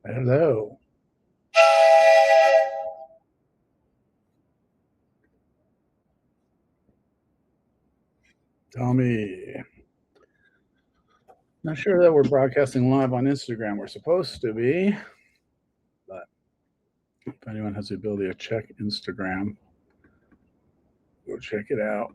Hello. Tell me. Not sure that we're broadcasting live on Instagram. We're supposed to be, but if anyone has the ability to check Instagram, go check it out.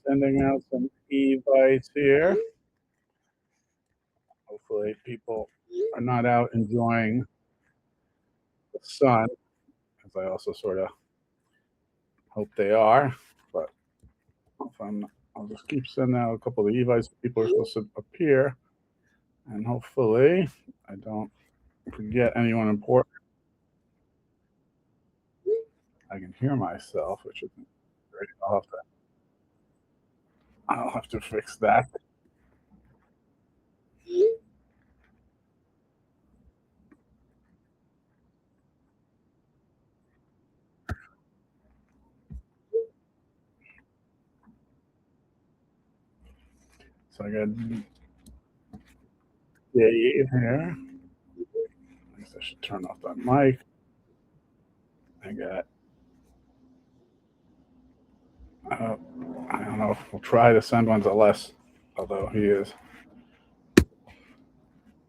Sending out some e-bites here. Hopefully people are not out enjoying the sun, as I also sort of hope they are. But I'll just keep sending out a couple of e-bites. People are supposed to appear, and hopefully I don't forget anyone important. I can hear myself, which isn't great. I'll have to fix that. So I got Dave here. I guess I should turn off that mic. I got, I don't know if we'll try to send one to Les, although he is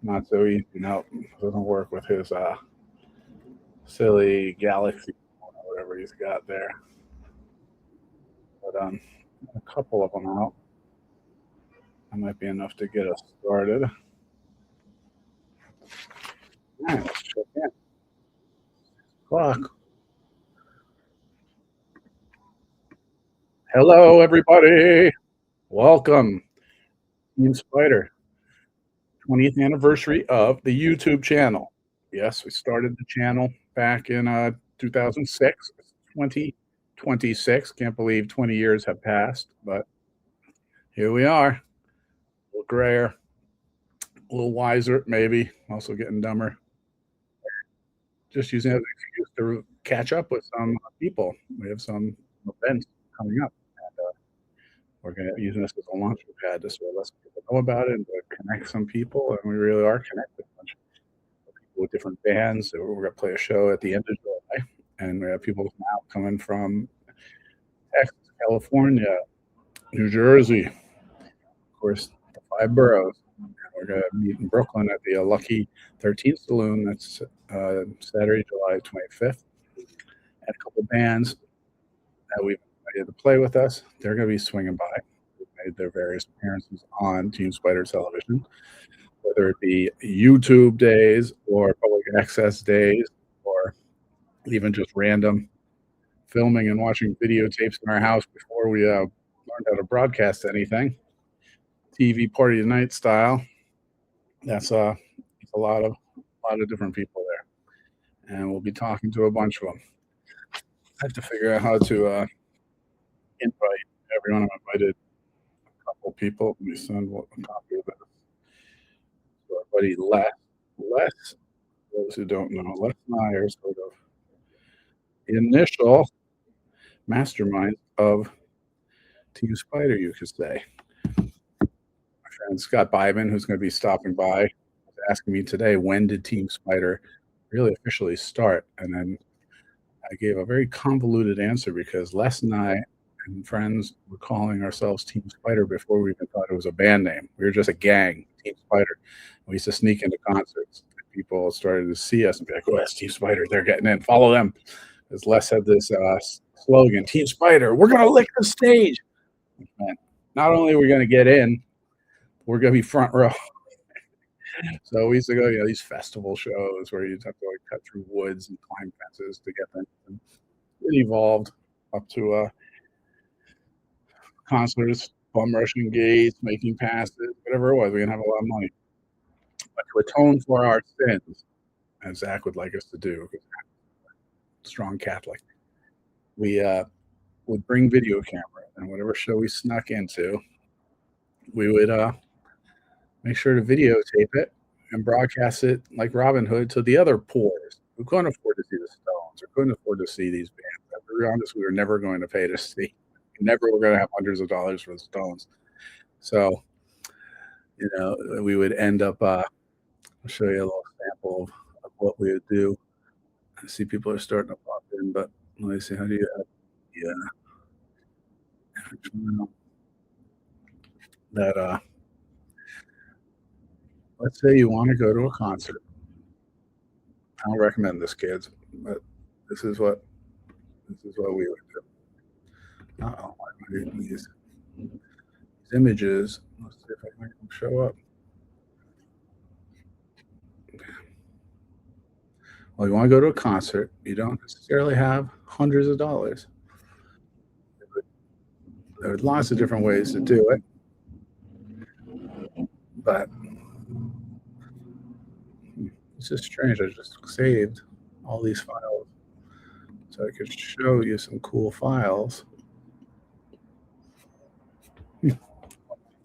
not so easy. No, doesn't work with his silly Galaxy or whatever he's got there. But a couple of them out. That might be enough to get us started. All right, let's check in. Clock. Hello, everybody. Welcome, TeamSpider. 20th anniversary of the YouTube channel. Yes, we started the channel back in 2006. 2026. Can't believe 20 years have passed, but here we are. A little grayer, a little wiser, maybe. Also getting dumber. Just using it as an excuse to catch up with some people. We have some events coming up. And, we're going to use this as a launch pad to sort of let people know about it and to connect some people. And we really are connected. A bunch of people with different bands. So we're going to play a show at the end of July. And we have people now coming from Texas, California, New Jersey, of course, the 5 boroughs. And we're going to meet in Brooklyn at the Lucky 13th Saloon. That's Saturday, July 25th. And a couple bands that we've invited to play with us. They're going to be swinging by. They've made their various appearances on TeamSpider television, whether it be YouTube days or public access days or even just random filming and watching videotapes in our house before we learned how to broadcast anything. TV party tonight style. That's a lot of different people there, and we'll be talking to a bunch of them. I have to figure out how to invite everyone. I've invited a couple people. Let me send a copy of this to our buddy Les. For those who don't know, Les and I are sort of the initial mastermind of TeamSpider, you could say. My friend Scott Byman, who's going to be stopping by, was asking me today, when did TeamSpider really officially start? And then I gave a very convoluted answer because Les and I and friends were calling ourselves TeamSpider before we even thought it was a band name. We were just a gang, TeamSpider. We used to sneak into concerts. People started to see us and be like, oh, that's TeamSpider. They're getting in. Follow them. Because Les had this slogan, Team Spider, we're going to lick the stage. And not only are we going to get in, we're going to be front row. So we used to go, these festival shows where you'd have to like cut through woods and climb fences to get them. And it evolved up to concerts, bum rushing gates, making passes, whatever it was. We didn't have a lot of money. But to atone for our sins, as Zach would like us to do, because strong Catholic, we would bring video camera, and whatever show we snuck into, we would make sure to videotape it and broadcast it like Robin Hood to the other poors who couldn't afford to see the Stones or couldn't afford to see these bands. To be honest, we were never going to pay to see. Never were going to have hundreds of dollars for the Stones. So, we would end up, I'll show you a little sample of what we would do. I see people are starting to pop in, but let me see. How do you that let's say you want to go to a concert. I don't recommend this, kids, but this is what we would do. Uh-oh, these images. Let's see if I can make them show up. Well, you want to go to a concert. You don't necessarily have hundreds of dollars. There are lots of different ways to do it, but it's just strange. I just saved all these files so I could show you some cool files.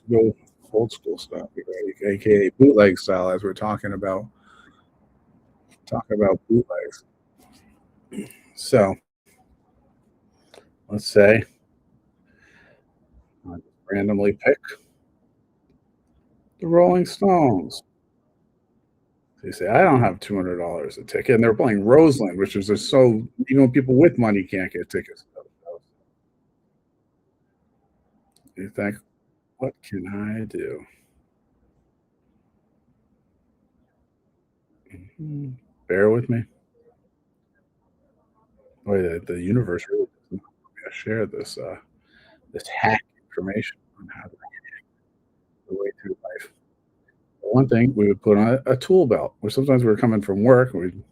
Go old school stuff, aka bootleg style, as we're talking about bootlegs. So let's say I just randomly pick the Rolling Stones. They say I don't have $200 a ticket, and they're playing Roseland, which is just so even people with money can't get tickets. You think, what can I do? Bear with me. Boy, the universe really doesn't want me to share this hack information on how to hack the way through life. For one thing, we would put on a tool belt, or sometimes we were coming from work, we'd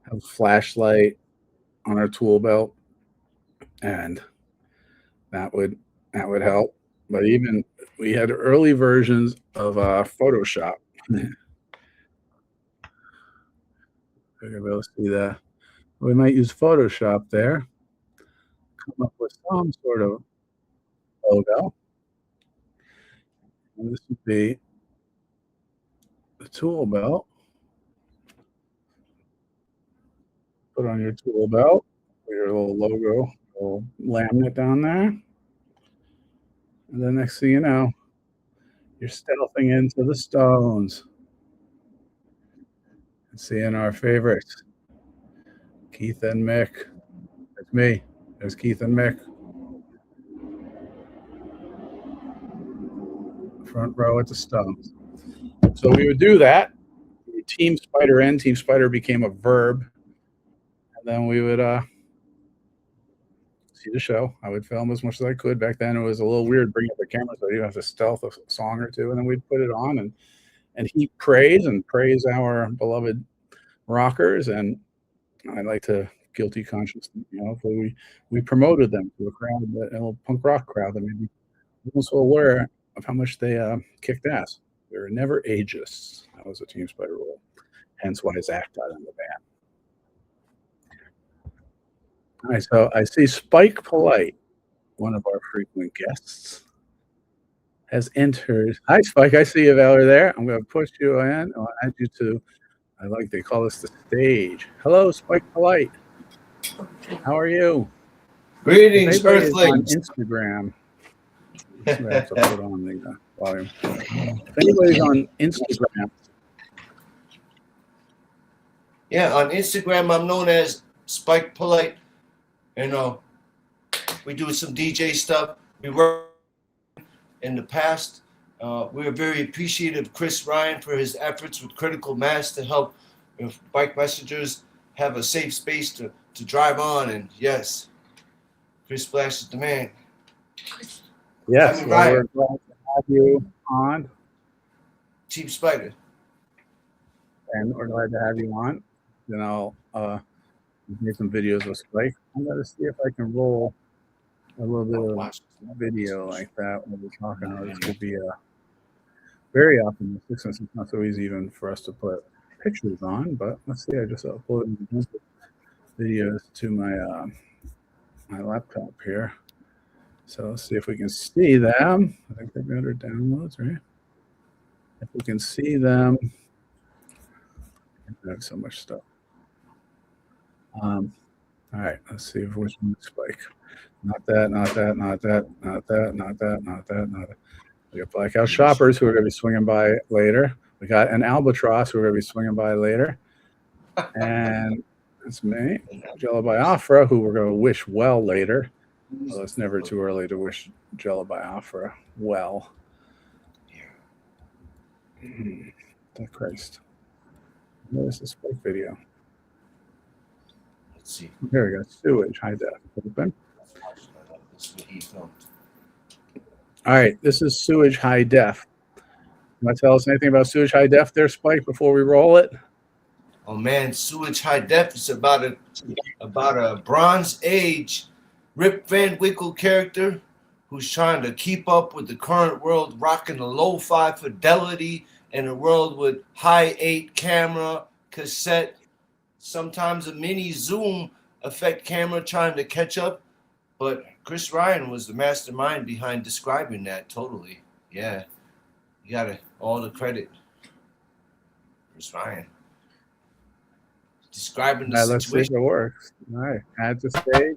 have a flashlight on our tool belt, and that would help. But even we had early versions of Photoshop. You're gonna be able to see that. We might use Photoshop there, come up with some sort of logo. And this would be the tool belt. Put on your tool belt, put your little logo, little laminate down there. And the next thing you know, you're stealthing into the Stones and seeing our favorites, Keith and Mick. That's me. There's Keith and Mick. Front row at the Stones. So we would do that. Team Spider in. Team Spider became a verb. And then we would see the show. I would film as much as I could. Back then it was a little weird bringing up the camera, so you have to stealth a song or two, and then we'd put it on and heap praise our beloved rockers. And I like to guilty conscience, we promoted them to a crowd, a little punk rock crowd that maybe wasn't so aware of how much they kicked ass. They were never ageist. That was a Team Spider rule. Hence why Zach got in the band. All right, so I see Spike Polite, one of our frequent guests, has entered. Hi, Spike. I see you, Valerie, there. I'm going to push you in. I'll add you to, they call this the stage. Hello, Spike Polite. How are you? Greetings, Earthlings. On Instagram. I have to put on the volume. If anybody's on Instagram. Yeah, on Instagram, I'm known as Spike Polite. We do some DJ stuff. We work in the past. We're very appreciative of Chris Ryan for his efforts with Critical Mass to help bike messengers have a safe space to drive on. And yes, Chris Splash is the man. Yes, I mean, well, Ryan. we're glad to have you on, TeamSpider. and we're glad to have you on. Then I'll make some videos with Spike. I'm going to see if I can roll a little bit of video like that when we're talking. This could be very optimistic since it's not so easy even for us to put pictures on. But let's see. I just uploaded a bunch of videos to my my laptop here. So let's see if we can see them. I think they're better downloads, right? If we can see them. I have so much stuff. All right, let's see if which one is Spike. Not that, not that, not that, not that, not that, not that, not that. We got Blackout Shoppers who are going to be swinging by later. We got an Albatross who are going to be swinging by later. And that's me. Jello Biafra, who we're going to wish well later. Well, it's never too early to wish Jello Biafra well. Oh, Christ. Where's the Spike video? Let's see. Here we go. Sewage, high def. Open. All right, this is Sewage High Def. You want to tell us anything about Sewage High Def there, Spike, before we roll it? Oh man, Sewage High Def is about a Bronze Age Rip Van Winkle character who's trying to keep up with the current world, rocking a lo-fi fidelity in a world with high 8 camera, cassette, sometimes a mini zoom effect camera trying to catch up. But Chris Ryan was the mastermind behind describing that totally. Yeah, you got all the credit. Chris Ryan. Describing the Let's see if situation. it works. All right, add to stage.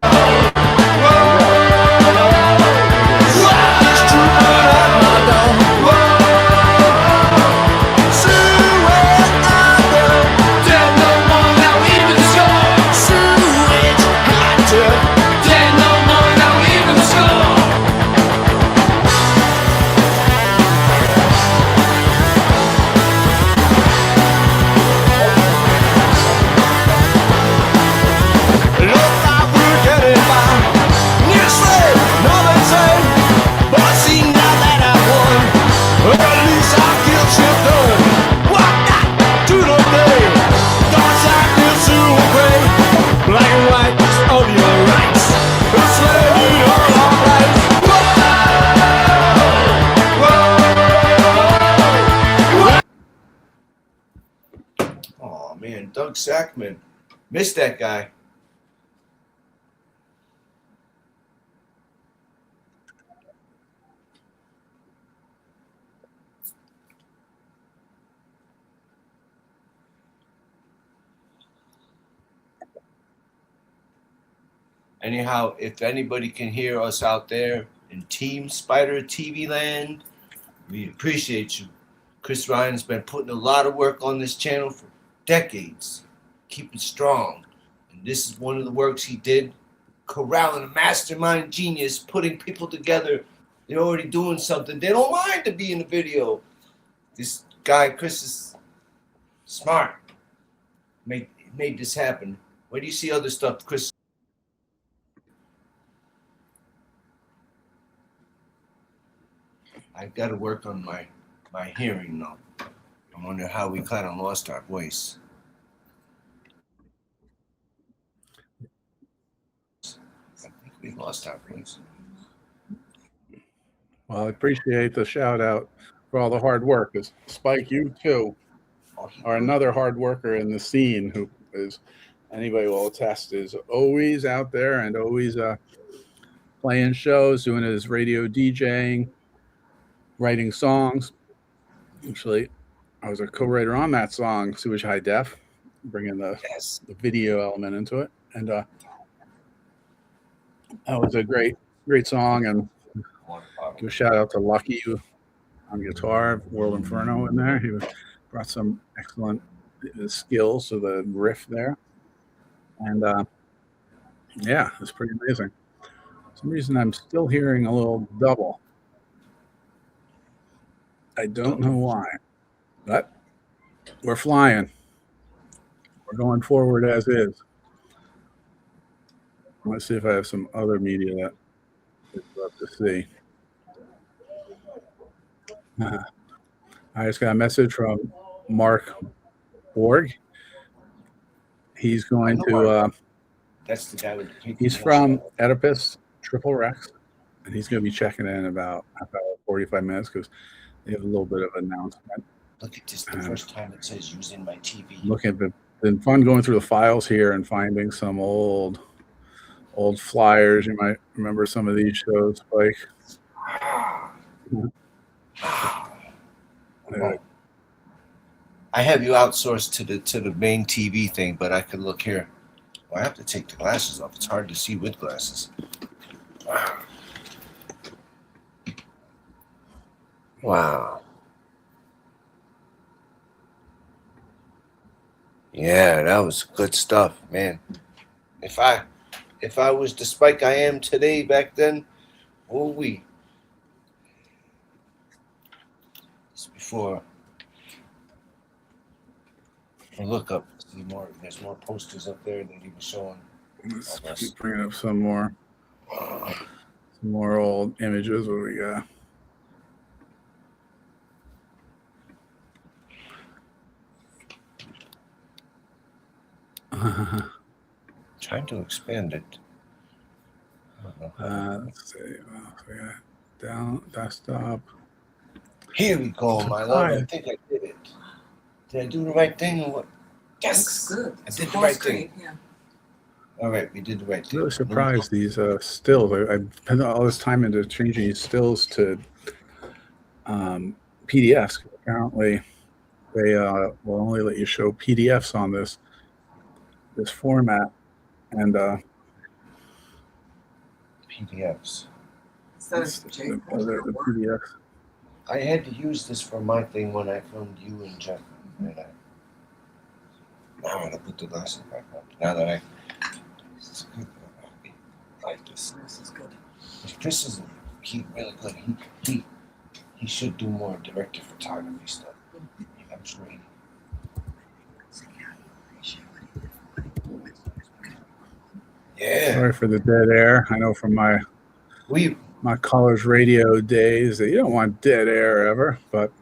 Oh man, Doug Sackman. Missed that guy. Anyhow, if anybody can hear us out there in TeamSpider TV land, we appreciate you. Chris Ryan's been putting a lot of work on this channel for decades, keeping strong. And this is one of the works he did, corralling a mastermind genius, putting people together. They're already doing something. They don't mind to be in the video. This guy, Chris, is smart. Made this happen. Where do you see other stuff, Chris? I've got to work on my hearing now. I wonder how we kind of lost our voice. I think we lost our voice. Well, I appreciate the shout out for all the hard work. Spike, you too are another hard worker in the scene who is, anybody will attest, is always out there and always playing shows, doing his radio DJing, writing songs. Actually, I was a co-writer on that song, Sewage High Def, bringing the video element into it. And that was a great song. And give a shout out to Lucky on guitar, World Inferno in there. He brought some excellent skills to the riff there. And yeah, it's pretty amazing. For some reason, I'm still hearing a little double. I don't know why, but we're flying. We're going forward as is. Let's see if I have some other media that I'd love to see. I just got a message from Mark Borg. He's going to. That's the guy with the pink. He's from Oedipus Triple Rex, and he's going to be checking in about 45 minutes because they have a little bit of announcement. Look at this. The first time it says using my TV. Look at it. Been fun going through the files here and finding some old flyers. You might remember some of these shows, Spike. I have you outsourced to the main TV thing, but I could look here. Well, I have to take the glasses off. It's hard to see with glasses. Wow. Yeah, that was good stuff, man. If I was the Spike I am today back then, we. It's before. I look up, see more. There's more posters up there that he was showing. Let's keep bringing up some more old images. What do we got? Trying to expand it. Let's see. We got down desktop. Here we go, my love. I think I did it. Did I do the right thing or what? Yes, good. I did the right thing. Yeah. All right, we did the right thing. Really surprised these stills. I spent all this time into changing these stills to PDFs. Apparently, they will only let you show PDFs on this format, and PDFs. The PDFs. I had to use this for my thing when I filmed you and Jeff. Now I'm gonna put the glasses back on. Now that this is good. I like this. This is good. Chris is really good. He should do more director photography stuff. I'm sure he. Yeah. Sorry for the dead air. I know from my Colors Radio days that you don't want dead air ever, but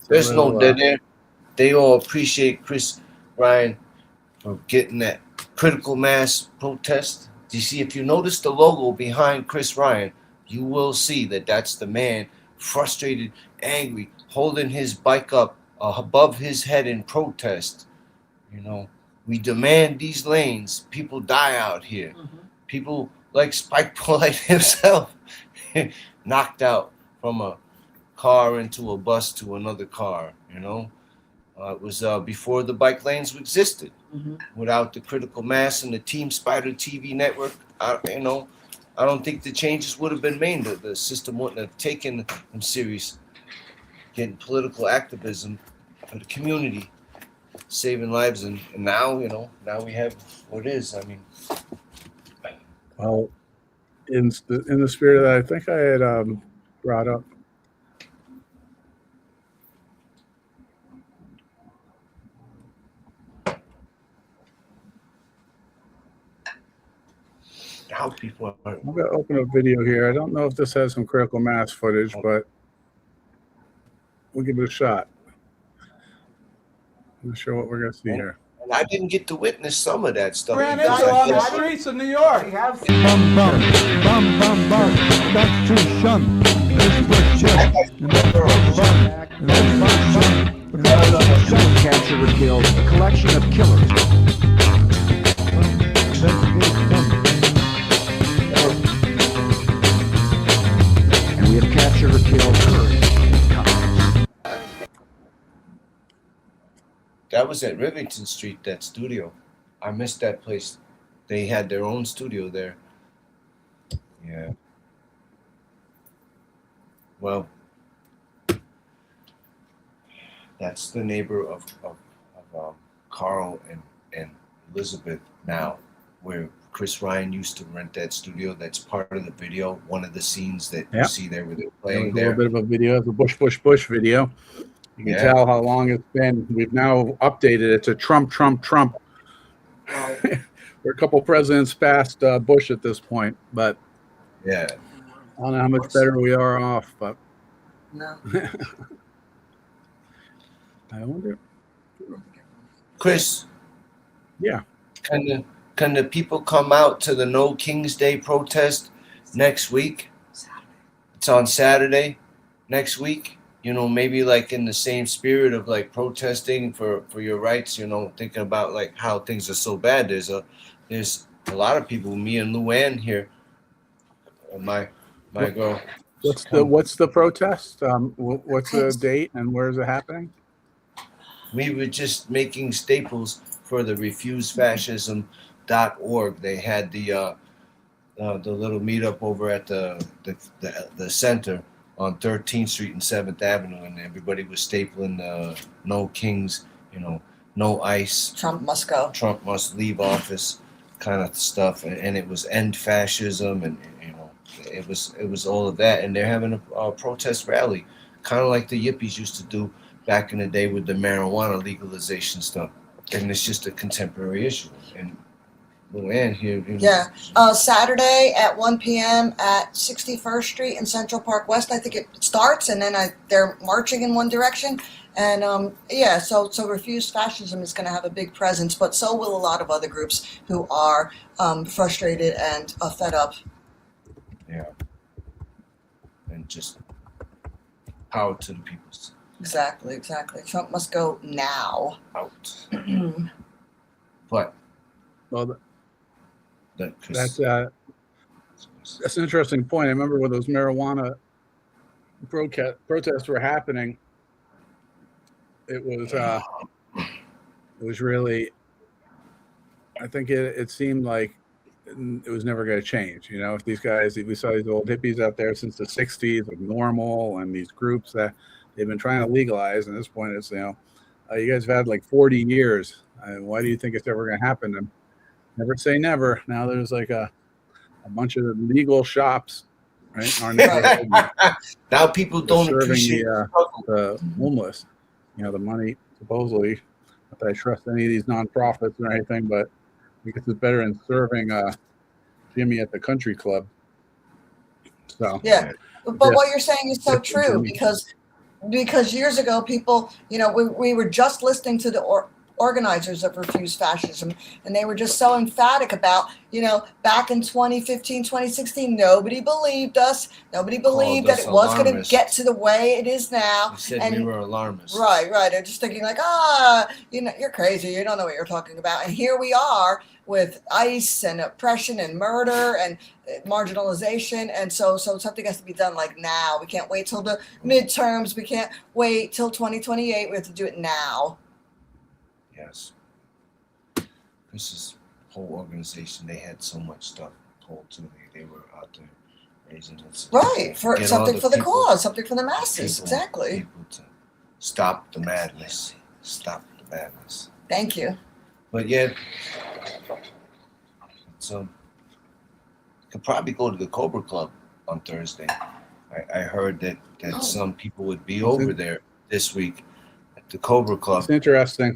there's no dead air. They all appreciate Chris Ryan for getting that critical mass protest. You see, if you notice the logo behind Chris Ryan, you will see that that's the man, frustrated, angry, holding his bike up above his head in protest. You know, we demand these lanes. People die out here. Mm-hmm. People like Spike Polite himself knocked out from a car into a bus to another car, you know. It was before the bike lanes existed. Mm-hmm. Without the critical mass and the TeamSpider TV network, I don't think the changes would have been made. The system wouldn't have taken them serious. Getting political activism for the community, saving lives, and now, now we have what it is. I mean, well, in the spirit that I think I had brought up. How people are. I'm going to open a video here. I don't know if this has some critical mass footage, but we'll give it a shot. I'm not sure what we're going to see here. And I didn't get to witness some of that stuff. Ran into on the streets of New York. Bum, bum, bum, bum, bum. That's to shun. This was chill. And then Captured or killed a collection of killers. And we have captured or killed her. That was at Rivington Street, that studio. I missed that place. They had their own studio there. Yeah. Well, that's the neighbor of Carl and Elizabeth now, where Chris Ryan used to rent that studio. That's part of the video. One of the scenes that you see there where they're playing there. A little bit of a video of the Bush video. You can tell how long it's been. We've now updated it to Trump. we're a couple presidents past Bush at this point, but Yeah. I don't know how much better we are off. But No. I wonder. Chris, Yeah. can the people come out to the No King's Day protest next week? It's on Saturday next week. You know, maybe like in the same spirit of like protesting for your rights, you know, thinking about like how things are so bad. There's a lot of people, me and Luann here, my girl. What's the protest? What's the date and where is it happening? We were just making staples for the refusefascism.org. They had the little meetup over at the center on 13th Street and 7th Avenue, and everybody was stapling no kings, you know, no ICE. Trump must go. Trump must leave office kind of stuff. And it was end fascism, and you know, it was all of that. And they're having a protest rally, kind of like the yippies used to do back in the day with the marijuana legalization stuff. And it's just a contemporary issue. And Luann here. Yeah. Saturday at 1 p.m. at 61st Street and Central Park West. I think it starts, and then they're marching in one direction. And so Refuse Fascism is going to have a big presence, but so will a lot of other groups who are frustrated and fed up. Yeah. And just power to the people. Exactly. Trump must go now. Out. But Well, that's that's an interesting point. I remember when those marijuana protests were happening. It was really. I think it seemed like it was never going to change. You know, if these guys, we saw these old hippies out there since the '60s, like Normal, and these groups that they've been trying to legalize. And at this point, it's you guys have had like 40 years. Why do you think it's ever going to happen? And never say never. Now there's like a bunch of legal shops, right? Now people don't serving appreciate the homeless. You know, the money supposedly. Not that I trust any of these nonprofits or anything, but I guess it's better than serving Jimmy at the country club. So yeah, but what you're saying is so true because years ago people, you know, we were just listening to the organizers of Refuse Fascism, and they were just so emphatic about, you know, back in 2015, 2016, nobody believed us. Nobody believed that it was going to get to the way it is now. They said and we were alarmists. Right. They're just thinking like, you know, you're crazy. You don't know what you're talking about. And here we are with ICE and oppression and murder and marginalization. And so something has to be done like now. We can't wait till the midterms. We can't wait till 2028. We have to do it now. Yes. Chris's whole organization, they had so much stuff told to me. They were out there raising it. Right, for something for the cause, something for the masses. Exactly. People to stop the madness. Stop the madness. Thank you. But yeah, so could probably go to the Cobra Club on Thursday. I heard that some people would be over there this week at the Cobra Club. It's interesting.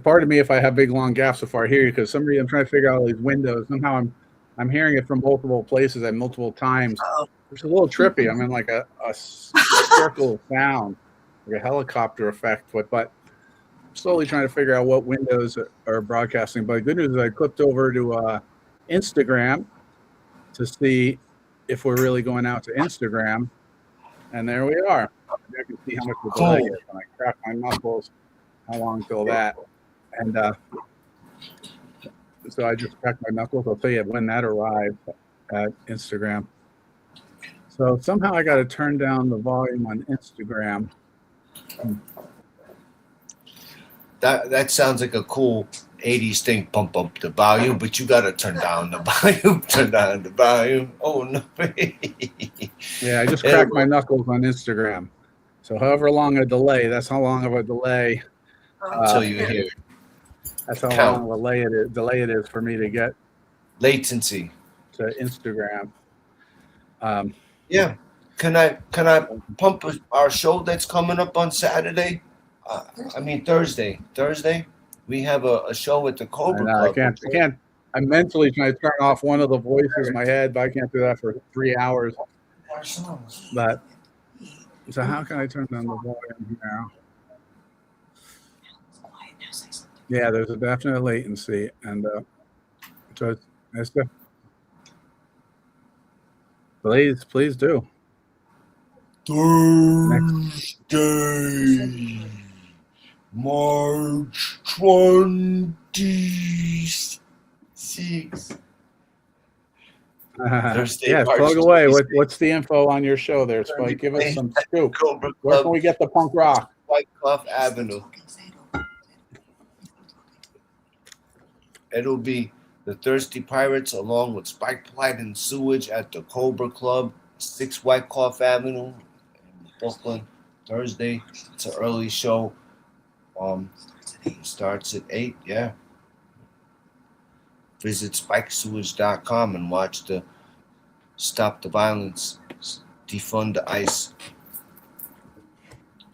Pardon me if I have big long gaps so far here, because some reason I'm trying to figure out all these windows. Somehow I'm hearing it from multiple places at multiple times. It's a little trippy. I'm in like a circle of sound, like a helicopter effect. But slowly trying to figure out what windows are broadcasting. But the good news is I clicked over to Instagram to see if we're really going out to Instagram, and there we are. I can see how much the delay is when I crack my knuckles. How long till that? And so I just cracked my knuckles. I'll tell you when that arrived at Instagram. So somehow I got to turn down the volume on Instagram. That sounds like a cool 80s thing, pump up the volume, but you got to turn down the volume, turn down the volume. Oh, no. Yeah, I just cracked my knuckles on Instagram. So however long a delay, that's how long of a delay. Until you hear it. That's how long of a delay it is for me to get latency to Instagram. Yeah. Can I pump our show that's coming up on Saturday? Thursday. We have a show at the Cobra I Club. can't. I'm mentally trying to turn off one of the voices in my head, but I can't do that for 3 hours. But so how can I turn down the volume now? Yeah, there's a definite latency, and so it's please do. Thursday, March 26th. Thursday, Yeah, March plug away. 26th. What's the info on your show there, Spike? Give us some scoop. Cobra Where Club, can we get the punk rock? Wyckoff Avenue. It'll be the Thirsty Pirates along with Spike Plight and Sewage at the Cobra Club, 6 Wyckoff Avenue in Brooklyn. Thursday. It's an early show. It starts at 8, yeah. Visit spikesewage.com and watch the Stop the Violence, Defund the ICE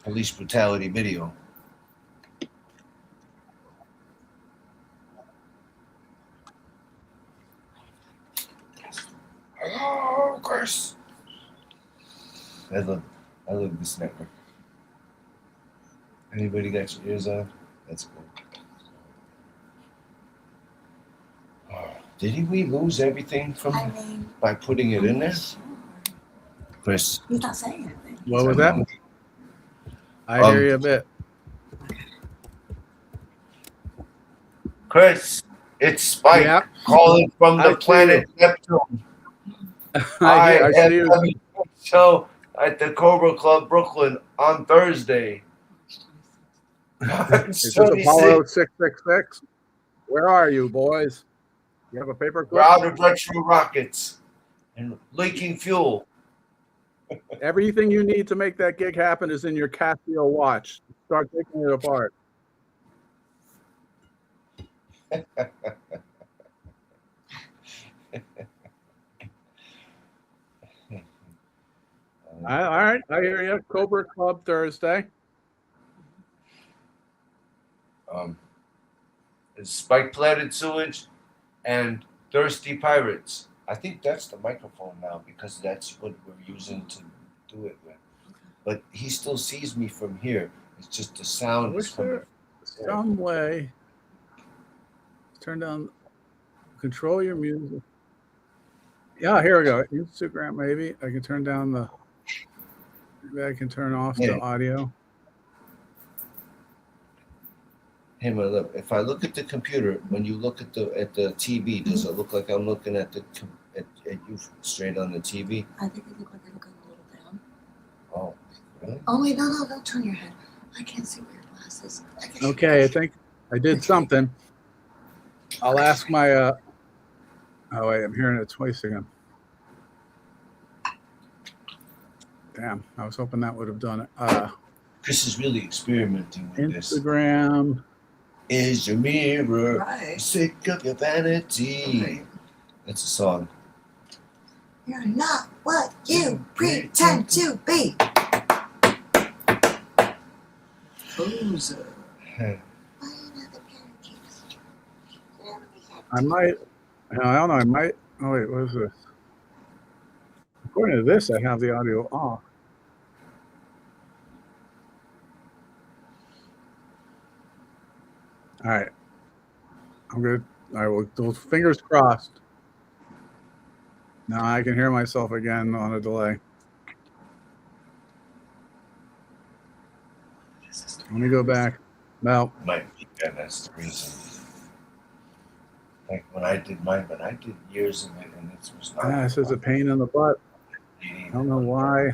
police brutality video. Hello, Chris. I love this network. Anybody got your ears on? That's cool. Did we lose everything from by putting it in there? Chris. He's not saying anything. What was that? I hear you a bit. Chris, it's Spike Yeah. calling from the I see planet Neptune. I see you. have a show at the Cobra Club Brooklyn on Thursday. Is this Apollo 666? Where are you, boys? You have a paper clip? We're out of retro rockets and leaking fuel. Everything you need to make that gig happen is in your Casio watch. Start taking it apart. All right, I hear you. Cobra Club Thursday. It's Spike Platted Sewage and Thirsty Pirates. I think that's the microphone now because that's what we're using to do it with. But he still sees me from here. It's just the sound is from Some way. Turn down. Control your music. Yeah, here we go. Instagram, maybe. I can turn down the. Maybe I can turn off the audio. Hey, my love. If I look at the computer, when you look at the TV, does it look like I'm looking at at you straight on the TV? I think it looked like I look a little down. Oh, really? Oh wait, no, don't turn your head. I can't see where your glasses. Okay, I think I did something. I'll ask my. Oh wait, I'm hearing it twice again. Damn, I was hoping that would have done it. Chris is really experimenting with Instagram. Is your mirror Right. sick of your vanity? Right. That's a song. You're not what you pretend to be. Loser. I might. I don't know. I might. Oh wait, what is this? According to this, I have the audio off. All right. I'm good. All right. Well, those fingers crossed. Now I can hear myself again on a delay. Let me go back. No. Might be, yeah, that's the reason. Like when I did mine, but I did years of it, and it was not. This is a pain in the butt. I don't know why.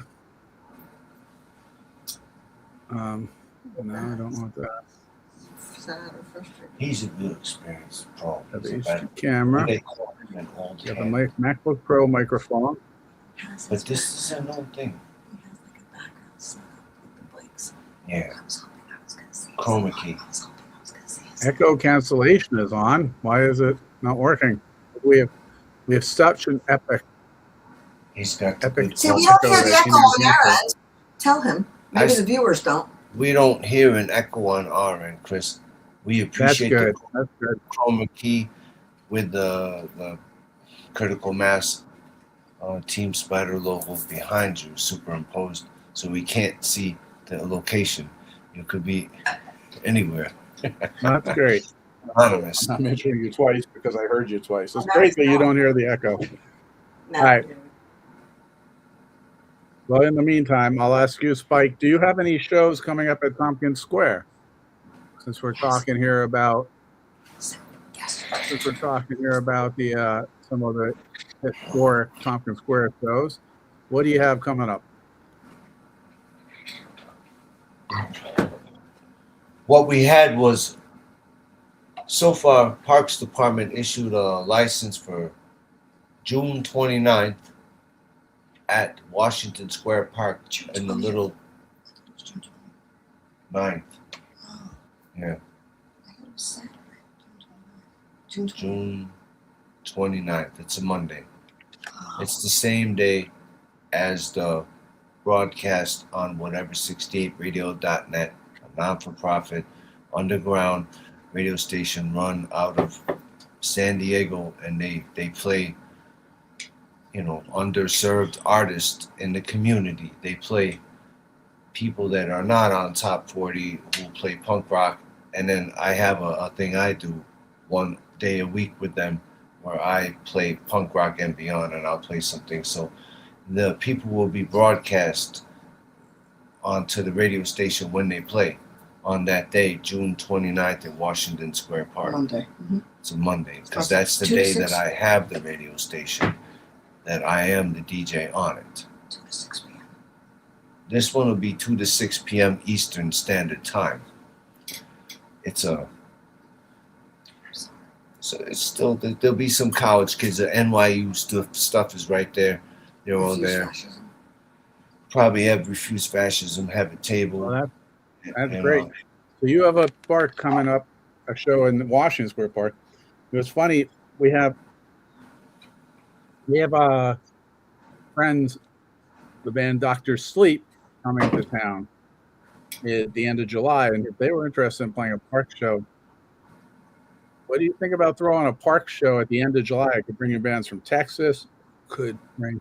No, I don't want that. Sad or frustrated. He's a good experienced pro. Have He's the a bad- camera. They call him an old You have a hand. MacBook Pro microphone. But this is an old thing. He has like a background set up with the bikes. Yeah. I was hoping I was gonna see his- Chroma key. I was hoping I was gonna see his- Echo cancellation is on. Why is it not working? We have such an epic. He's got the Epic. good See, we don't Echo hear the that echo you on need our to- end. Tell him. Maybe I- the viewers don't. We don't hear an echo on our end, Chris. We That's appreciate good. the That's good. chroma key with the critical mass TeamSpider logo behind you, superimposed, so we can't see the location. You could be anywhere. That's great. Anonymous. I'm mentioning you twice because I heard you twice. It's great that you don't hear the echo. No. All right. Well, in the meantime, I'll ask you, Spike, do you have any shows coming up at Tompkins Square? Since we're talking here about the some of the historic Tompkins Square shows, what do you have coming up? What we had was, so far, Parks Department issued a license for June 29th at Washington Square Park in the little 9th. Yeah, June 29th. It's a Monday. It's the same day as the broadcast on whatever68radio.net, a non-for-profit underground radio station run out of San Diego, and they play, underserved artists in the community. They play people that are not on top 40 who play punk rock, and then I have a thing I do one day a week with them where I play punk rock and beyond, and I'll play something. So the people will be broadcast onto the radio station when they play on that day, June 29th at Washington Square Park. Monday. Mm-hmm. It's a Monday, because that's the day that I have the radio station, that I am the DJ on it. 2 to 6 p.m. This one will be 2 to 6 p.m. Eastern Standard Time. So it's still, there'll be some college kids. The NYU stuff is right there. They're all there. Fascism. Probably have Refuse Fascism, have a table. Well, that's great. So you have a park coming up, a show in Washington Square Park. It was funny. We have friends, the band Dr. Sleep, coming to town at the end of July, and if they were interested in playing a park show, what do you think about throwing a park show at the end of July? I could bring in bands from Texas. Could bring.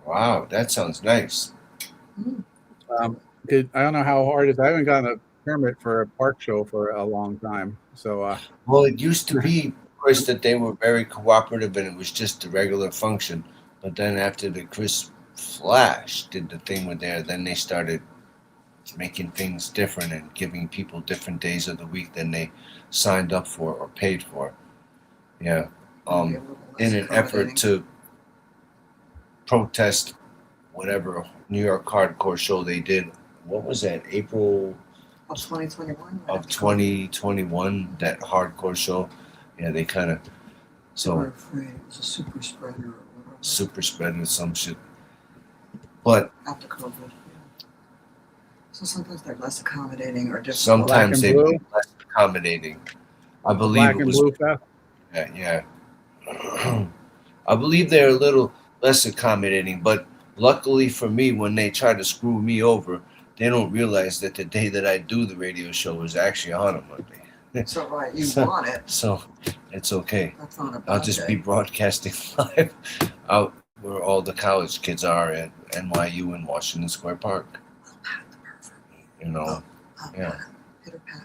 Wow, that sounds nice. I don't know how hard it is. I haven't gotten a permit for a park show for a long time. So, Well, it used to be, Chris, that they were very cooperative and it was just a regular function. But then after the Chris Flash did the thing with there, then they started making things different and giving people different days of the week than they signed up for or paid for. Yeah. In an effort to protest whatever New York hardcore show they did. What was that? April Of 2021. of 2021, that hardcore show. Yeah, they kind of, They were so afraid it was a super spreader or whatever. super spreading some shit. But After COVID. Yeah. So sometimes they're less accommodating or difficult. sometimes Black they and be less accommodating. I believe Black it and was. Blue Fest. Yeah. I believe they're a little less accommodating, but luckily for me, when they try to screw me over, they don't realize that the day that I do the radio show is actually on a Monday. So right, you So- want it. So it's okay. That's not a bad I'll just day. be broadcasting live out where all the college kids are at NYU and Washington Square Park. You know, yeah. Pitter pat,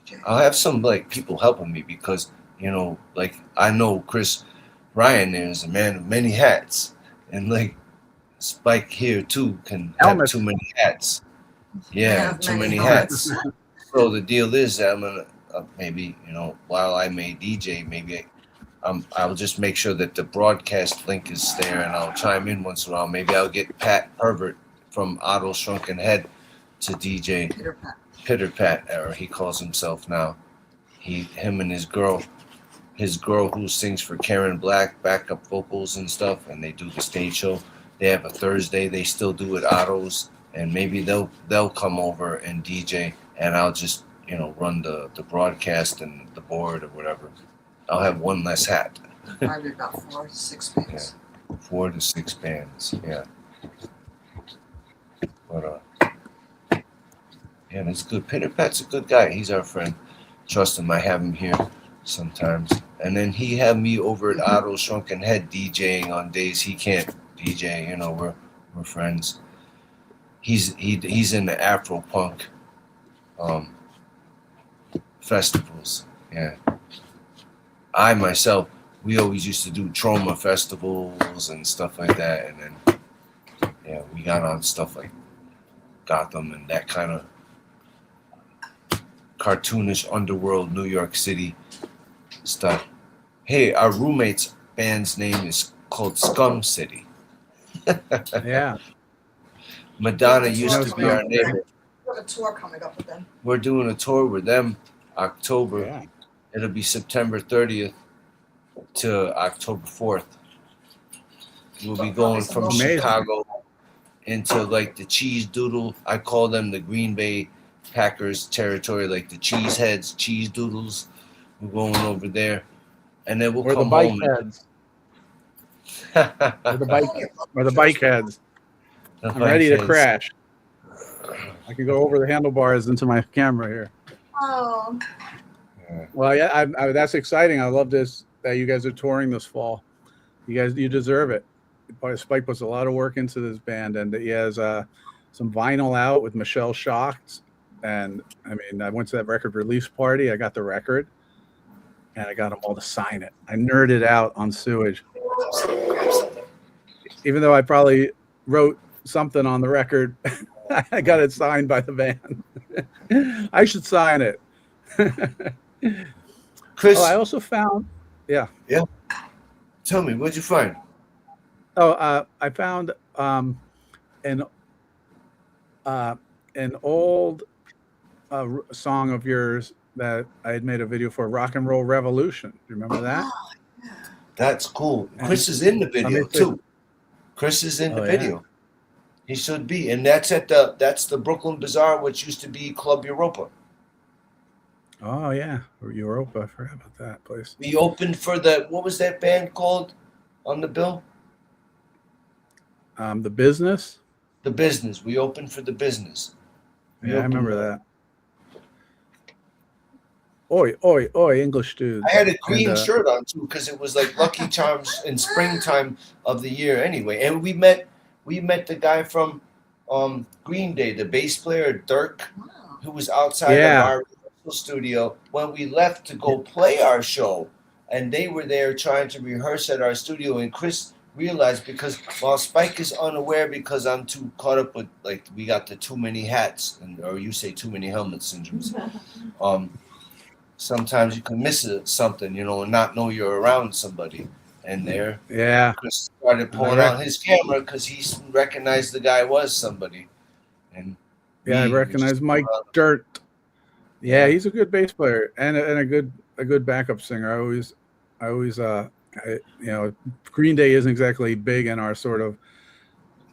DJ. I'll have some people helping me because, I know Chris Ryan is a man of many hats, and Spike here too can have Helmet. too many hats. Yeah, Have too many many hats. So the deal is that I'm gonna maybe while I may DJ, maybe I'll just make sure that the broadcast link is there, and I'll chime in once in a while. Maybe I'll get Pat Herbert from Otto's Shrunken Head to DJ Pitter pat. Pitter Pat, or he calls himself now. Him and his girl who sings for Karen Black, backup vocals and stuff, and they do the stage show. They have a Thursday. They still do it Otto's, and maybe they'll come over and DJ, and I'll just run the broadcast and the board or whatever. I'll have one less hat. Probably about 4 to 6 bands. 4 to 6 bands. Yeah. But yeah, that's good. Pitter Pat's a good guy. He's our friend. trust him. I have him here sometimes. And then he had me over at Otto's Shrunken Head DJing on days he can't DJ. You know, we're friends. He's in the Afro punk festivals. Yeah. I myself, we always used to do trauma festivals and stuff like that, and then yeah, we got on stuff like Gotham and that kind of cartoonish underworld New York City stuff. Hey, our roommate's band's name is called Scum City. Yeah. Madonna used to be our neighbor. We have a tour coming up with them. We're doing a tour with them October. Yeah. It'll be September 30th to October 4th. We'll be going from Amazing. Chicago into like the cheese doodle. I call them the Green Bay Packers territory, like the cheese heads, cheese doodles. We're going over there. And then we'll Or the come bike home. heads. Or the bike heads. I'm ready to crash. I can go over the handlebars into my camera here. Oh, Well, yeah, that's exciting. I love this that you guys are touring this fall. You deserve it. Spike puts a lot of work into this band, and he has some vinyl out with Michelle Shocked. And I mean, I went to that record release party. I got the record, and I got them all to sign it. I nerded out on Sewage, even though I probably wrote something on the record. I got it signed by the band. I should sign it. Chris, I also found, yeah. tell me, what'd you find? Oh, I found an old song of yours that I had made a video for, Rock and Roll Revolution. Do you remember that? That's cool. Chris is in the video too. Chris is in the video. Yeah. He should be, and that's the Brooklyn Bazaar, which used to be Club Europa. Oh yeah, Europa. I forgot about that place. We opened for what was that band called on the bill? The Business. The Business. We opened for The Business. Yeah, I remember that. Oi, oi, oi, English dude. I had a green shirt on too because it was like Lucky Charms in springtime of the year anyway. And we met the guy from Green Day, the bass player Dirk, who was outside of our rehearsal studio when we left to go play our show. And they were there trying to rehearse at our studio. And Chris realized, because while Spike is unaware because I'm too caught up with, like, we got the too many hats, or you say too many helmets syndromes. Sometimes you can miss something, and not know you're around somebody. And there, Chris started pulling out his camera because he recognized the guy was somebody. And I recognized Mike Dirt. Yeah, he's a good bass player and a good backup singer. I always Green Day isn't exactly big in our sort of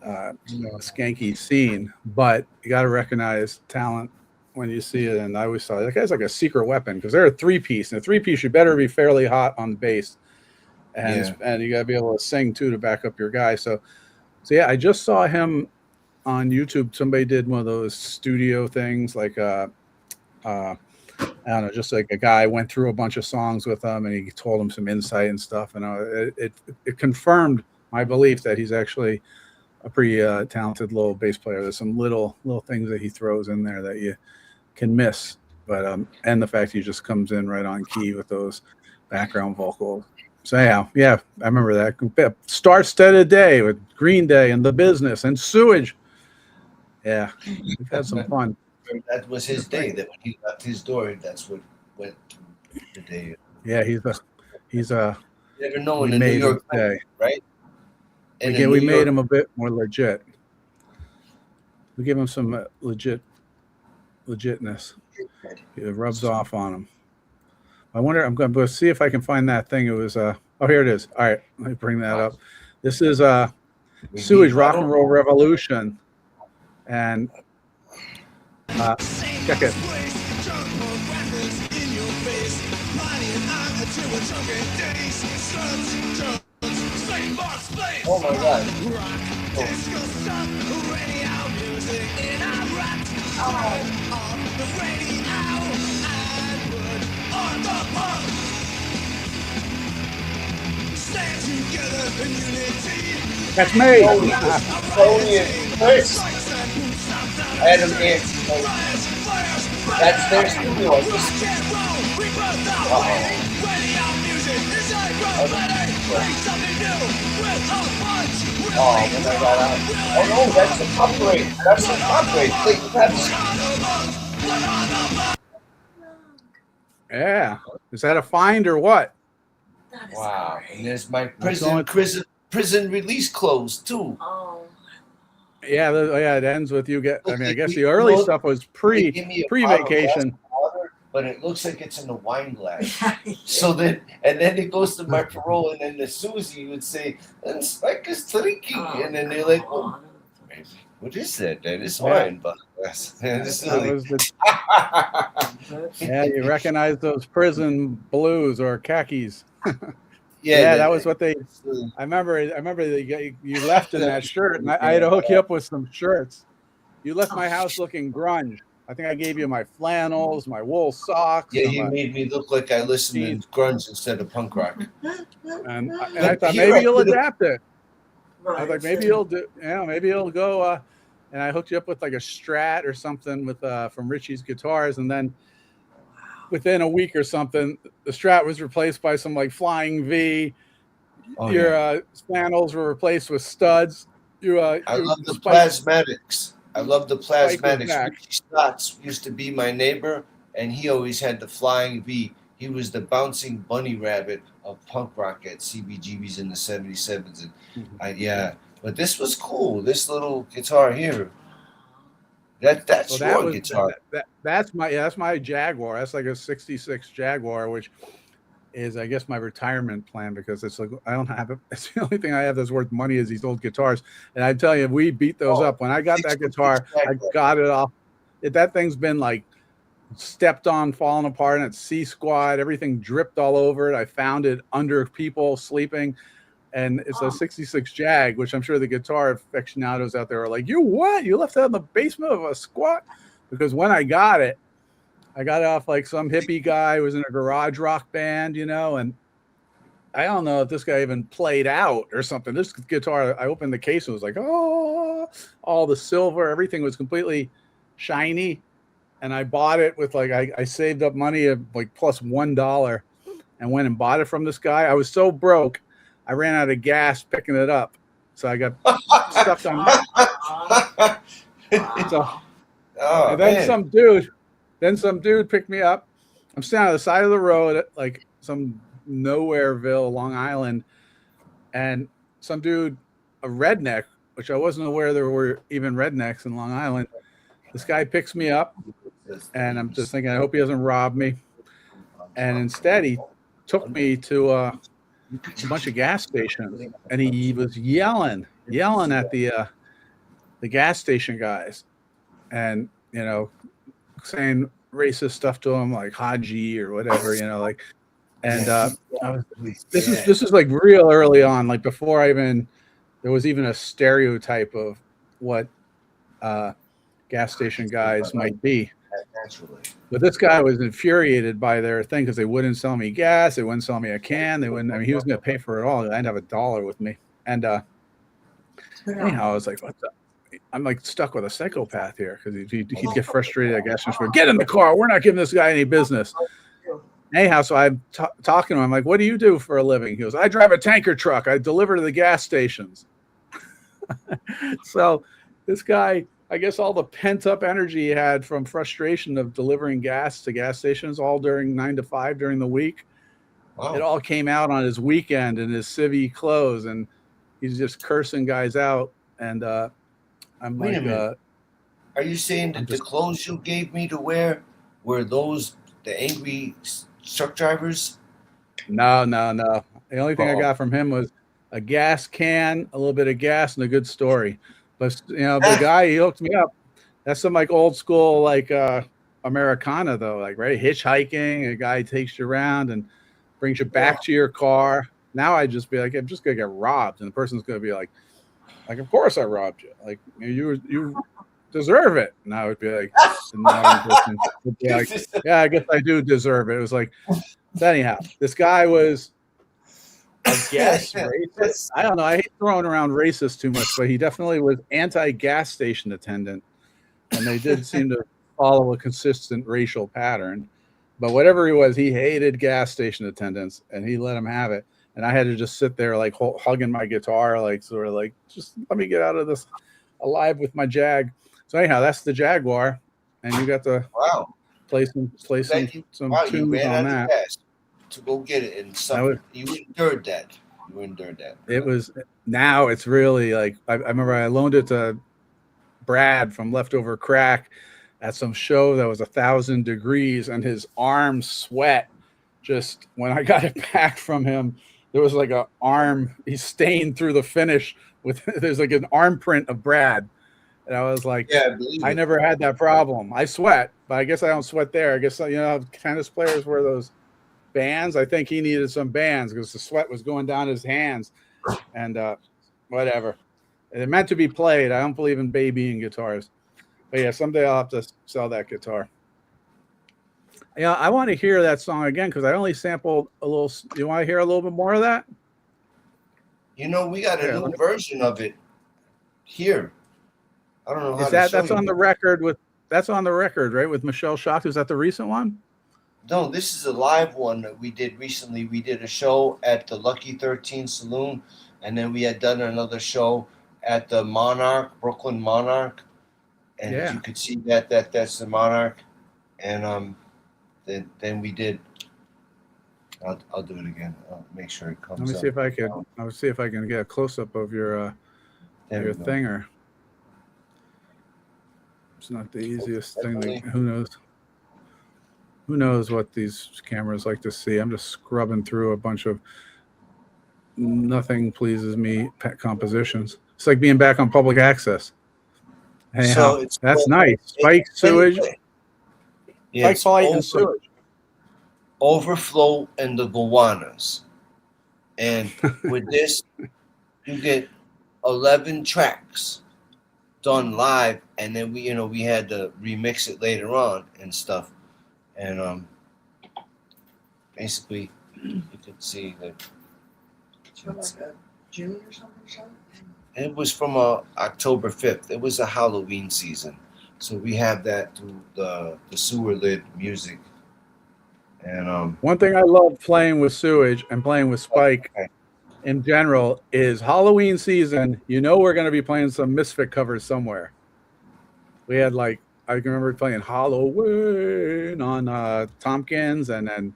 skanky scene, but you got to recognize talent when you see it. And I always thought that guy's like a secret weapon because they're a three-piece. And a three-piece, you better be fairly hot on the bass, and you got to be able to sing too to back up your guy. So yeah, I just saw him on YouTube. Somebody did one of those studio things, like I don't know, just like a guy went through a bunch of songs with him, and he told him some insight and stuff. And it confirmed my belief that he's actually a pretty talented little bass player. There's some little things that he throws in there that you can miss, but and the fact he just comes in right on key with those background vocals. So yeah, I remember that. Star-studded day with Green Day and The Business and Sewage. Yeah, we've had some fun. That was his day. That when he left his door, that's what went the day. Yeah, he's a. You never know in the New York day, right? And we made him a bit more legit. We give him some legitness. It rubs off on him. I wonder. I'm going to see if I can find that thing. It was oh, here it is. All right, let me bring that up. This is Sewage Rock and Roll Revolution, and check it. Oh my God. That's me. Tony and Chris. Adam and that's their studio. Oh, when I got out. Oh no, that's the copyright. That's the copyright. Yeah. Is that a find or what? That is Wow. great. And there's my going- prison release clothes too. Oh. Yeah, yeah. It ends with you get. I mean, I guess the You early know, stuff was They give me a bottle of pre-vacation. glass of water, but it looks like it's in a wine glass. So then, and then it goes to my parole, and then the Susie would say, "And Spike is drinking," and then they're like, "Well, what is that? That is wine, but this is That really." was the- yeah, you recognize those prison blues or khakis. Yeah, that was what they. I remember you left in that shirt, and I had to hook you up with some shirts. You left my house looking grunge. I think I gave you my flannels, my wool socks. Yeah, he made me look like I listened to grunge instead of punk rock. And I thought maybe you'll adapt it. I was like, maybe you'll do. Yeah, maybe you'll go. And I hooked you up with like a Strat or something with from Richie's Guitars, and then within a week or something, the Strat was replaced by some like Flying V. Oh, Your flannels were replaced with studs. I love the plasmatics. I love the plasmatics. Richie Stotts used to be my neighbor, and he always had the Flying V. He was the bouncing bunny rabbit of punk rock at CBGB's in the 77s. And yeah, but this was cool. This little guitar here. That's your guitar. That's my Jaguar. That's like a '66 Jaguar, which is I guess my retirement plan because it's like I don't have it. It's the only thing I have that's worth money is these old guitars. And I tell you, we beat those up. When I got that guitar, I got it off. That thing's been like stepped on, falling apart, and it's C-squat. Everything dripped all over it. I found it under people sleeping. And it's a 66 Jag, which I'm sure the guitar aficionados out there are like, you what? You left that in the basement of a squat? Because when I got it off like some hippie guy who was in a garage rock band, you know, and I don't know if this guy even played out or something. This guitar, I opened the case and it was like, oh, all the silver, everything was completely shiny. And I bought it with like, I saved up money of like plus $1 and went and bought it from this guy. I was so broke. I ran out of gas picking it up, so I got stuck on. So, and then some dude picked me up. I'm standing on the side of the road at like some nowhereville, Long Island, and some dude, a redneck, which I wasn't aware there were even rednecks in Long Island. This guy picks me up, and I'm just thinking, I hope he doesn't rob me. And instead, he took me to a bunch of gas stations, and he was yelling at the gas station guys, and you know, saying racist stuff to them like Haji or whatever, you know, like. And this is like real early on, like before there was even a stereotype of what gas station guys might be. But this guy was infuriated by their thing because they wouldn't sell me gas, they wouldn't sell me a can, they wouldn't. I mean, he was going to pay for it all. I didn't have $1 with me, and anyhow, I was like, "What the?" I'm like stuck with a psychopath here because he'd get frustrated. I guess just get in the car. We're not giving this guy any business. Anyhow, so I'm talking to him. I'm like, "What do you do for a living?" He goes, "I drive a tanker truck. I deliver to the gas stations." So this guy, I guess all the pent up energy he had from frustration of delivering gas to gas stations all during 9 to 5 during the week. Wow. It all came out on his weekend in his civvy clothes, and he's just cursing guys out. And I'm Wait like, a minute. Are you saying that the clothes you gave me to wear were those the angry truck drivers? No. The only thing I got from him was a gas can, a little bit of gas, and a good story. But you know, the guy he hooked me up. That's some like old school like Americana though, like right hitchhiking. A guy takes you around and brings you back to your car. Now I just be like, I'm just gonna get robbed, and the person's gonna be like, of course I robbed you. Like you deserve it. And I would be like, the modern person would be like, yeah, I guess I do deserve it. It was like, so anyhow, this guy was, I guess, racist. I don't know. I hate throwing around racist too much, but he definitely was anti-gas station attendant. And they did seem to follow a consistent racial pattern. But whatever he was, he hated gas station attendants, and he let him have it. And I had to just sit there, like, hugging my guitar, like, sort of like, just let me get out of this alive with my Jag. So anyhow, that's the Jaguar, and you got to play some tunes on that. To go get it, and you endured that. It was, now it's really like, I remember I loaned it to Brad from Leftover Crack at some show that was 1,000 degrees, and his arms sweat. Just when I got it back from him, there was like an arm, he stained through the finish with, there's like an arm print of Brad. And I was like, I never had that problem. I sweat, but I guess I don't sweat there. I guess, you know, tennis players wear those bands. I think he needed some bands because the sweat was going down his hands, and whatever. It meant to be played. I don't believe in babying guitars. But yeah, someday I'll have to sell that guitar. Yeah, I want to hear that song again because I only sampled a little. You want to hear a little bit more of that? You know, we got a new version of it here. I don't know how that's on the record with. That's on the record, right? With Michelle Shock. Is that the recent one? No, this is a live one that we did recently. We did a show at the Lucky 13 Saloon, and then we had done another show at the Monarch, Brooklyn Monarch. And you could see that's the Monarch. And then we did. I'll do it again. I'll make sure it comes. Let me see if I can. I'll see if I can get a close up of your thinger. It's not the easiest thing. Who knows? Who knows what these cameras like to see? I'm just scrubbing through a bunch of nothing pleases me pet compositions. It's like being back on public access. Anyhow, so that's nice. Spike sewage. Yeah, Spike and sewage. Overflow and the Gowanus. And with this, you get 11 tracks done live, and then we had to remix it later on and stuff. And basically, you could see that. From like a June or something. It was from October 5th. It was a Halloween season, so we have that through the sewer lid music. And one thing I love playing with Sewage and playing with Spike in general is Halloween season. You know, we're going to be playing some Misfit covers somewhere. We had like. I remember playing Halloween on Tompkins and then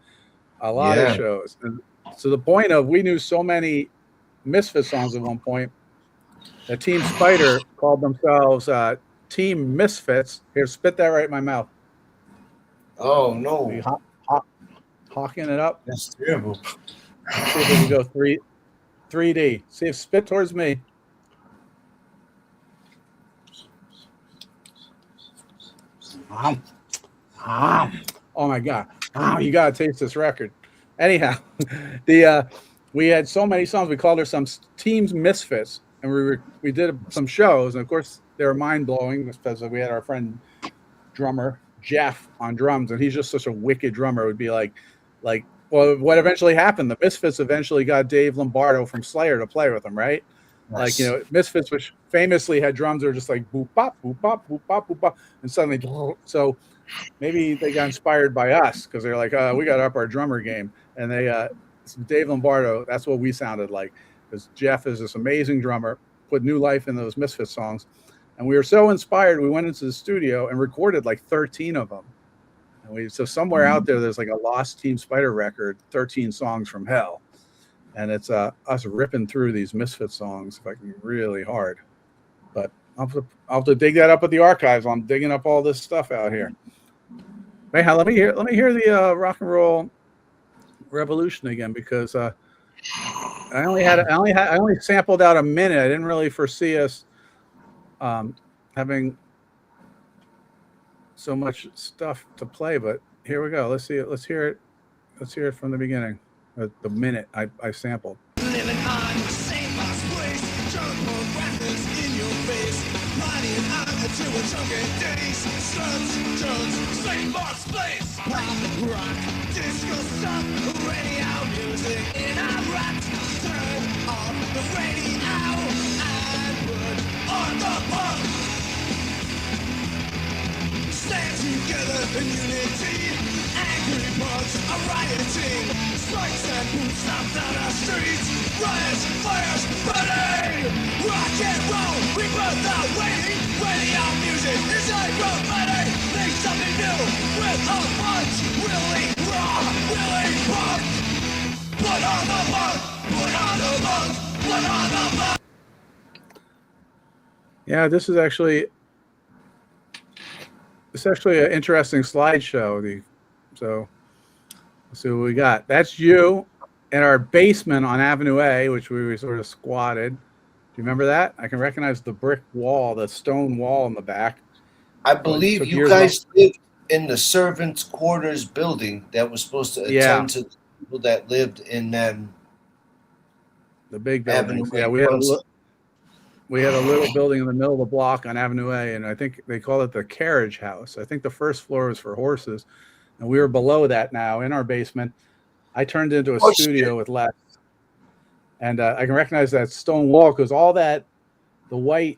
a lot of shows. And to the point of we knew so many Misfit songs at one point that TeamSpider called themselves Team Misfits. Here, spit that right in my mouth. Oh, no. Hawking it up. That's terrible. See if we can go 3D. See if spit towards me. Oh my God! You gotta taste this record. Anyhow, we had so many songs. We called ourselves Teams Misfits, and we did some shows, and of course they were mind blowing because we had our friend drummer Jeff on drums, and he's just such a wicked drummer. It would be like, well, what eventually happened? The Misfits eventually got Dave Lombardo from Slayer to play with them, right? Nice. Like, you know, Misfits, which famously had drums that were just like boop bop, boop bop, boop bop, boop bop, and suddenly, so maybe they got inspired by us because they're like, we got to up our drummer game, and they, Dave Lombardo, that's what we sounded like, because Jeff is this amazing drummer, put new life in those Misfits songs, and we were so inspired, we went into the studio and recorded like 13 of them, and so somewhere out there's like a lost TeamSpider record, 13 songs from hell. And it's us ripping through these Misfit songs, fucking really hard. But I'll have to dig that up at the archives. I'm digging up all this stuff out here. Anyhow, let me hear the rock and roll revolution again, because I only sampled out a minute. I didn't really foresee us having so much stuff to play. But here we go. Let's see it. Let's hear it. Let's hear it from the beginning. The minute I sampled. Living on the same place, trouble rappers in your face. Partying on until we're drunk in days. Sluts, drugs, St. Mark's Place. Pop, rock, disco, stuff, radio music in our rocks. Turn off the radio and put on the punk. Stand together in unity. Angry punks are rioting. Strikes and boots up down our streets. Riots, fires, burning. Rock and roll, we both are waiting. Radio music is like robotic. Make something new with a punch. Really raw, really punk. Put on the punk, put on the punk, put on the punk. Yeah, this is actually an interesting slideshow. So let's see what we got. That's you in our basement on Avenue A, which we were sort of squatted. Do you remember that? I can recognize the brick wall, the stone wall in the back. I believe you guys lived in the servants' quarters building that was supposed to attend to the people that lived in the big Avenue. Yeah, we had a little building in the middle of the block on Avenue A, and I think they call it the carriage house. I think the first floor was for horses, and we were below that now in our basement. I turned into a studio with Lex, and I can recognize that stone wall because all that, the white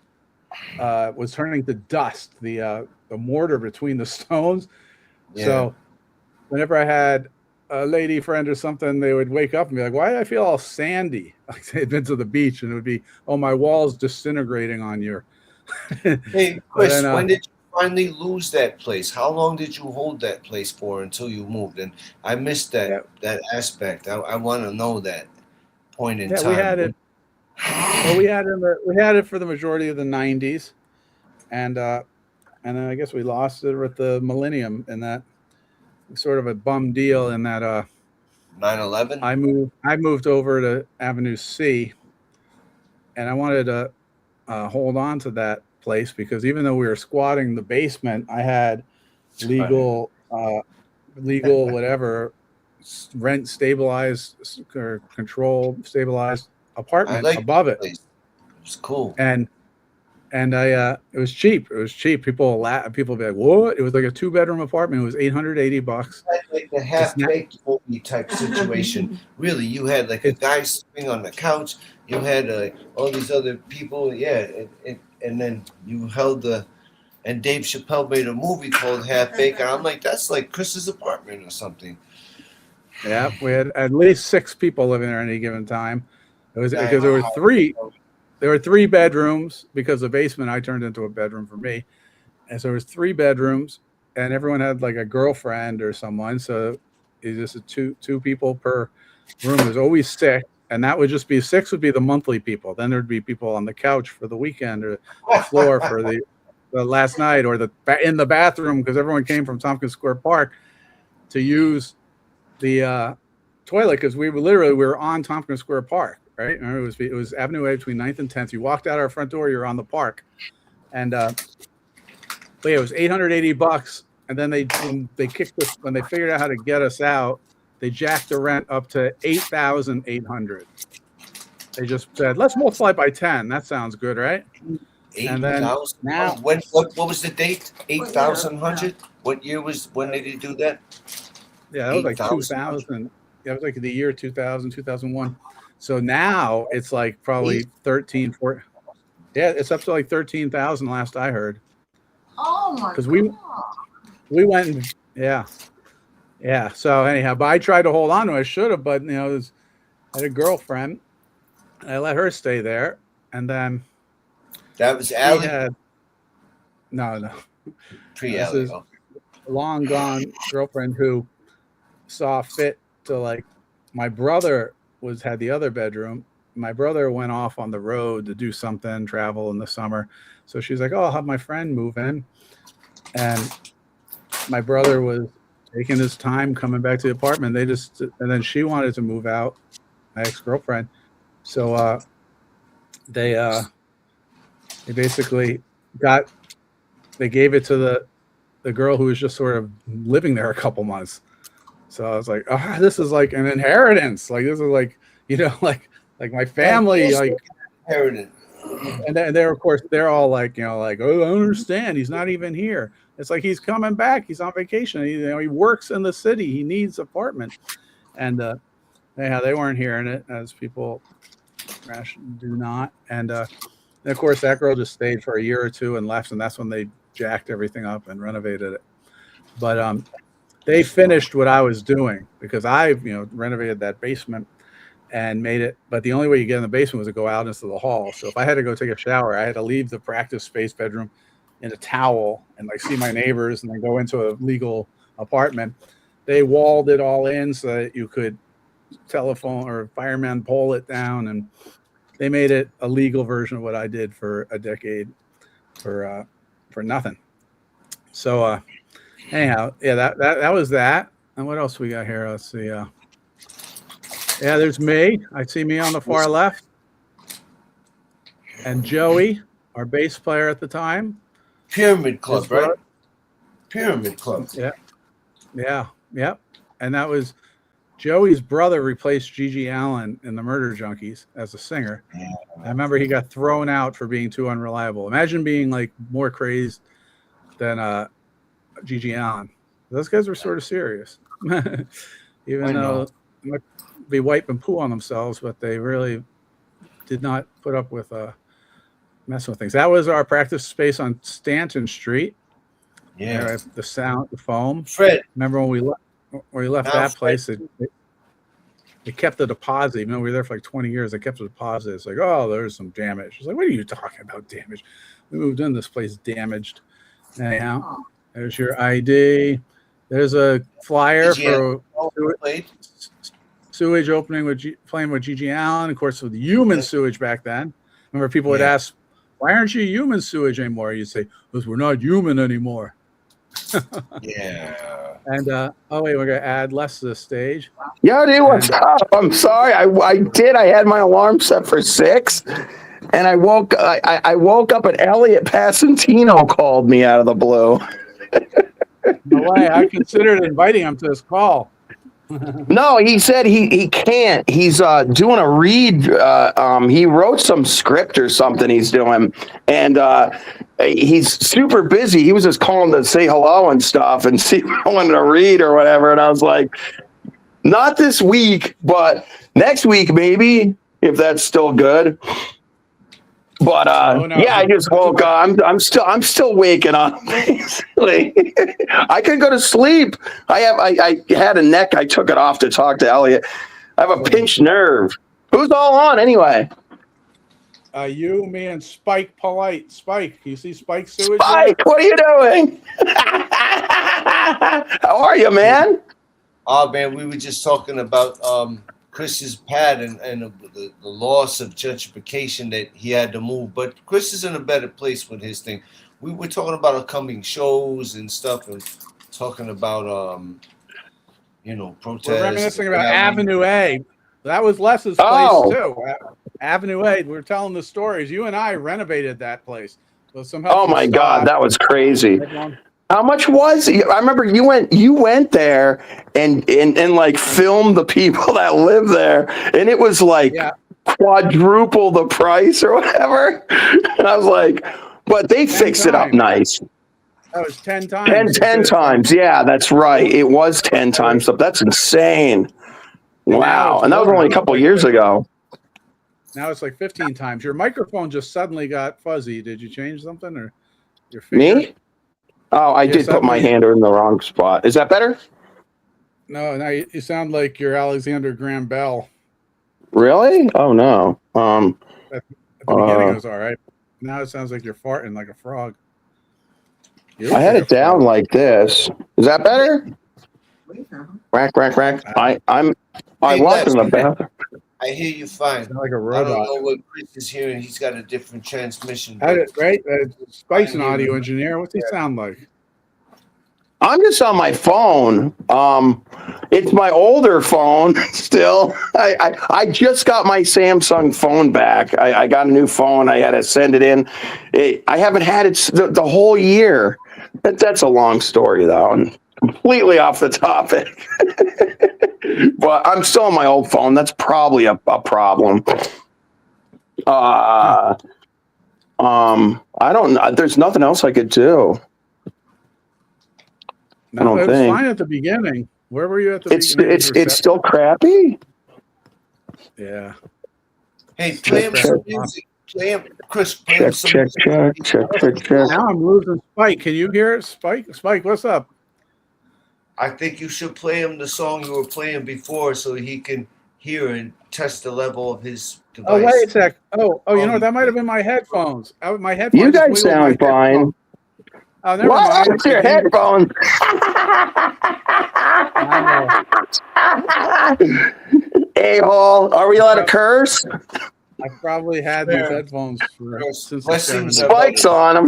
was turning to dust, the mortar between the stones. Yeah. So whenever I had a lady friend or something, they would wake up and be like, why do I feel all sandy? Like they'd been to the beach, and it would be, oh, my wall's disintegrating on you. Hey, Chris, when did you finally lose that place? How long did you hold that place for until you moved? And I missed that aspect. I want to know that point in time. We had it. Well, we had it for the majority of the 90s, and then I guess we lost it with the millennium, and that sort of a bum deal in that 9/11. I moved over to Avenue C, and I wanted to hold on to that place because even though we were squatting the basement, I had legal whatever rent stabilized or control stabilized apartment above it. It was cool. And I it was cheap. It was cheap. People be like, what? It was like a 2-bedroom apartment. It was $880. Like a half-baked movie type situation. Really, you had like a guy sitting on the couch. You had all these other people. Yeah, and then you held and Dave Chappelle made a movie called Half Baked. And I'm like, that's like Chris's apartment or something. Yeah, we had at least 6 people living there at any given time. It was because there were 3. There were 3 bedrooms because the basement I turned into a bedroom for me. And so there was 3 bedrooms, and everyone had like a girlfriend or someone. So it's just a two people per room. There's always 6, and that would just be 6 would be the monthly people. Then there'd be people on the couch for the weekend or the floor for the last night or in the bathroom because everyone came from Tompkins Square Park to use the toilet because we were on Tompkins Square Park. Right, remember it was Avenue A between 9th and 10th. You walked out our front door, you're on the park, and but yeah, it was $880. And then they kicked us when they figured out how to get us out. They jacked the rent up to $8,800. They just said, "Let's multiply by 10." That sounds good, right? 8,000. Now, what was the date? 8,100. What year was when did they do that? Yeah, that was like 2000. Yeah, it was like the year 2000, 2001. So now it's like probably 13, 14. Yeah, it's up to like 13,000 last I heard. Oh my god. Because we went and yeah. So anyhow, but I tried to hold on to it. I should have, but I had a girlfriend. I let her stay there, and then that was Allie. No. Pre-Allie. This is a long gone girlfriend who saw fit to like my brother had the other bedroom. My brother went off on the road to do something, travel in the summer. So she's like, oh, I'll have my friend move in. And my brother was taking his time coming back to the apartment. And then she wanted to move out, my ex-girlfriend. So they basically they gave it to the girl who was just sort of living there a couple months. So I was like, oh, this is like an inheritance. Like this is like, like my family, like inheritance. And they're, of course, they're all like, oh, I don't understand. He's not even here. It's like he's coming back. He's on vacation. He works in the city. He needs apartment. And anyhow, they weren't hearing it, as people do not. And of course, that girl just stayed for a year or two and left, and that's when they jacked everything up and renovated it. But they finished what I was doing because I, renovated that basement and made it. But the only way you get in the basement was to go out into the hall. So if I had to go take a shower, I had to leave the practice space bedroom in a towel and like see my neighbors and then go into a legal apartment. They walled it all in so that you could telephone or fireman pole it down, and they made it a legal version of what I did for a decade for nothing. So anyhow, yeah, that was that. And what else we got here? Let's see. Yeah, there's me. I see me on the far left, and Joey, our bass player at the time. Pyramid Club, right? Pyramid Club. Yeah. And that was Joey's brother replaced Gigi Allen in the Murder Junkies as a singer. I remember he got thrown out for being too unreliable. Imagine being like more crazed than Gigi Allen. Those guys were sort of serious, even though they might be wiping poo on themselves, but they really did not put up with messing with things. That was our practice space on Stanton Street. Yeah, the sound, the foam. Fred, remember when we left that place? They kept the deposit. Even though we were there for like 20 years, they kept the deposit. It's like, oh, there's some damage. It's like, what are you talking about, damage? We moved in this place damaged. Anyhow, there's your ID. There's a flyer for sewage opening with playing with Gigi Allen. Of course, with human sewage back then. Remember, people would ask, why aren't you human sewage anymore? You'd say, because we're not human anymore. Yeah. And oh wait, we're gonna add Les to the stage. Yo, dude, what's up? I'm sorry. I had my alarm set for 6, and I woke up and Elliot Passantino called me out of the blue. No way. I considered inviting him to this call. No, he said he can't. He's doing a read. He wrote some script or something he's doing, and he's super busy. He was just calling to say hello and stuff and see if I wanted to read or whatever. And I was like, not this week, but next week maybe, if that's still good. But yeah, I just woke up. I'm still waking up. Basically, I couldn't go to sleep. I had a neck. I took it off to talk to Elliot. I have a pinched nerve. Who's all on anyway? You, me, and Spike Polite. Spike, you see Spike sewage? Spike, what are you doing? How are you, man? Oh man, we were just talking about Chris's pad and the loss of gentrification that he had to move. But Chris is in a better place with his thing. We were talking about upcoming shows and stuff, and talking about protests. We're reminiscing about Avenue A. That was Les's place too. Avenue A. We were telling the stories. You and I renovated that place. So oh my God, that was crazy. How much was it? I remember you went there and like filmed the people that live there, and it was like quadruple the price or whatever. And I was like, but they fixed it up nice. That was 10 times. 10 times. Yeah, that's right. It was 10 times up. That's insane. Wow. And that was only a couple years ago. Now it's like 15 times. Your microphone just suddenly got fuzzy. Did you change something or your finger? Me? Oh, I did put my hand in the wrong spot. Is that better? No, now you sound like you're Alexander Graham Bell. Really? Oh no. At the beginning it was all right. Now it sounds like you're farting like a frog. I had it down like this. Is that better? Rack. I walked in the bathroom. I hear you fine. Like a robot. I don't know what Chris is hearing. He's got a different transmission. Right? Spike's an audio engineer. What's he sound like? I'm just on my phone. It's my older phone still. I just got my Samsung phone back. I got a new phone. I had to send it in. I haven't had it the whole year. That's a long story, though, and completely off the topic. But I'm still on my old phone. That's probably a problem. I don't know. There's nothing else I could do. No, I don't it was think. fine at the beginning. Where were you at the It's beginning? it's still crappy. Yeah. Hey, play him Check, some music. Play him, Chris. Play him some music. Check. Now I'm losing Spike. Can you hear it, Spike? Spike, what's up? I think you should play him the song you were playing before, so he can hear and test the level of his device. Oh, wait a sec. Oh, you know what? That might have been my headphones. My headphones. You just guys wiggled my sound fine. headphones. Oh, never What? mind. It's your headphones. A-hole. Are we allowed to curse? I probably had these headphones since the Blessings 70s. are Spike's on them.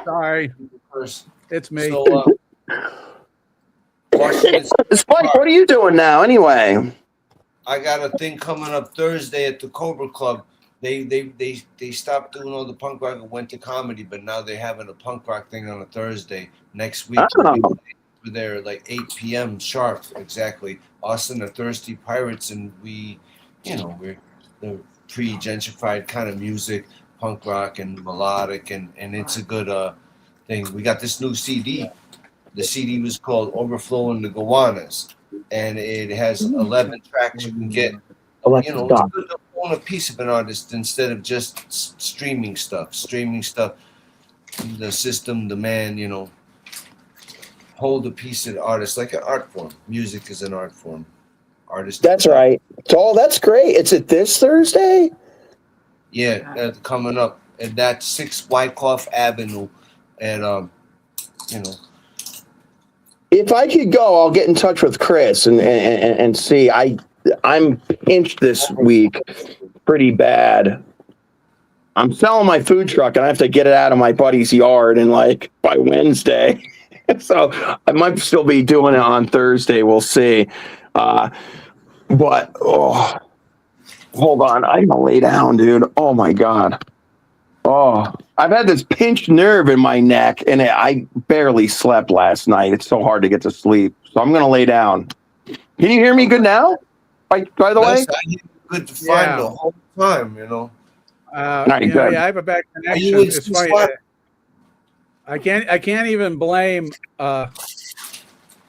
Sorry, First. it's me. So, Washington, Spike, what are you doing now anyway? I got a thing coming up Thursday at the Cobra Club. They stopped doing all the punk rock and went to comedy, but now they're having a punk rock thing on a Thursday next week. Oh. We're there at like 8 p.m. sharp, exactly. Us and the Thirsty Pirates, and we're the pre-gentrified kind of music, punk rock and melodic, and it's a good thing. We got this new CD. The CD was called Overflowing the Gowanus, and it has 11 tracks you can get. It's good to own a piece of an artist instead of just streaming stuff. The system, the man, hold a piece of the artist like an art form. Music is an art form. Artist. That's right. That's great. It's at this Thursday? Yeah, coming up. And that's 6 Wyckoff Avenue. And, If I could go, I'll get in touch with Chris and see. I'm pinched this week pretty bad. I'm selling my food truck and I have to get it out of my buddy's yard by Wednesday. So I might still be doing it on Thursday. We'll see. But hold on. I gotta lay down, dude. Oh my God. Oh, I've had this pinched nerve in my neck and I barely slept last night. It's so hard to get to sleep. So I'm going to lay down. Can you hear me good now? By the way? Good to find the whole time, Yeah, good. I have a bad connection. It's funny. I can't even blame my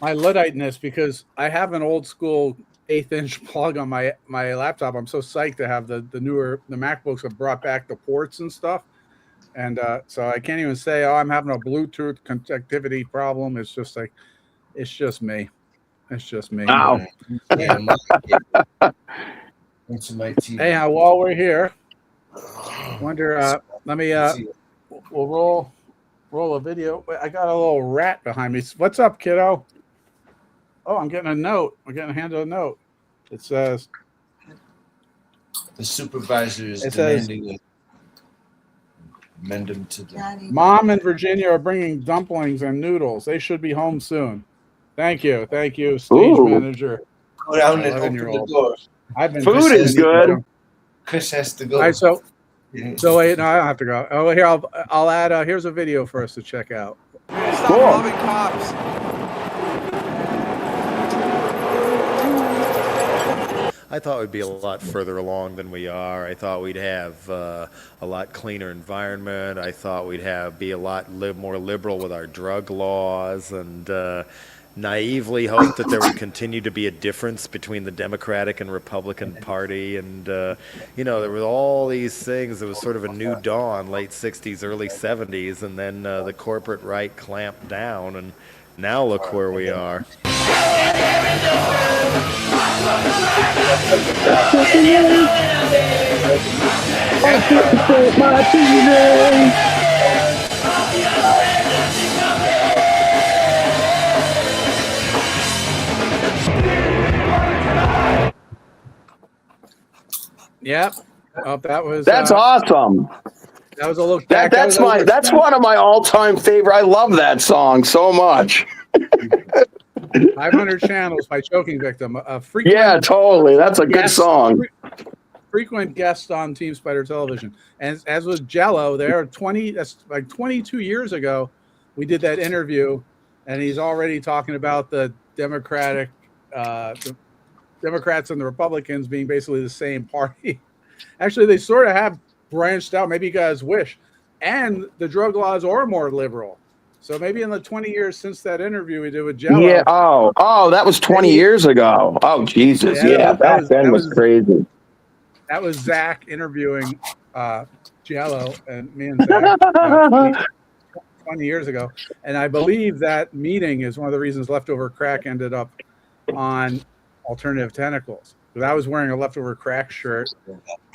Ludditeness because I have an old school 1/8-inch plug on my laptop. I'm so psyched to have the MacBooks have brought back the ports and stuff. And so I can't even say, I'm having a Bluetooth connectivity problem. It's just me. It's just me. Wow. Hey, while we're here, wonder, we'll roll a video. I got a little rat behind me. What's up, kiddo? Oh, I'm getting a note. I'm getting handed a note. It says the supervisor is demanding amend them to the Mom and Virginia are bringing dumplings and noodles. They should be home soon. Thank you, stage manager. Go down and open the door. Food is good. Chris has to go. All right, so wait, no, I don't have to go. Oh, here I'll add. Here's a video for us to check out. Stop robbing cops. I thought we'd be a lot further along than we are. I thought we'd have a lot cleaner environment. I thought we'd be a lot more liberal with our drug laws, and naively hoped that there would continue to be a difference between the Democratic and Republican Party. And, there were all these things. It was sort of a new dawn, late 60s, early 70s, and then the corporate right clamped down, and now look where we are. Yep. Oh, That's awesome. That was a look back. That's one of my all-time favorite. I love that song so much. 500 Channels by Choking Victim. Yeah, totally. That's a good song. Frequent guest on TeamSpider Television. And as was Jello, that's like 22 years ago, we did that interview, and he's already talking about the Democrats and the Republicans being basically the same party. Actually, they sort of have branched out. Maybe you guys wish. And the drug laws are more liberal. So maybe in the 20 years since that interview we did with Jello. Yeah. Oh, that was 20 years ago. Oh, Jesus. Yeah. Back then was crazy. That was Zach interviewing Jello and me and Zach 20 years ago. And I believe that meeting is one of the reasons Leftover Crack ended up on Alternative Tentacles. Because I was wearing a Leftover Crack shirt,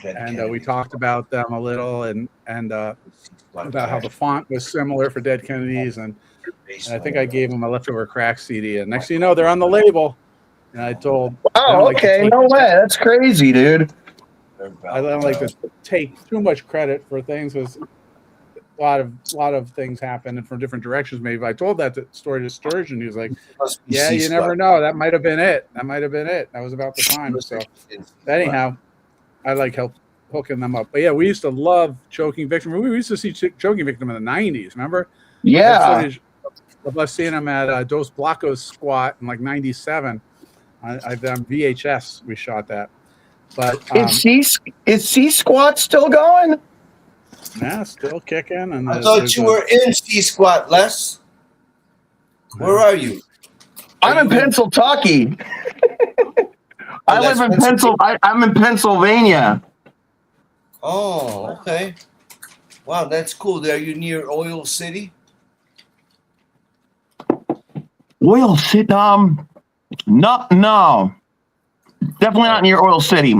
and we talked about them a little, and about how the font was similar for Dead Kennedys, and I think I gave them a Leftover Crack CD. And next thing you know, they're on the label. And I told, okay, no way, that's crazy, dude. I don't like to take too much credit for things, because a lot of things happen and from different directions. Maybe I told that story to Sturgeon. He was like, "Yeah, you never know. That might have been it. That might have been it. That was about the time." So anyhow, I like hooking them up. But yeah, we used to love Choking Victim. We used to see Choking Victim in the 90s. Remember? Yeah. Of us seeing them at Dos Blacos Squat in like 97. I've done VHS. We shot that. But is C Squat still going? Yeah, still kicking. And I thought you were in C Squat, Les. Where are you? I'm in Pennsylvania. I live in Pennsylvania. I'm in Pennsylvania. Oh, okay. Wow, that's cool. Are you near Oil City? Oil City? No. Definitely not near Oil City.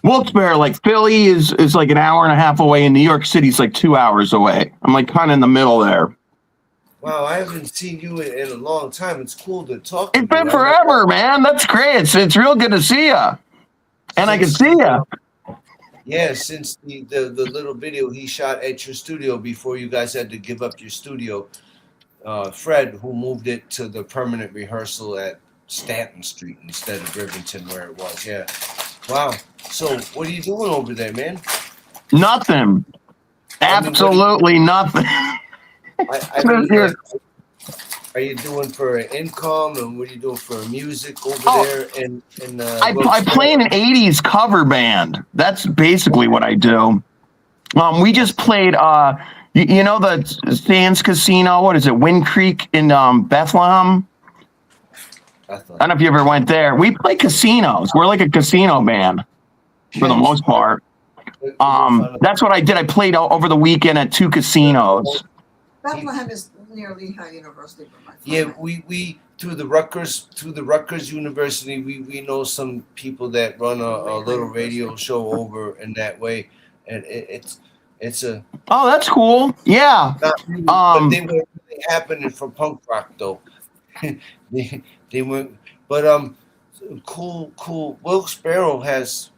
Wilkes-Barre, like Philly is like an hour and a half away, and New York City's like 2 hours away. I'm like kind of in the middle there. Wow, I haven't seen you in a long time. It's cool to talk to you. It's been forever, man. That's great. It's real good to see you. And I can see you. Yeah, since the little video he shot at your studio before you guys had to give up your studio, Fred, who moved it to the permanent rehearsal at Stanton Street instead of Rivington where it was. Yeah. Wow. So what are you doing over there, man? Nothing. Absolutely nothing. Are you doing for an income, and what are you doing for music over there? I play in an 80s cover band. That's basically what I do. We just played, you know, the Sands Casino. What is it? Wind Creek in Bethlehem. I don't know if you ever went there. We play casinos. We're like a casino band for the most part. That's what I did. I played over the weekend at 2 casinos. Bethlehem is near Lehigh University. Yeah, we through the Rutgers University, we know some people that run a little radio show over in that way, and it's a. Oh, that's cool. Yeah. But they weren't really happening for punk rock though. they weren't. But cool. Wilkes-Barre has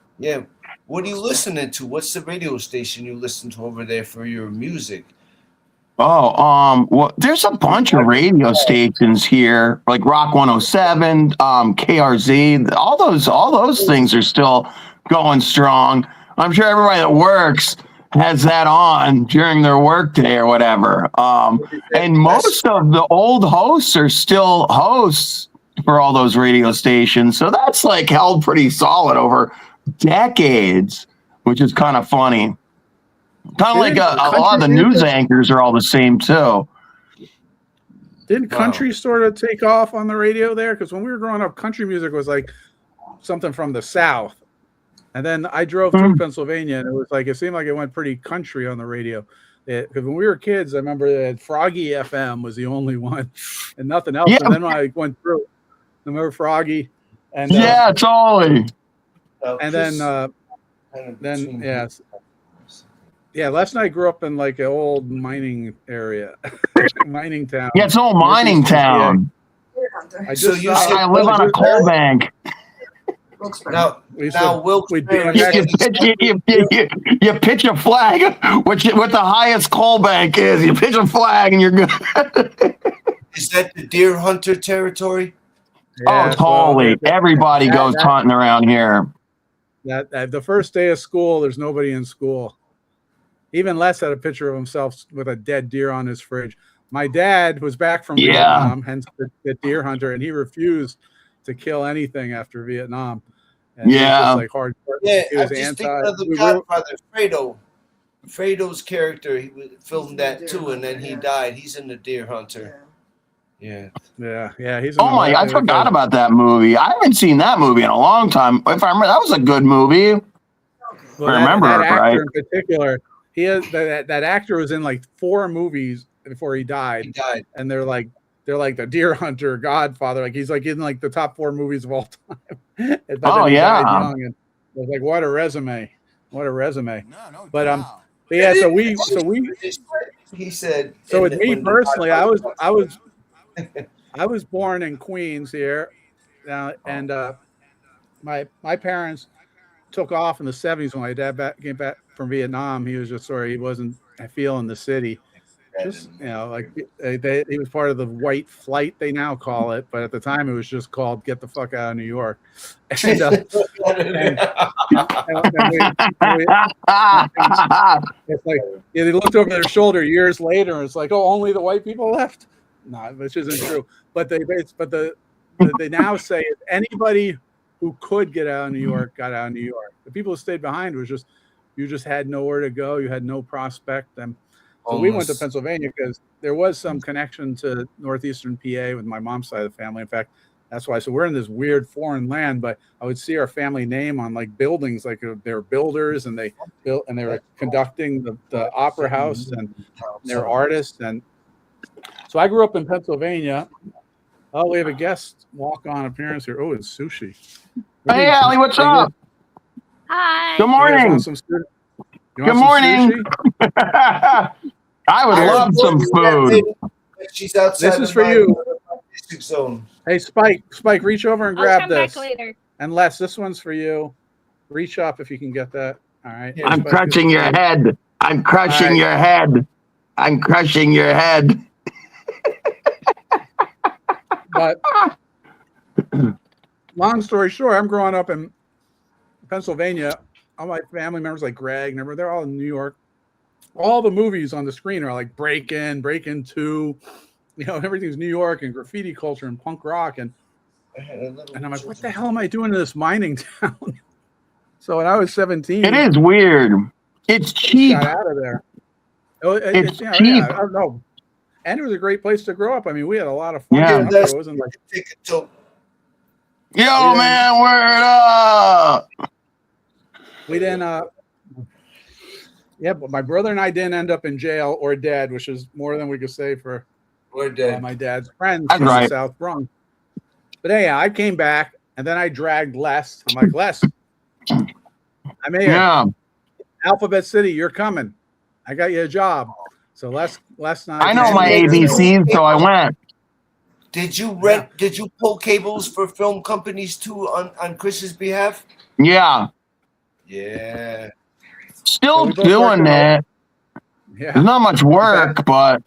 What are you listening to? What's the radio station you listen to over there for your music? Well, there's a bunch of radio stations here, like Rock 107, KRZ. All those things are still going strong. I'm sure everybody that works has that on during their work day or whatever. And most of the old hosts are still hosts for all those radio stations. So that's like held pretty solid over decades, which is kind of funny. Kind of like a lot of the news anchors are all the same too. Didn't country sort of take off on the radio there? Because when we were growing up, country music was like something from the South. And then I drove through Pennsylvania, and it seemed like it went pretty country on the radio. Because when we were kids, I remember that Froggy FM was the only one, and nothing else. Yeah. And then when I went through, I remember Froggy, and totally. And then yes. Yeah, Les and I grew up in like an old mining area, mining town. Yeah, it's an old mining town. I live on a coal bank. Now Wilkes-Barre. You pitch a flag, what the highest coal bank is. You pitch a flag and you're good. Is that the deer hunter territory? Yeah, totally. Everybody goes hunting around here. The first day of school, there's nobody in school. Even Les had a picture of himself with a dead deer on his fridge. My dad was back from Vietnam, hence the deer hunter, and he refused to kill anything after Vietnam. And he was Yeah. just like hard. Yeah, He I'm was just anti. thinking of the Godfather, Fredo. Fredo's character, he filmed that too, and then he died. He's in the Deer Hunter. Yeah. Yeah. He's. Oh my! I forgot about that movie. I haven't seen that movie in a long time. If I remember, that was a good movie. Well, I remember that it actor right. in particular, he has that actor was in like 4 movies before he died. He died. And they're like the Deer Hunter, Godfather. Like he's like in like the top 4 movies of all time. Oh yeah. Young, and I was like, what a resume! What a resume! But yeah. So we. He said. So with me personally, I was born in Queens here, and my parents took off in the 70s when my dad came back from Vietnam. He was just sorry he wasn't feeling the city. Just like he was part of the white flight, they now call it, but at the time it was just called "Get the fuck out of New York." And, it's like they looked over their shoulder years later, and it's like, oh, only the white people left. No, which isn't true. But they now say if anybody who could get out of New York got out of New York. The people who stayed behind was just you just had nowhere to go. You had no prospect. And so we went to Pennsylvania because there was some connection to northeastern PA with my mom's side of the family. In fact, that's why. So we're in this weird foreign land, but I would see our family name on like buildings, like they were builders, and they built and they were conducting the opera house, and they're artists. And so I grew up in Pennsylvania. Oh, we have a guest walk-on appearance here. Oh, it's Sushi. Hey, Allie, what's up? Hi. Good morning. Good morning. I would love some food. She's outside. This is for you. Zone. Hey, Spike, reach over and grab this. Back later. And Les, this one's for you. Reach up if you can get that. All right. I'm crushing your head. I'm crushing your head. I'm crushing your head. But long story short, I'm growing up in Pennsylvania. All my family members, like Greg, they're all in New York. All the movies on the screen are like Break-In, Break-In 2. You know, everything's New York and graffiti culture and punk rock. And I'm like, what the hell am I doing in this mining town? So when I was 17. It is weird. It's cheap. Got out of there. It's cheap. Yeah, I don't know. And it was a great place to grow up. I mean, we had a lot of fun. Yeah. It wasn't like, yo, man, word up. We didn't, yeah, but my brother and I didn't end up in jail or dead, which is more than we could say for my dad's friends from the South Bronx. But anyhow, I came back and then I dragged Les. I'm like, Les, I'm here. Yeah. Alphabet City, you're coming. I got you a job. So Les and I know my ABCs, so I went. Did you rent? Did you pull cables for film companies too on Chris's behalf? Yeah. Yeah. Still doing that. Yeah. There's not much work, but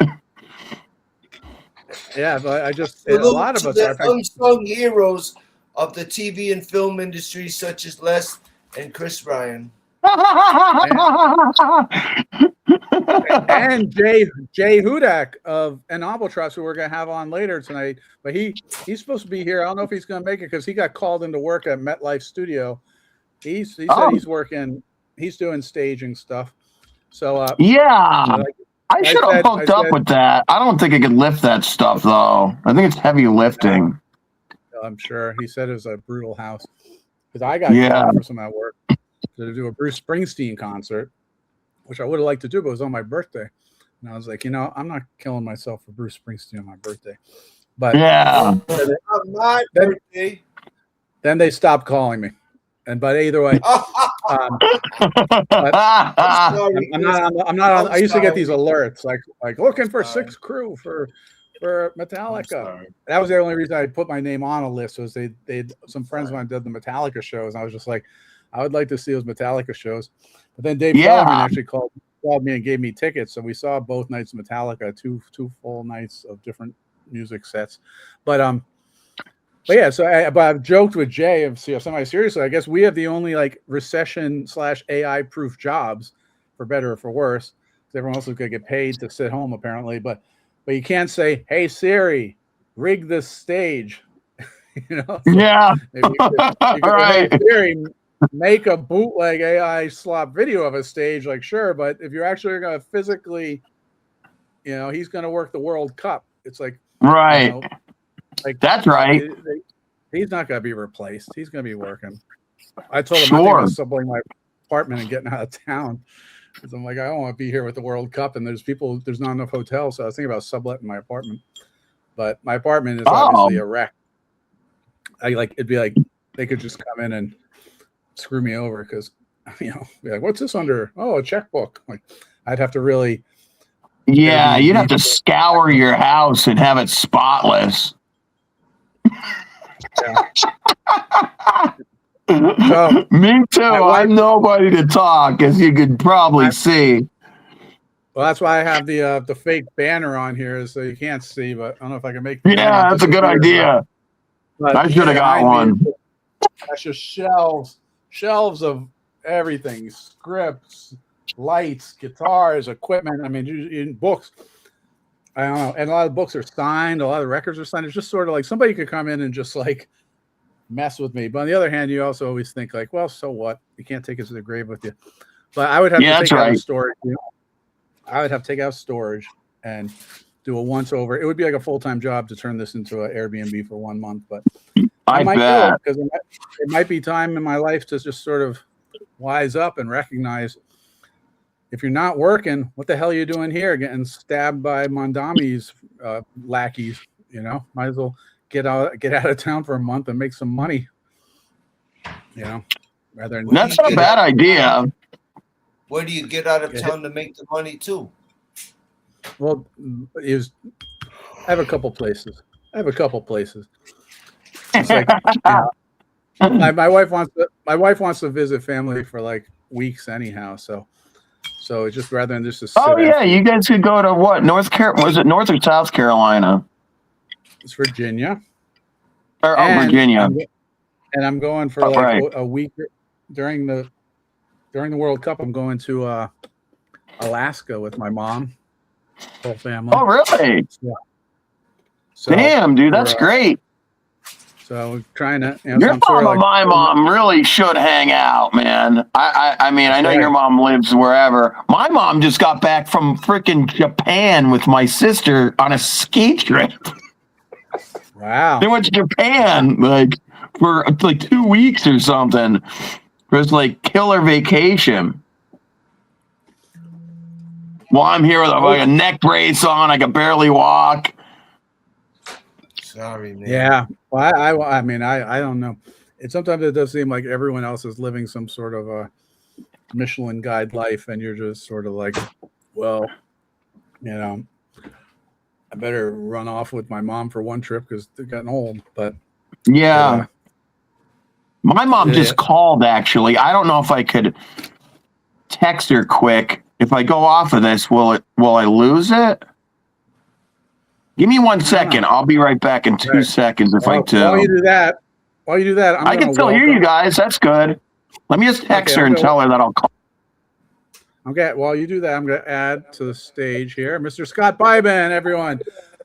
yeah, but I just a lot of us are unsung heroes of the TV and film industry, such as Les and Chris Ryan. And Jay Hudak of Ensemble Trust, who we're gonna have on later tonight. But he's supposed to be here. I don't know if he's gonna make it because he got called into work at MetLife Studio. He said he's working. He's doing staging stuff. So yeah, I should have hooked up with that. I don't think I could lift that stuff though. I think it's heavy lifting. I'm sure he said it was a brutal house because I got called for some of that work to do a Bruce Springsteen concert, which I would have liked to do, but it was on my birthday. And I was like, I'm not killing myself for Bruce Springsteen on my birthday. But then they stopped calling me. But either way, I'm not. I used to get these alerts like looking for 6 crew for Metallica. That was the only reason I put my name on a list. Was they some friends of mine did the Metallica shows, and I was just like, I would like to see those Metallica shows. But then Dave Feldman actually called me and gave me tickets, so we saw both nights of Metallica, two full nights of different music sets. But yeah, so I've joked with Jay of somebody seriously. I guess we have the only like recession/AI proof jobs, for better or for worse. Because everyone else is going to get paid to sit home apparently. But you can't say, "Hey Siri, rig this stage." You know, Yeah. maybe you could Right. in theory, make a bootleg AI slop video of a stage, like sure, but if you're actually going to physically, you know, he's going to work the World Cup. It's like, Right. you know, like That's right. he's not going to be replaced. He's going to be working. I told him I Sure. think about subletting my apartment and getting out of town because I'm like, I don't want to be here with the World Cup, and there's not enough hotels, so I was thinking about subletting my apartment. But my apartment is obviously a wreck. It'd be like they could just come in and screw me over because, you know, be like, what's this under? Oh, a checkbook. Like, I'd have to really. Yeah, you'd have to scour your house and have it spotless. Yeah. So, me too. I'm nobody to talk, as you could probably see. Well, that's why I have the fake banner on here, so you can't see. But I don't know if I can make. Yeah, that's a good idea. But I should have got one. That's just shelves of everything: scripts, lights, guitars, equipment. I mean, in books. I don't know, and a lot of books are signed. A lot of records are signed. It's just sort of like somebody could come in and just like mess with me. But on the other hand, you also always think like, well, so what? You can't take it to the grave with you. But I would have to take out storage. You know? I would have to take out storage and do a once over. It would be like a full-time job to turn this into an Airbnb for 1 month, but I might do it because it might be time in my life to just sort of wise up and recognize if you're not working, what the hell are you doing here? Getting stabbed by Mondami's lackeys, you know? Might as well get out of town for a month and make some money. You know, rather than that's not a bad idea. Where do you get out of town to make the money too? Well, I have a couple places. It's like, you know, my wife wants to visit family for like weeks anyhow. So it's just rather than just. Oh yeah, you guys could go to what? Was it North or South Carolina? It's Virginia. Virginia. I'm going for a week during the World Cup. I'm going to Alaska with my mom, whole family. Oh really? Yeah. So damn, dude, that's great. So we're trying to. You know, your mom and my mom really should hang out, man. I mean, I know your mom lives wherever. My mom just got back from freaking Japan with my sister on a ski trip. Wow. They went to Japan for 2 weeks or something. It was like killer vacation. Well, I'm here with a neck brace on. I can barely walk. Sorry, man. Yeah. Well, I mean, I don't know. Sometimes it does seem like everyone else is living some sort of a Michelin guide life, and you're just sort of like, well, you know, I better run off with my mom for one trip because they're getting old. But yeah, my mom just called. Actually, I don't know if I could text her quick. If I go off of this, will I lose it? Give me 1 second. I'll be right back in 2 seconds if I do. While you do that, I can still hear you guys. That's good. Let me just text her and tell her that I'll call. Okay, while you do that, I'm going to add to the stage here Mr. Scott Byban, everyone.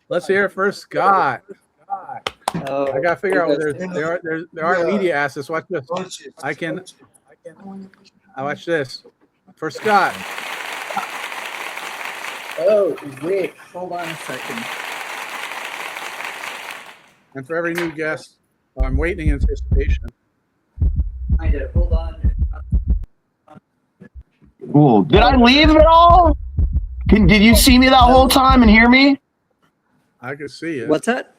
Let's hear it for Scott. I got to figure out whether there are media assets. Watch this. I watch this. For Scott. Oh, wait. Hold on a second. And for every new guest, I'm waiting in anticipation. Hold on. Cool. Did I leave at all? Did you see me that whole time and hear me? I could see it. What's that?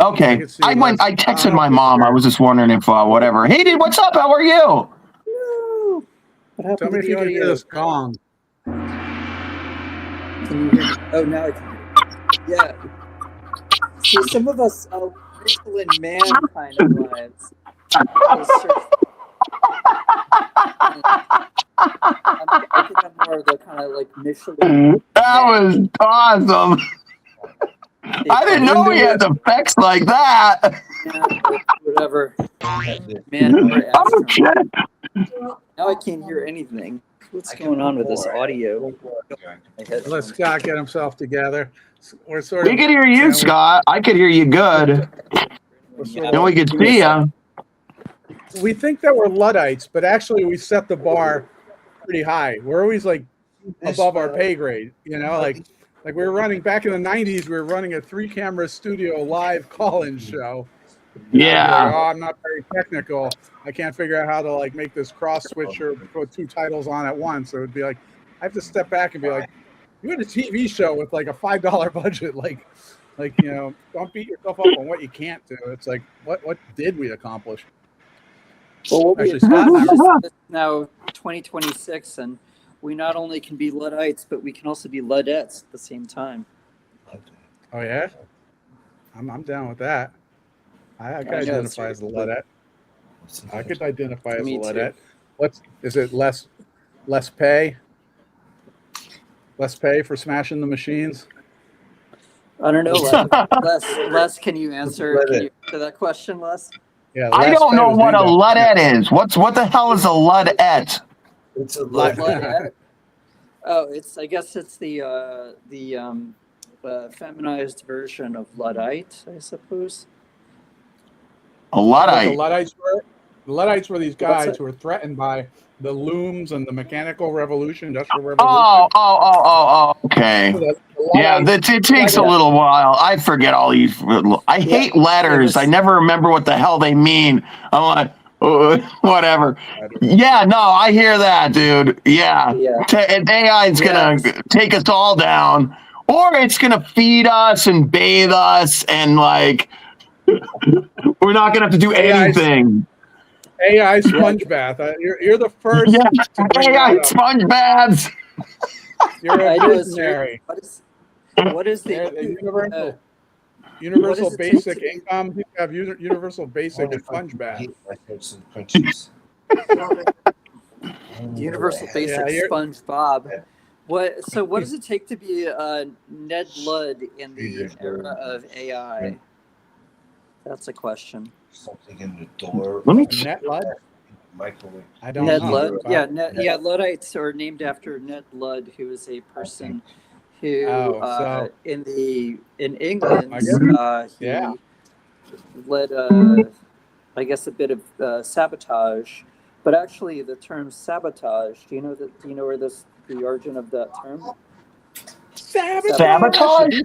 Okay. I texted my mom. I was just wondering if whatever. Hey, dude, what's up? How are you? Tell me if you can hear this gong. Can you hear me? Oh, now I can. Yeah. See, some of us Michelin man kind of lives. I think I'm more of the kind of like Michelin. That was awesome. I didn't know we had effects like that. Yeah, whatever. Man, oh, shit. Now I can't hear anything. What's going on with this audio? Let Scott get himself together. We could hear you, Scott. I could hear you good. Then we could see ya. We think that we're Luddites, but actually we set the bar pretty high. We're always like above our pay grade, you know, like we were running back in the 90s, we were running a 3-camera studio live call-in show. Yeah. Like, oh, I'm not very technical. I can't figure out how to like make this cross switch or put 2 titles on at once. So it would be like, I have to step back and be like, you had a TV show with like a $5 budget, like, you know, don't beat yourself up on what you can't do. It's like, what did we accomplish? Well, what Actually, we Scott, is now 2026, and we not only can be Luddites, but we can also be Luddettes at the same time. oh yeah, I'm down with that. I could identify as a Luddette. I could identify as a Luddette. Is it less pay? Less pay for smashing the machines? I don't know, Les. Can you answer that question, Les? Yeah, I don't know what a Luddette is. What the hell is a Luddette? It's a Luddette. Oh, I guess it's the feminized version of Luddite, I suppose. A Luddite. The Luddites were these guys who were threatened by the looms and the mechanical revolution, industrial revolution. Oh, okay. Yeah, it takes a little while. I forget all these. I hate letters. I never remember what the hell they mean. I'm like, whatever. Yeah, no, I hear that, dude. Yeah. AI is going to take us all down, or it's going to feed us and bathe us, and like, we're not going to have to do anything. AI sponge bath. You're the first. Yeah, AI sponge baths. You're a visionary. What is the universal basic income? You have universal basic sponge bath. Universal basic sponge bob. So what does it take to be Ned Ludd in the era of AI? That's a question. Something in the door. Ned Ludd? Microwave. I don't Ned know. Ludd. Yeah, Luddites are named after Ned Ludd, who is a person who in England he led I guess a bit of sabotage. But actually the term sabotage, do you know where the origin of that term? Sabotage?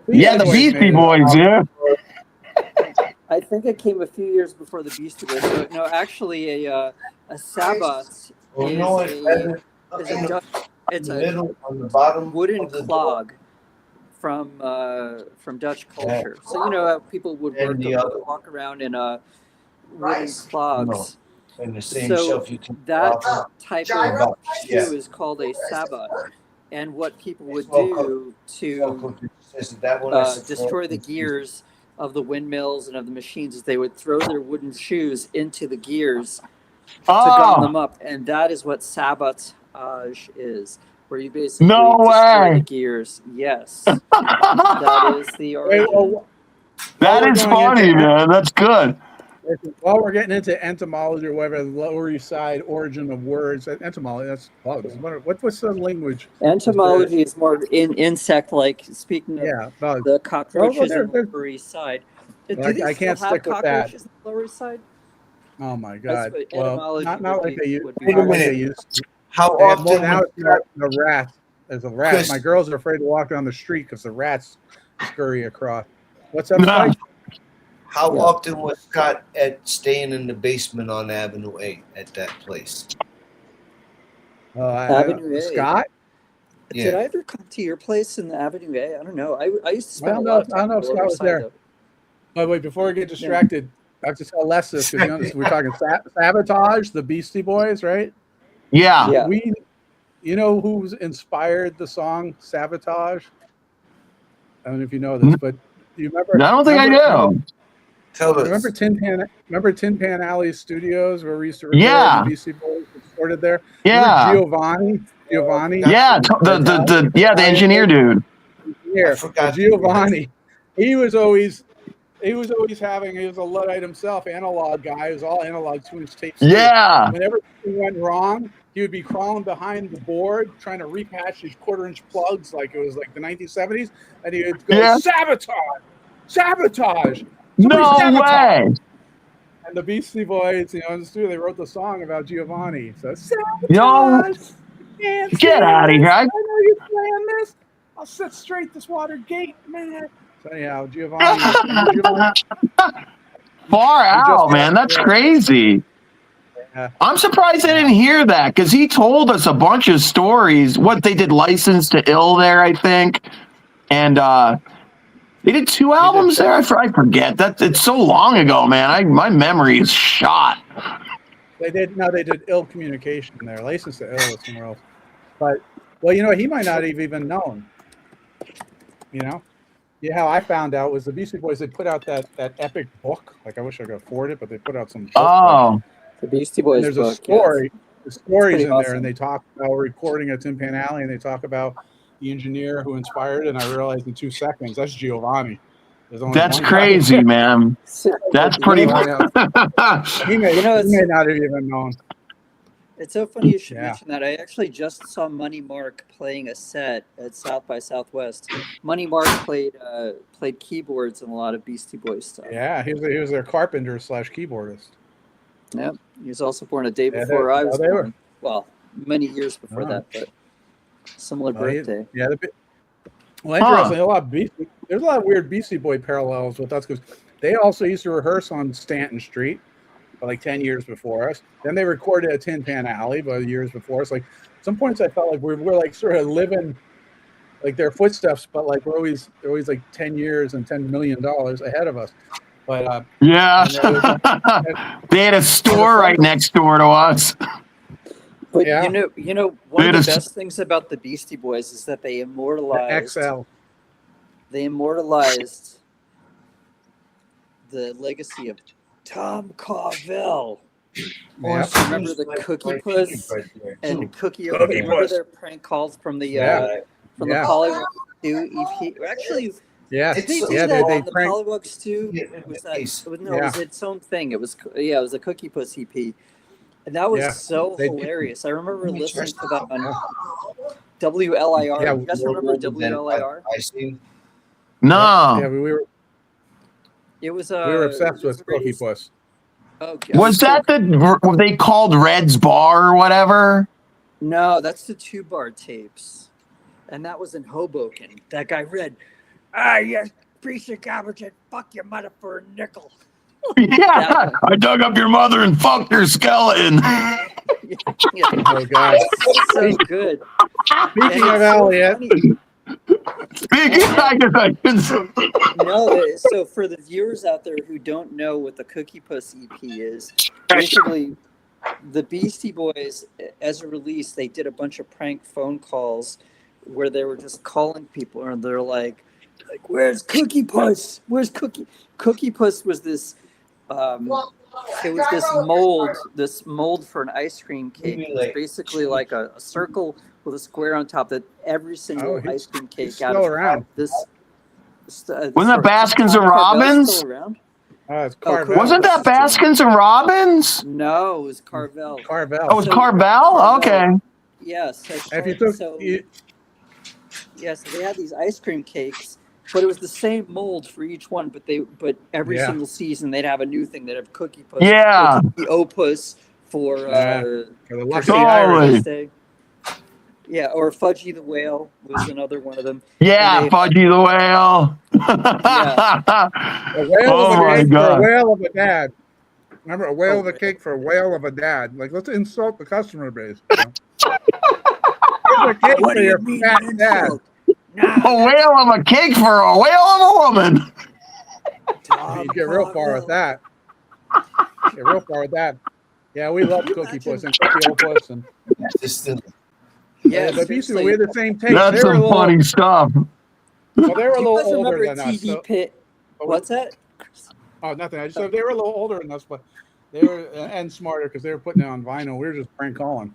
Yeah, the Beastie Boys, yeah. I think it came a few years before the Beastie Boys. So, no, actually, a sabbat is a wooden clog from Dutch culture. So you know how people would walk around in wooden clogs. And the same so shelf you can that type of shoe is called a sabbat. And what people would do to destroy the gears of the windmills and of the machines is they would throw their wooden shoes into the gears to gun them up, and that is what sabotage is, where you basically destroy the gears. Yes, that is the origin. That is funny, man. That's good. While we're getting into entomology or whatever, the Lower East Side origin of words, entomology, what's the language? Entomology is more insect-like, speaking of the cockroaches on the Lower East Side. I can't stick with that. On the Lower East Side? Oh my God. Well, not like they used to. How often? Now it's not a rat. There's a rat. My girls are afraid to walk down the street because the rats scurry across. What's up, Mike? How often was Scott staying in the basement on Avenue A at that place? Avenue A. Scott? Did I ever come to your place in the Avenue A? I don't know. I used to spend a lot of time. I don't know if Scott was there. But wait, before we get distracted, I have to tell Les this because we're talking Sabotage, the Beastie Boys, right? Yeah. You know who's inspired the song Sabotage? I don't know if you know this, but do you remember? I don't think I do. Tell us. Remember Tin Pan Alley Studios where we used to record the Beastie Boys recorded there? Yeah. Giovanni. Yeah, the engineer dude. I forgot Giovanni. He was a Luddite himself, analog guy. He was all analog 2-inch tapes. Yeah. Whenever something went wrong, he would be crawling behind the board trying to repatch these 1/4-inch plugs like it was like the 1970s, and he would go, Sabotage! No way. And the Beastie Boys, you know, in the studio, they wrote the song about Giovanni. So No. Get out of here. I know you're playing this. I'll set straight this water gate, man. So anyhow, Giovanni. Far out, man. That's crazy. Yeah. I'm surprised I didn't hear that because he told us a bunch of stories. What they did, License to Ill there, I think, and they did 2 albums there. I forget that. It's so long ago, man. My memory is shot. They did Ill Communication there. License to Ill is somewhere else. But well, you know, he might not have even known. You know, yeah. How I found out was the Beastie Boys. They put out that epic book. Like I wish I could afford it, but they put out some book. Oh. The Beastie Boys There's book. a story. Yes. The stories in awesome. there, and they talk about recording at Tin Pan Alley, and they talk about the engineer who inspired it. And I realized in 2 seconds that's Giovanni. That's crazy, man. That's pretty. He may not have even known. It's so funny you should mention that. I actually just saw Money Mark playing a set at South by Southwest. Money Mark played keyboards and a lot of Beastie Boys stuff. Yeah, he was their carpenter / keyboardist. Yep, he was also born a day before I was born. Well, many years before that, but similar birthday. Interesting. There's a lot of weird Beastie Boy parallels with us because they also used to rehearse on Stanton Street, like 10 years before us. Then they recorded at Tin Pan Alley, but years before us. Like some points, I felt like we're like sort of living like their footsteps, but like they're always like 10 years and $10 million ahead of us. But yeah, they had a store right next door to us. But you know, one of the best things about the Beastie Boys is that they immortalized the legacy of Tom Carvel. Remember the Cookie Puss and Cookie Puss? Remember their prank calls from the Pollywog 2 EP? Actually, did they do that on the Pollywogs 2? It was its own thing. It was a Cookie Puss EP. And that was so hilarious. I remember listening to that on WLIR. You guys remember WLIR? No. Yeah, we were. It was. We were obsessed with Cookie Puss. Okay. Was that what they called Red's Bar or whatever? No, that's the 2 Bar tapes, and that was in Hoboken. That guy Red. Yes, piece of garbage and fuck your mother for a nickel. Yeah, I dug up your mother and fucked your skeleton. Oh God, so good. Speaking of Elliot. So for the viewers out there who don't know what the Cookie Puss EP is, basically the Beastie Boys, as a release, they did a bunch of prank phone calls where they were just calling people and they're like, where's Cookie Puss? Where's Cookie? Cookie Puss was this it was this mold for an ice cream cake. It was basically like a circle with a square on top that every single ice cream cake out of this. Wasn't that Baskins and Robbins? Still around? It's Carvel. Wasn't that Baskins and Robbins? No, it was Carvel. Carvel. Oh, it was Carvel? Okay. Yes. So they had these ice cream cakes, but it was the same mold for each one. But every single season they'd have a new thing. They'd have Cookie Puss. Yeah. The Opus for the Lucky Irish. Yeah, or Fudgy the Whale was another one of them. Yeah, Fudgy the Whale. A whale of a cake for a whale of a dad. Remember, a whale of a cake for a whale of a dad. Like, let's insult the customer base. You know? Here's a cake for your fat dad. A whale of a cake for a whale of a woman. You get real far with that. Yeah, we love Cookie Puss and Cookie Puss and but basically we had the same taste. That's some funny stuff. Well, they were a little older than us. What's that? Oh, nothing. I just said they were a little older than us, but they were and smarter because they were putting it on vinyl. We were just prank calling.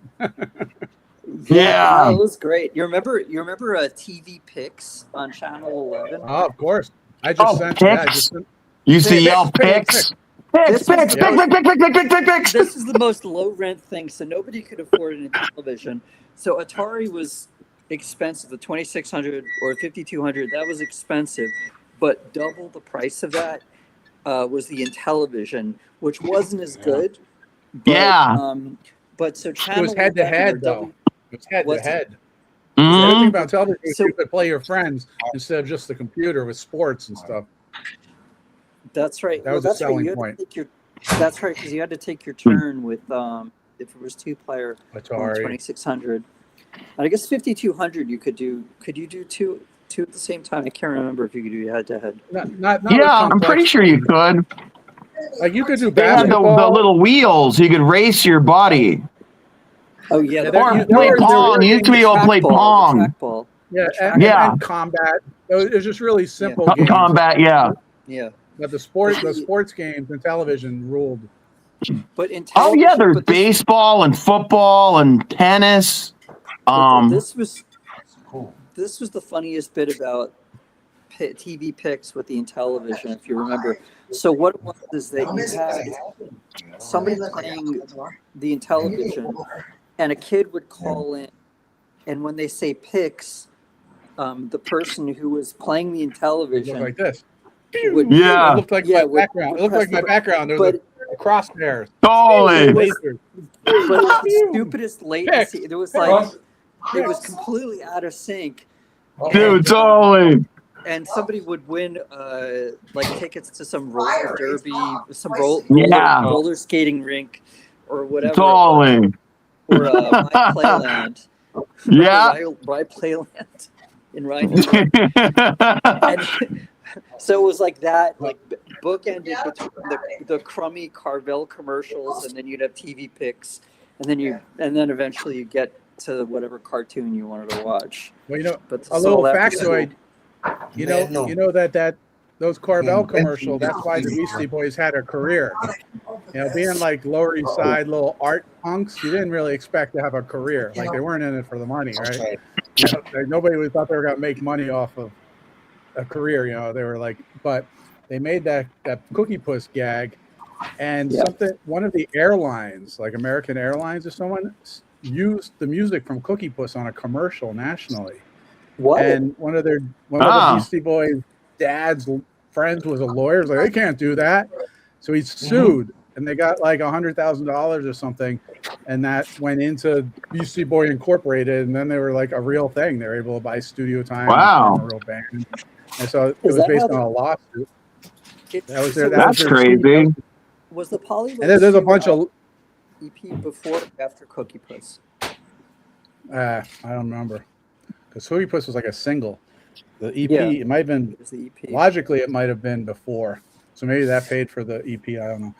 Yeah, it was great. You remember TV Picks on Channel 11? Oh, of course. I just sent that. Used to yell Picks. Picks. This is the most low rent thing, so nobody could afford it in television. So Atari was expensive. The 2600 or 5200, that was expensive, but double the price of that. was the Intellivision, which wasn't as good. But, Yeah. But so It channel was head to 11 or head, though. It was head to What's it? head. The other Mhm. thing about television is So- you could play your friends instead of just the computer with sports and stuff. That's right. That was a that's right. selling You had to point. take your, that's right, because you had to take your turn with if it was 2-player on Atari. 2600. And I guess 5200 you could do. Could you do two at the same time? I can't remember if you could do head to head. Not Yeah, I'm complex. pretty sure you could. Like you could do They had the basketball. little wheels. You could race your body. Oh yeah, Yeah, the- Or there play were- Pong. You used to be able to play trackball, Pong. the trackball. Yeah, Yeah. and combat. It was just really simple games. Combat, yeah. Yeah. But the sports games and television ruled. But in Oh yeah, television- there's but this- baseball and football and tennis. but this was the funniest bit about TV picks with the Intellivision, if you remember. So what it was is that you had somebody playing the Intellivision, and a kid would call in, and when they say picks, the person who was playing the It looked Intellivision like this. would, Yeah. It looked like Yeah, my would- background. would It looked press like my the- background. There was a crosshair. Totally. Lasers. but it was the stupidest latency. Picks. It was like it was completely out of sync. Dude, totally. And somebody would win like tickets to some roller derby, some Yeah. roller skating rink, or whatever. Totally. Or My Playland. Yeah. My Playland in Rhinelander. And so it was like that, like bookended between the crummy Carvel commercials, and then you'd have TV picks, and then eventually you get to whatever cartoon you wanted to watch. Well, you know, But a little all after factoid. You know, Man, no. you know that those Carvel commercials. That's why the Beastie Boys had a career. You know, being like Lower East Side little art punks, you didn't really expect to have a career. Like they weren't in it for the money, right? You know, like, nobody thought they were going to make money off of a career. You know, they were like, but they made that Cookie Puss gag, and one of the airlines, like American Airlines or someone, used the music from Cookie Puss on a commercial nationally. What? And one of the Beastie Boys' dad's friends was a lawyer. He was like, they can't do that. So he sued, and they got like $100,000 or something, and that went into Beastie Boy Incorporated, and then they were like a real thing. They were able to buy studio time. Wow. And a real band. And so it Is was that based how on a lawsuit. That was their. So That was That's their crazy. was the Polly And there's a bunch of. EP before or after Cookie Puss? I don't remember, because Cookie Puss was like a single. The EP, Yeah. it might have been. It was the EP. Logically, it might have been before, so maybe that paid for the EP. I don't know,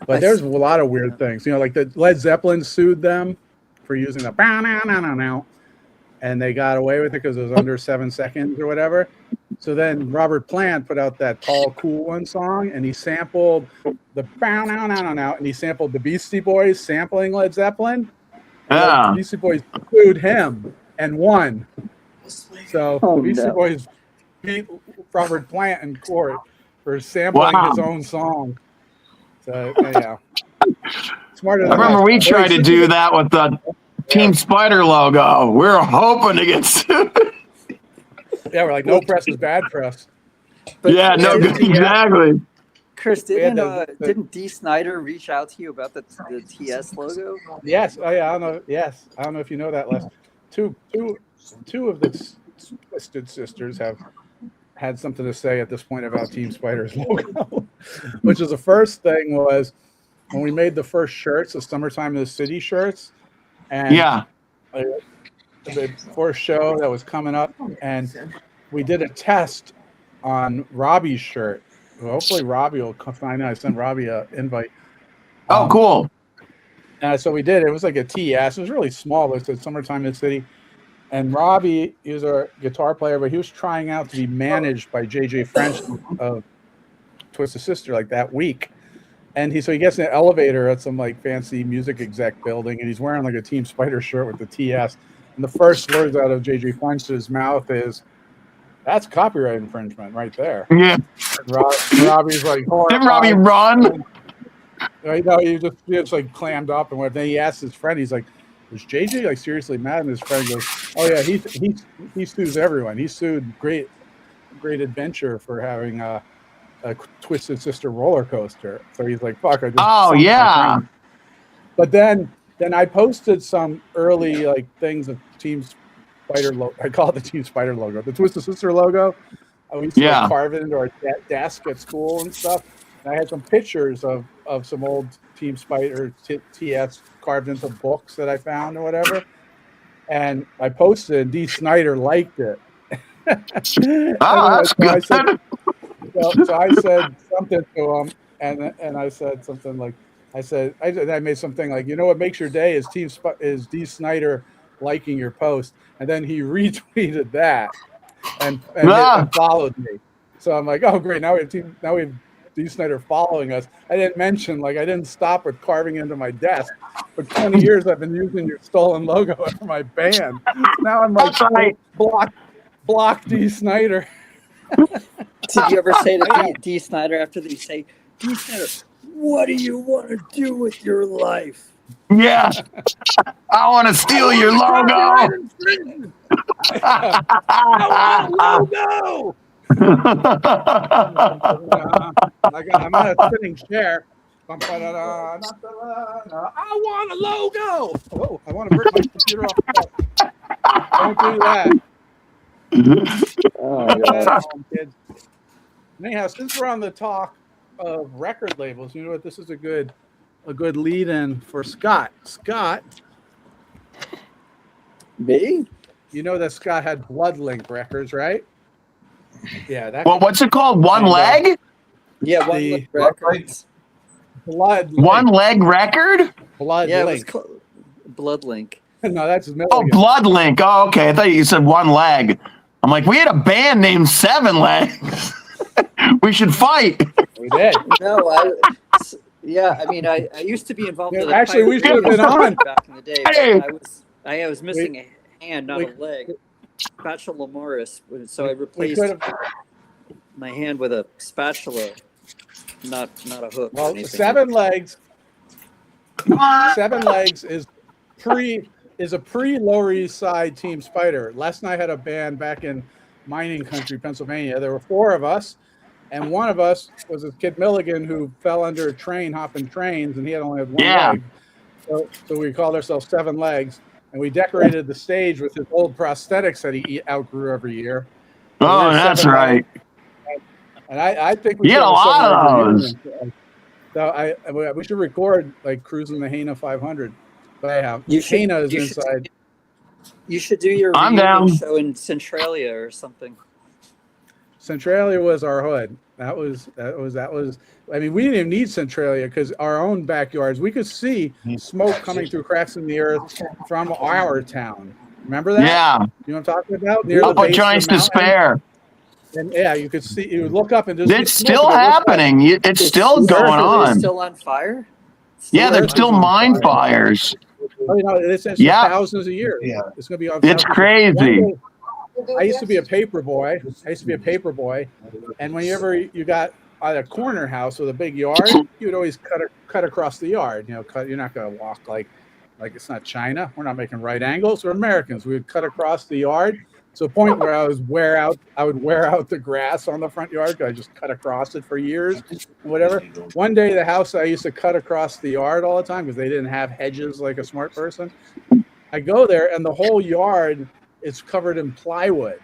but I there's see. a lot of weird things. You know, like the Led Zeppelin sued them for using the bow now now now now, and they got away with it because it was under 7 seconds or whatever. So then Robert Plant put out that Tall Cool One song, and he sampled the bow now now now now, and he sampled the Beastie Boys sampling Led Zeppelin. Yeah. The Beastie Boys sued him and won. So Oh, Beastie no. Boys beat Robert Plant in court for sampling Wow. his own song. So yeah, smarter I than remember us. we But tried like, to do that with the Team Spider logo. We were hoping to get sued. Yeah, we're like, no press is bad press. But Yeah, no, exactly. Chris, Yeah, didn't Dee Snider reach out to you about the TS logo? Yes. Oh yeah. I don't know. Yes. I don't know if you know that. Les. Two of the Twisted Sisters have had something to say at this point about Team Spider's logo, which is the first thing was when we made the first shirts, the Summertime in the City shirts, and Yeah. the first show that was coming up, and we did a test on Robbie's shirt. Well, hopefully Robbie will find out. I sent Robbie an invite. Oh, cool. So we did. It was like a TS. It was really small, but it said Summertime in the City. And Robbie is a guitar player, but he was trying out to be managed by JJ French of Twisted Sister like that week. And he gets in an elevator at some like fancy music exec building, and he's wearing like a Team Spider shirt with the TS. And the first words out of JJ French's mouth is, "That's copyright infringement right there." Yeah. And Robbie's like, Didn't Robbie run? You know, he just like clammed up and whatever. Then he asked his friend, he's like, "Was JJ like seriously mad?" And his friend goes, "Oh yeah, he sues everyone. He sued Great Adventure for having a Twisted Sister roller coaster. So he's like, "Fuck!" I just Oh, sunk my yeah. brain. But then I posted some early like things of Team Spider logo. I call it the Team Spider logo, the Twisted Sister logo. We used to like, carve it into our desk at school and stuff. And I had some pictures of some old Team Spider TS carved into books that I found or whatever. And I posted it, and D. Snyder liked it. That's good. So I said something to him, and I said something like, I made something like, you know what makes your day is D. Snyder liking your post, and then he retweeted that and followed me. So I'm like, oh great, now we have D. Snyder following us. I didn't mention, like, I didn't stop with carving into my desk. For 20 years, I've been using your stolen logo for my band. Now I'm like, block D. Snyder. Did you ever say to D. Snyder after you say, D. Snyder, what do you want to do with your life? Yeah. I want to steal your logo. I want logo. I'm on a spinning chair. I want a logo. Oh, I want to rip my computer off the desk. Don't do that. Oh, Kids. Anyhow, since we're on the talk of record labels, you know what? This is a good lead-in for Scott. Scott, me? You know that Scott had Bloodlink Records, right? Yeah. Well, what's it called? One leg? Yeah, One Leg Records. Blood. One Leg Record? Blood. Yeah, Link. it was called Bloodlink. No, that's Milligan. Oh, Bloodlink. Oh, okay. I thought you said One Leg. I'm like, we had a band named Seven Legs. We should fight. We did. No, I mean, I used to be involved with actually, we should have been on back in the day. Hey. I was missing a hand, not a leg. Spatula Morris, so I replaced my hand with a spatula, not a hook. Well, Seven Legs is a pre-Lower East Side Team Spider. Les and I had a band back in mining country, Pennsylvania. There were 4 of us, and one of us was a kid Milligan who fell under a train hopping trains, and he only had one leg. So we called ourselves Seven Legs, and we decorated the stage with his old prosthetics that he outgrew every year. Oh, that's right. And I think we had a lot of those. So we should record like cruising the Haina 500. But anyhow, Haina is inside. You should do your I'm down. show in Centralia or something. Centralia was our hood. That was. I mean, we didn't even need Centralia because our own backyards, we could see smoke coming through cracks in the earth from our town. Remember that? Yeah. You know what I'm talking about? Near Up the at base Giants of the Despair. And yeah, you could see. You would look up and just. It's still happening. It's still going on. It's still on fire. Yeah, there's still mine fires. Oh, you know, it's thousands a year. Yeah, it's going to be on. It's crazy. I used to be a paper boy. And whenever you got at a corner house with a big yard, you'd always cut across the yard. You know, you're not going to walk like it's not China. We're not making right angles. We're Americans. We would cut across the yard to a point where I would wear out the grass on the front yard because I just cut across it for years and whatever. One day, the house I used to cut across the yard all the time because they didn't have hedges like a smart person. I go there and the whole yard is covered in plywood.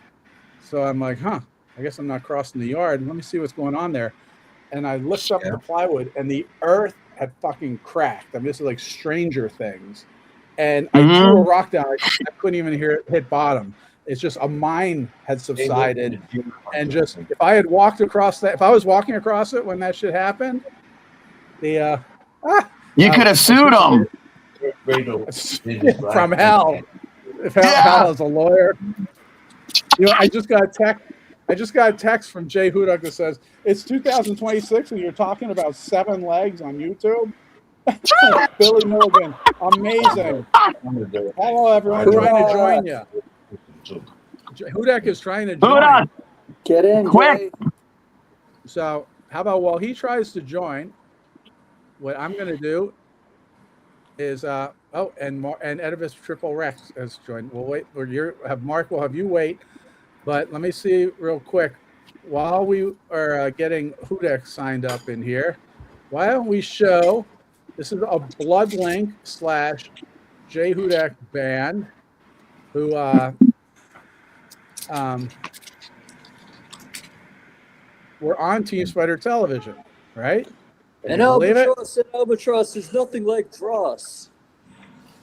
So I'm like, I guess I'm not crossing the yard. Let me see what's going on there. And I looked up the plywood and the earth had fucking cracked. I mean, this is like Stranger Things. And I threw a rock down. I couldn't even hear it hit bottom. It's just a mine had subsided. And just, if I had walked across that, if I was walking across it when that shit happened, you could have sued them. From hell. If hell is a lawyer. You know, I just got a text from Jay Hudak that says, it's 2026 and you're talking about Seven Legs on YouTube? Billy Milligan, amazing. Hello, everyone, trying to join you. Hudak is trying to join. Hudak, get in, quick. Jay. So, how about while he tries to join, what I'm going to do is, and Edivus Triple Rex has joined. We'll wait. Mark will have you wait. But let me see real quick. while we are getting Hudak signed up in here, why don't we show? This is a Bloodlink / J Hudak band who were on TeamSpider television, right? And albatross is nothing like dross.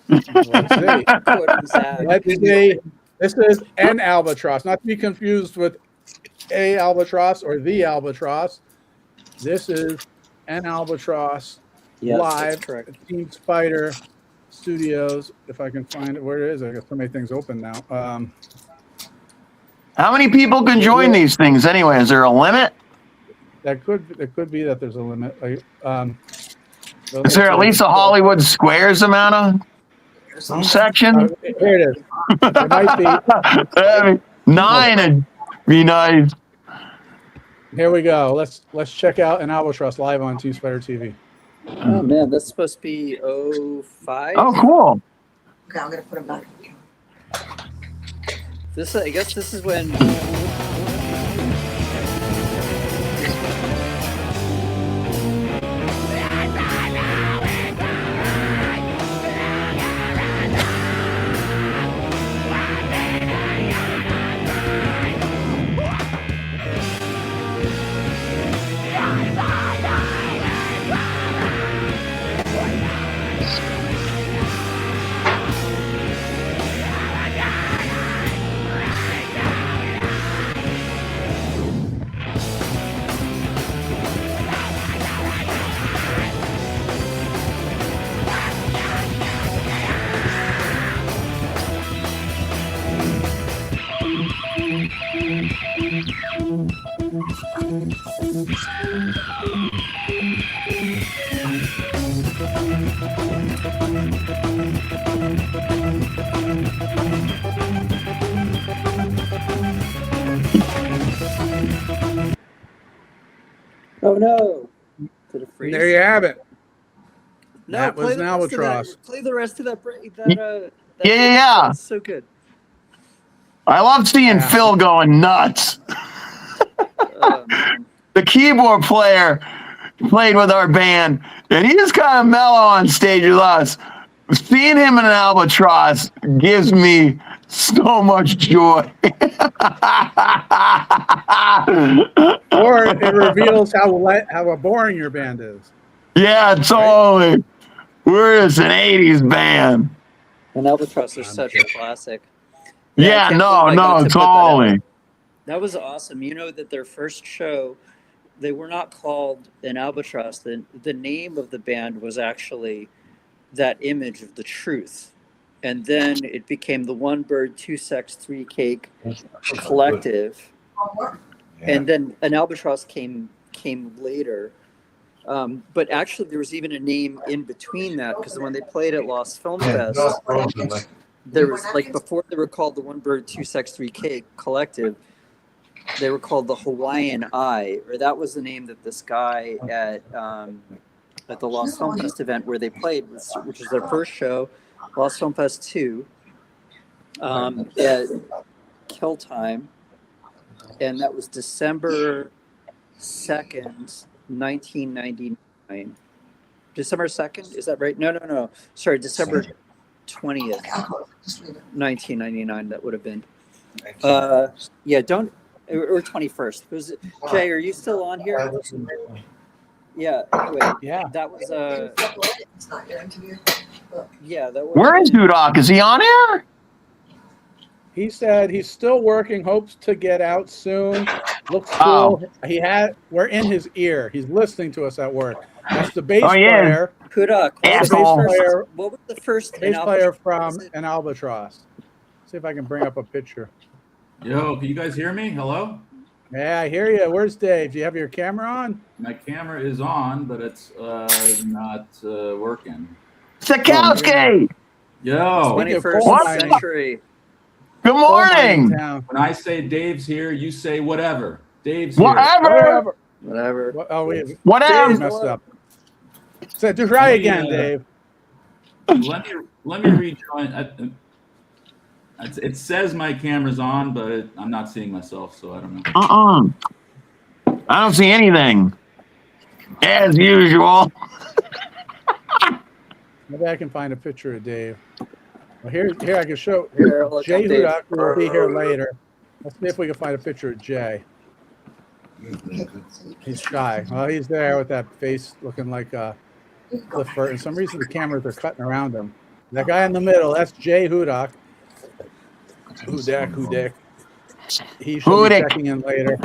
Let's see. Let's see. This is an albatross, not to be confused with a albatross or the albatross. This is an albatross live at TeamSpider Studios. If I can find it, where it is, I got so many things open now. How many people can join these things anyway? Is there a limit? It could be that there's a limit. Like, is there at least a Hollywood Squares amount of section? Here it is. It might be 9 would be nice. Here we go. Let's check out an albatross live on TeamSpider TV. Oh man, that's supposed to be 05. Oh, cool. Okay, I'm gonna put him back. This, I guess, this is when. Oh no! Did it freeze? There you have it. No, that was an albatross. Play the rest of that. Yeah. That's so good. I love seeing Phil going nuts. The keyboard player played with our band, and he was kind of mellow on stage with us. Seeing him in an albatross gives me so much joy. Or it reveals how boring your band is. Yeah, totally. We're just an 80s band. And albatross is such a classic. Yeah, no, totally. That was awesome. You know that their first show, they were not called an albatross. The name of the band was actually that image of the truth. And then it became the One Bird, Two Sex, Three Cake Collective. And then an albatross came later. But actually, there was even a name in between that, because when they played at Lost Film Fest, there was, like, before they were called the One Bird, Two Sex, Three Cake Collective, they were called the Hawaiian Eye, or that was the name that this guy at the Lost Film Fest event where they played, which was their first show, Lost Film Fest 2, at Kill Time, and that was December 2nd, 1999. December 2nd, is that right? No. Sorry, December 20th, 1999. That would have been. Yeah, don't. Or 21st. Was Jay? Are you still on here? Yeah. Anyway, yeah. That was It's not your interview. Yeah, that was. Where is Dudok? Is he on air? He said he's still working, hopes to get out soon. Looks cool. We're in his ear. He's listening to us at work. That's the bass player. Kudak. What was the first bass player from an albatross? See if I can bring up a picture. Yo, can you guys hear me? Hello? Yeah, I hear you. Where's Dave? Do you have your camera on? My camera is on, but it's not working. Sikowski! Yo. 21st century. Good morning. When I say Dave's here, you say whatever. Dave's here. Whatever. Whatever. Dave messed up. So try again, Dave. Let me rejoin. It says my camera's on, but I'm not seeing myself, so I don't know. I don't see anything. As usual. Maybe I can find a picture of Dave. Well, here I can show. Jay Hudak will be here later. Let's see if we can find a picture of Jay. He's shy. Well, he's there with that face looking like a Clifford. For some reason, the cameras are cutting around him. That guy in the middle, that's Jay Hudak. Hudak. He should be checking in later.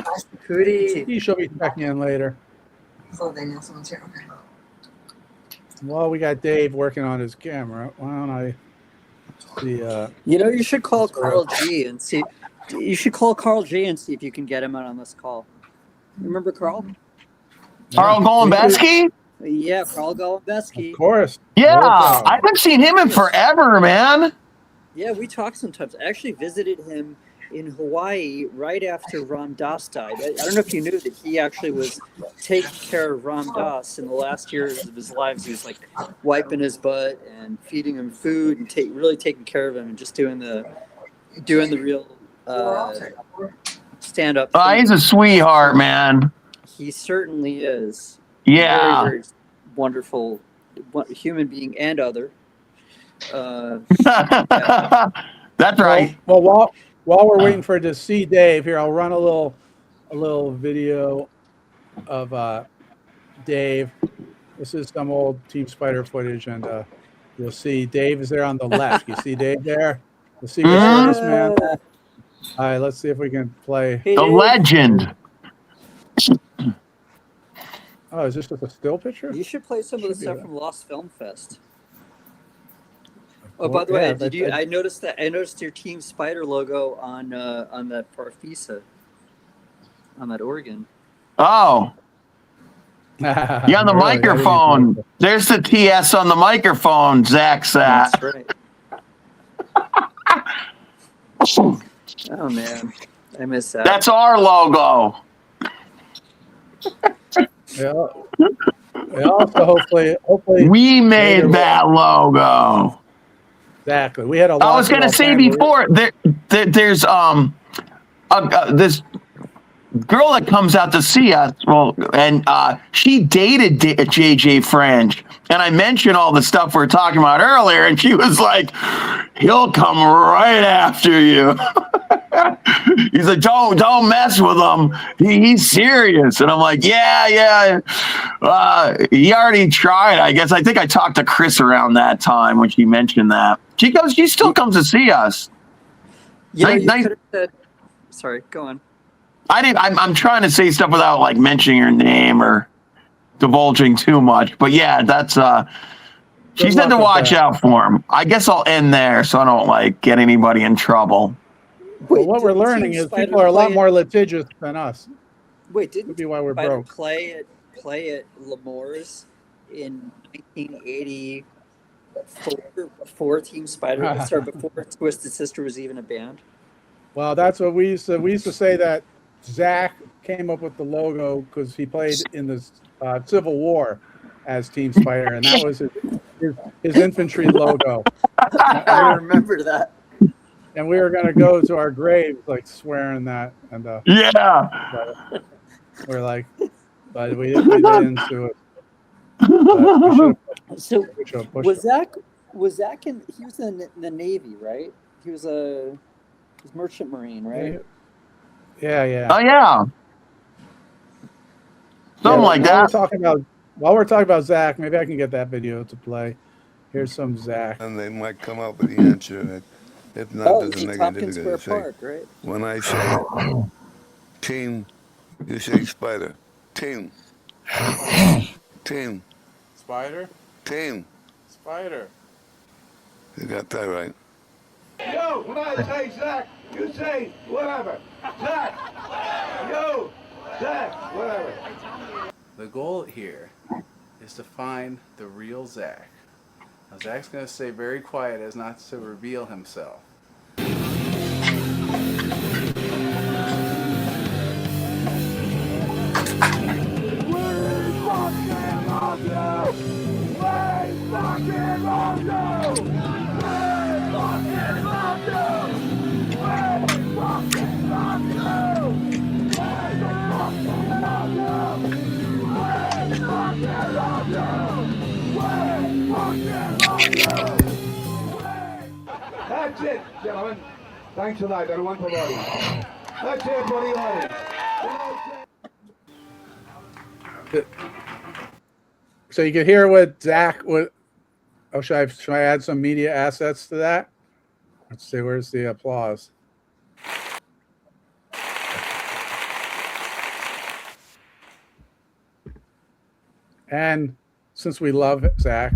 He should be checking in later. So they know someone's here. Okay. Well, we got Dave working on his camera. Why don't I see? You should call Carl G and see. You should call Carl G and see if you can get him out on this call. Remember Carl? Carl Golombeski? Yeah, Carl Golombeski. Of course. Yeah, I haven't seen him in forever, man. Yeah, we talk sometimes. I actually visited him in Hawaii right after Ram Dass died. I don't know if you knew that he actually was taking care of Ram Dass in the last years of his life. He was like wiping his butt and feeding him food and really taking care of him and just doing the real stand up. He's a sweetheart, man. He certainly is. Yeah. Very, very wonderful human being and other. That's right. Well, while we're waiting for to see Dave here, I'll run a little video of Dave. This is some old TeamSpider footage, and you'll see Dave is there on the left. You see Dave there? The Secret Service man. All right, let's see if we can play. The legend. Oh, is this just a still picture? You should play some of the stuff from Lost Film Fest. Oh, by the way, I noticed your TeamSpider logo on that Farfisa, on that organ. Oh. Yeah, on the microphone. There's the TS on the microphone, Zach sat. That's right. Oh man, I miss that. That's our logo. Yeah. Also, hopefully, we made that logo. Exactly. We had a lot. I was going to say before there's this girl that comes out to see us. Well, and she dated JJ French, and I mentioned all the stuff we were talking about earlier, and she was like, "He'll come right after you." He's like, "Don't mess with him. He's serious." And I'm like, "Yeah. He already tried. I guess. I think I talked to Chris around that time when she mentioned that. She still comes to see us." Yeah, you could have said. Sorry, go on. I'm trying to say stuff without like mentioning her name or divulging too much. But yeah, that's she said to watch out for him. I guess I'll end there so I don't like get anybody in trouble. Well, what we're learning is people are a lot more litigious than us. Wait, didn't be why we're broke. play at L'Amour's in 1984 before TeamSpider started, before Twisted Sister was even a band? Well, that's what we used to. We used to say that Zach came up with the logo because he played in the Civil War as TeamSpider, and that was his infantry logo. I remember that. And we were going to go to our graves like swearing that, and yeah, we're like, but we didn't do it. So was Zach in? He was in the Navy, right? He was a merchant marine, right? Yeah. Oh yeah. Something like that. While we're talking about Zach, maybe I can get that video to play. Here's some Zach. And they might come up with the answer. If not, there's a negative to say. Park, right? When I say team, you say spider. Team. Team. Spider? Team. Spider. You got that right. Yo, when I say Zach, you say whatever. Zach. Yo, Zach, whatever. The goal here is to find the real Zach. Now, Zach's going to stay very quiet as not to reveal himself. We fucking love you! That's it, gentlemen. Thanks a lot, everyone, for voting. That's it for the audience. So you can hear what Zach would. Oh, should I add some media assets to that? Let's see. Where's the applause? And since we love Zach,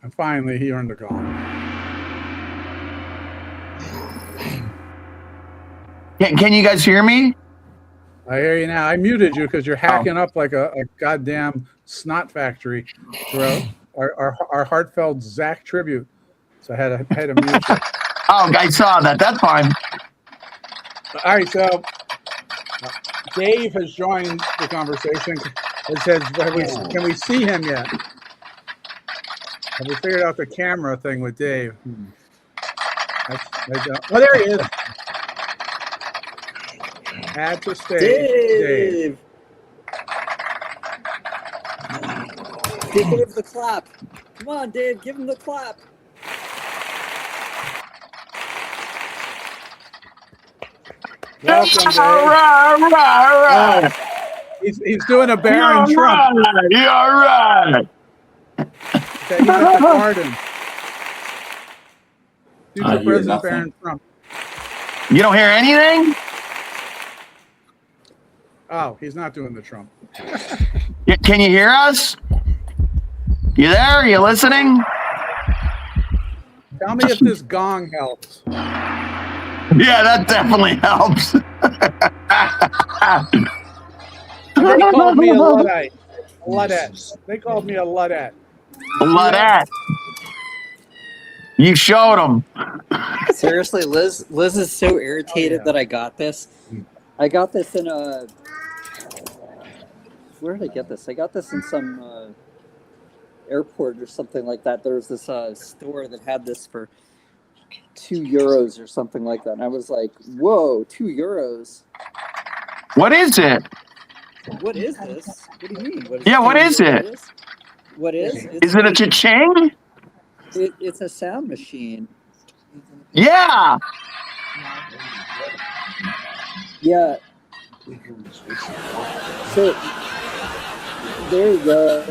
and finally he earned a gong. Can you guys hear me? I hear you now. I muted you because you're hacking up like a goddamn snot factory throughout our heartfelt Zach tribute. So I had to mute you. Oh, I saw that. That's fine. All right, so Dave has joined the conversation. It says, can we see him yet? Have we figured out the camera thing with Dave? Oh, there he is. Add to stage. Dave. Give Dave the clap. Come on, Dave, give him the clap. Welcome, Dave. All right. He's doing a Baron Trump. You're right. Okay, he's at the garden. Future President Baron Trump. You don't hear anything? Oh, he's not doing the Trump. Can you hear us? You there? You listening? Tell me if this gong helps. Yeah, that definitely helps. They called me a Luddite. They called me a Luddite. Luddite. You showed them. Seriously, Liz is so irritated that I got this. I got this in a... Where did I get this? I got this in some airport or something like that. There was this store that had this for €2 or something like that. And I was like, whoa, €2. What is it? What is this? What do you mean? What is it? What is? Is it a cha-ching? It's a sound machine. Yeah. Yeah. So, there you go.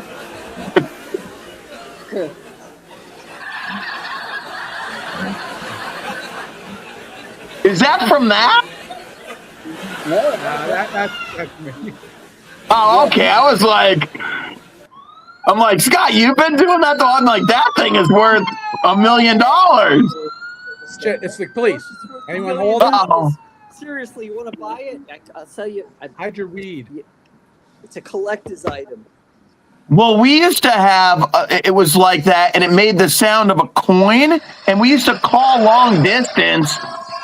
Is that from that? No, that's me. Oh, okay. I was like, Scott, you've been doing that though. I'm like, that thing is worth $1 million. It's the police. Anyone hold it? Uh-oh. Seriously, you want to buy it? I'll sell you. Hide your weed. It's a collector's item. Well, we used to have, it was like that, and it made the sound of a coin, and we used to call long distance,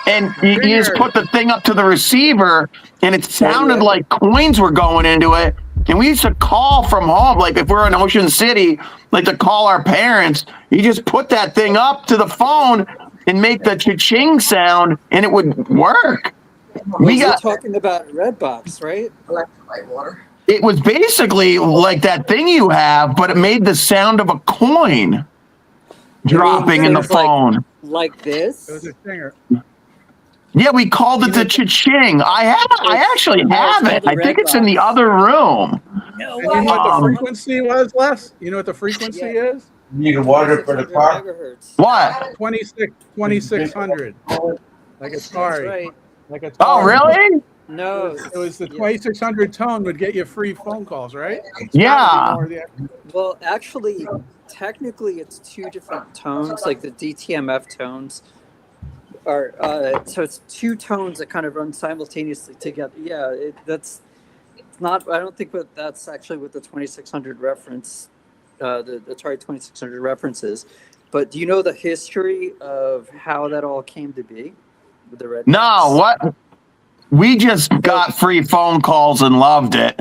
and you just put the thing up to the receiver, and it sounded like coins were going into it, and we used to call from home, like if we're in Ocean City, like to call our parents, you just put that thing up to the phone and make the cha-ching sound, and it would work. We're talking about Redbox, right? Electrolyte water. It was basically like that thing you have, but it made the sound of a coin dropping in the phone. Like this? It was a singer. Yeah, we called it the cha-ching. I actually have it. I think it's in the other room. No way. You know what the frequency was, Les? You know what the frequency is? You need water for the car? What? 2600. Like a Atari. Right. Like a Oh, really? No. It was the 2600 tone would get you free phone calls, right? Yeah. Well, actually, technically, it's two different tones, like the DTMF tones. Are so it's two tones that kind of run simultaneously together. Yeah, that's not. I don't think that's actually what the 2600 reference, the Atari 2600 reference is. But do you know the history of how that all came to be with the Red? No, what? We just got free phone calls and loved it.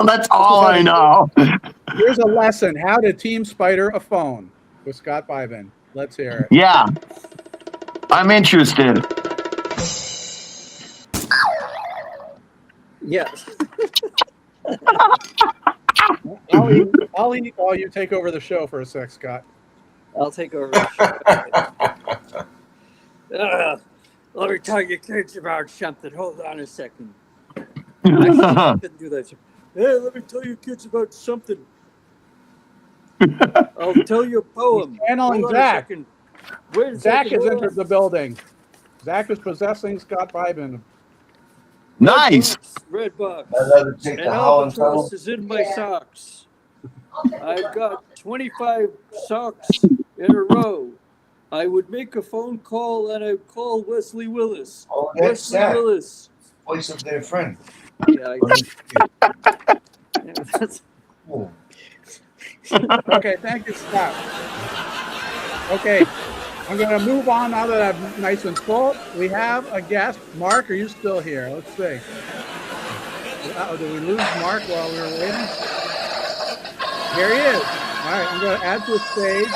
That's all I know. Here's a lesson: how to TeamSpider a phone with Scott Byven. Let's hear it. Yeah. I'm interested. Yes. I'll eat while you take over the show for a sec, Scott. I'll take over the show. Let me tell you kids about something. Hold on a second. I couldn't do that. Hey, let me tell you kids about something. I'll tell you a poem. Channeling Hold on a Zach. second. Wait a Zach second, has hold entered on. the building. Zach is possessing Scott Bybin. Nice. Red box. I'd rather take An the Holland albatross tunnel. is in my socks. I've got 25 socks in a row. I would make a phone call and I'd call Wesley Willis. Oh, that's Wesley Zach. Willis. Voice of their friend. Yeah, Okay, thank you, Scott. Okay, I'm going to move on now that I'm nice and full. We have a guest. Mark, are you still here? Let's see. Uh-oh, did we lose Mark while we were waiting? Here he is. All right, I'm going to add to the stage.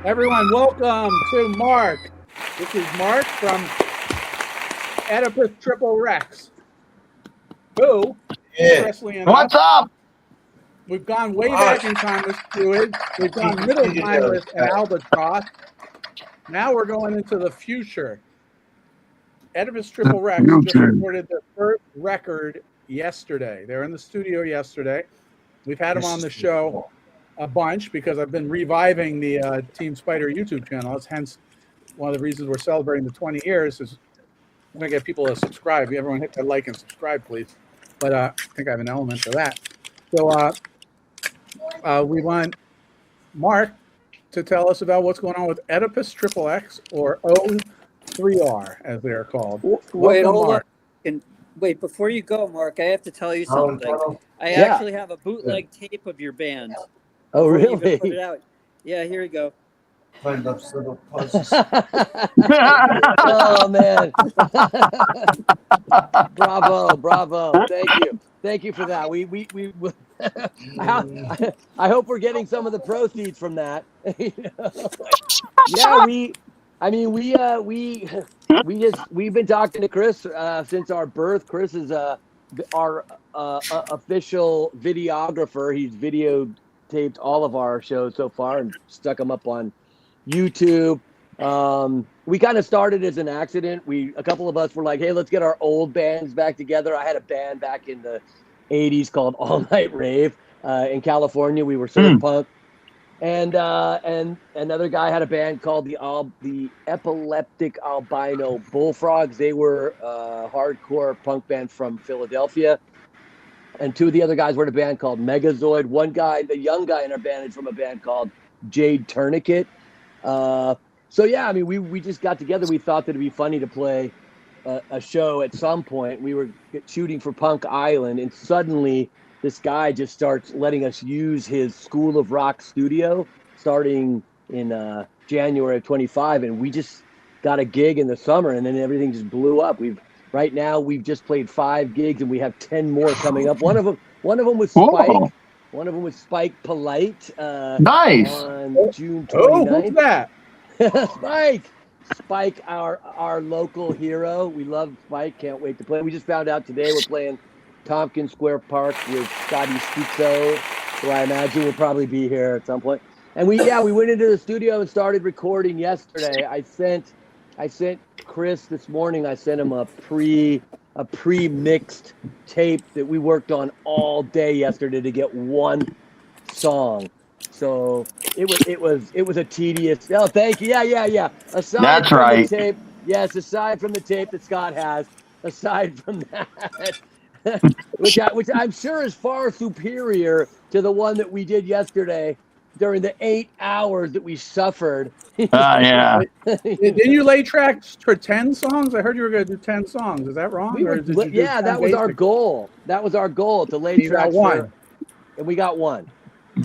Everyone, welcome to Mark. This is Mark from Oedipus Triple Rex. Who, interestingly enough, What's up? we've gone way back in time with Druid. We've gone middle time with an albatross. Now we're going into the future. Oedipus Triple Rex just recorded their first record yesterday. They were in the studio yesterday. We've had them on the show a bunch because I've been reviving the TeamSpider YouTube channel. That's hence one of the reasons we're celebrating the 20 years is I'm going to get people to subscribe. Everyone hit that like and subscribe, please. But I think I have an element for that. So we want Mark to tell us about what's going on with Oedipus Triple X or O3R, as they are called. Wait, hold Mark. on. And wait, before you go, Mark, I have to tell you something. I actually have a bootleg tape of your band. Oh, Before you even really? put it out. Yeah, here we go. Find those little puzzles. Oh man! Bravo! Thank you for that. I hope we're getting some of the proceeds from that. Yeah, we've been talking to Chris since our birth. Chris is our official videographer. He's videotaped all of our shows so far and stuck them up on YouTube. We kind of started as an accident. A couple of us were like, hey, let's get our old bands back together. I had a band back in the 80s called All Night Rave in California. We were surf punk. And another guy had a band called the Epileptic Albino Bullfrogs. They were a hardcore punk band from Philadelphia. And two of the other guys were in a band called Megazoid. One guy, the young guy in our band, is from a band called Jade Tourniquet. So yeah, I mean, we just got together. We thought that it'd be funny to play a show at some point. We were shooting for Punk Island, and suddenly this guy just starts letting us use his School of Rock studio starting in January of 25, and we just got a gig in the summer, and then everything just blew up. Right now we've just played 5 gigs, and we have 10 more coming up. One of them was Spike. Whoa. One of them was Spike Polite. Nice. On June 29th. Oh, who's that? Spike, our local hero. We love Spike. Can't wait to play. We just found out today we're playing Tompkins Square Park with Scotty Stuzzo, who I imagine will probably be here at some point. And we went into the studio and started recording yesterday. I sent Chris this morning. I sent him a pre-mixed tape that we worked on all day yesterday to get one song. So it was a tedious. Oh, thank you. Yeah. Aside That's from right. the tape, yes. Aside from the tape that Scott has, aside from that, which I'm sure is far superior to the one that we did yesterday during the 8 hours that we suffered. Yeah. Didn't you lay tracks for 10 songs? I heard you were going to do 10 songs. Is that wrong? That was our goal. That was our goal, to lay tracks for, and we got one.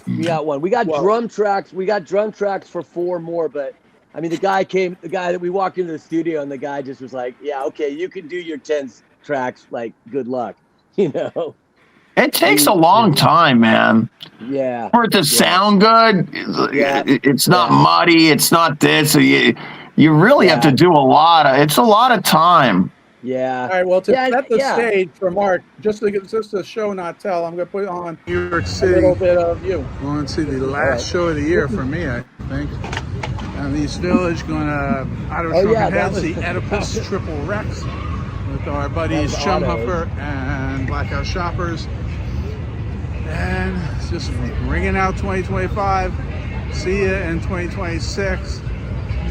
We got drum tracks. We got drum tracks for 4 more, but I mean, the guy that we walked into the studio, and the guy just was like, yeah, okay, you can do your 10 tracks. Like, good luck. It takes a long time, man. Yeah. For it to sound good. Yeah. It's not muddy. It's not this. You really have to do it's a lot of time. Yeah. All right. Well, to Yeah, set the yeah. stage for Mark, just to show not tell, I'm going to put on New York a City. little bit of you. Going to the last right. show of the year for me, I think. East Village, going to Otto Oh, yeah, Shrunken that Heads, was- the Oedipus Triple Rex with our buddies That was Chumhuffer and Blackout Shoppers. And it's just ringing out 2025. See ya in 2026.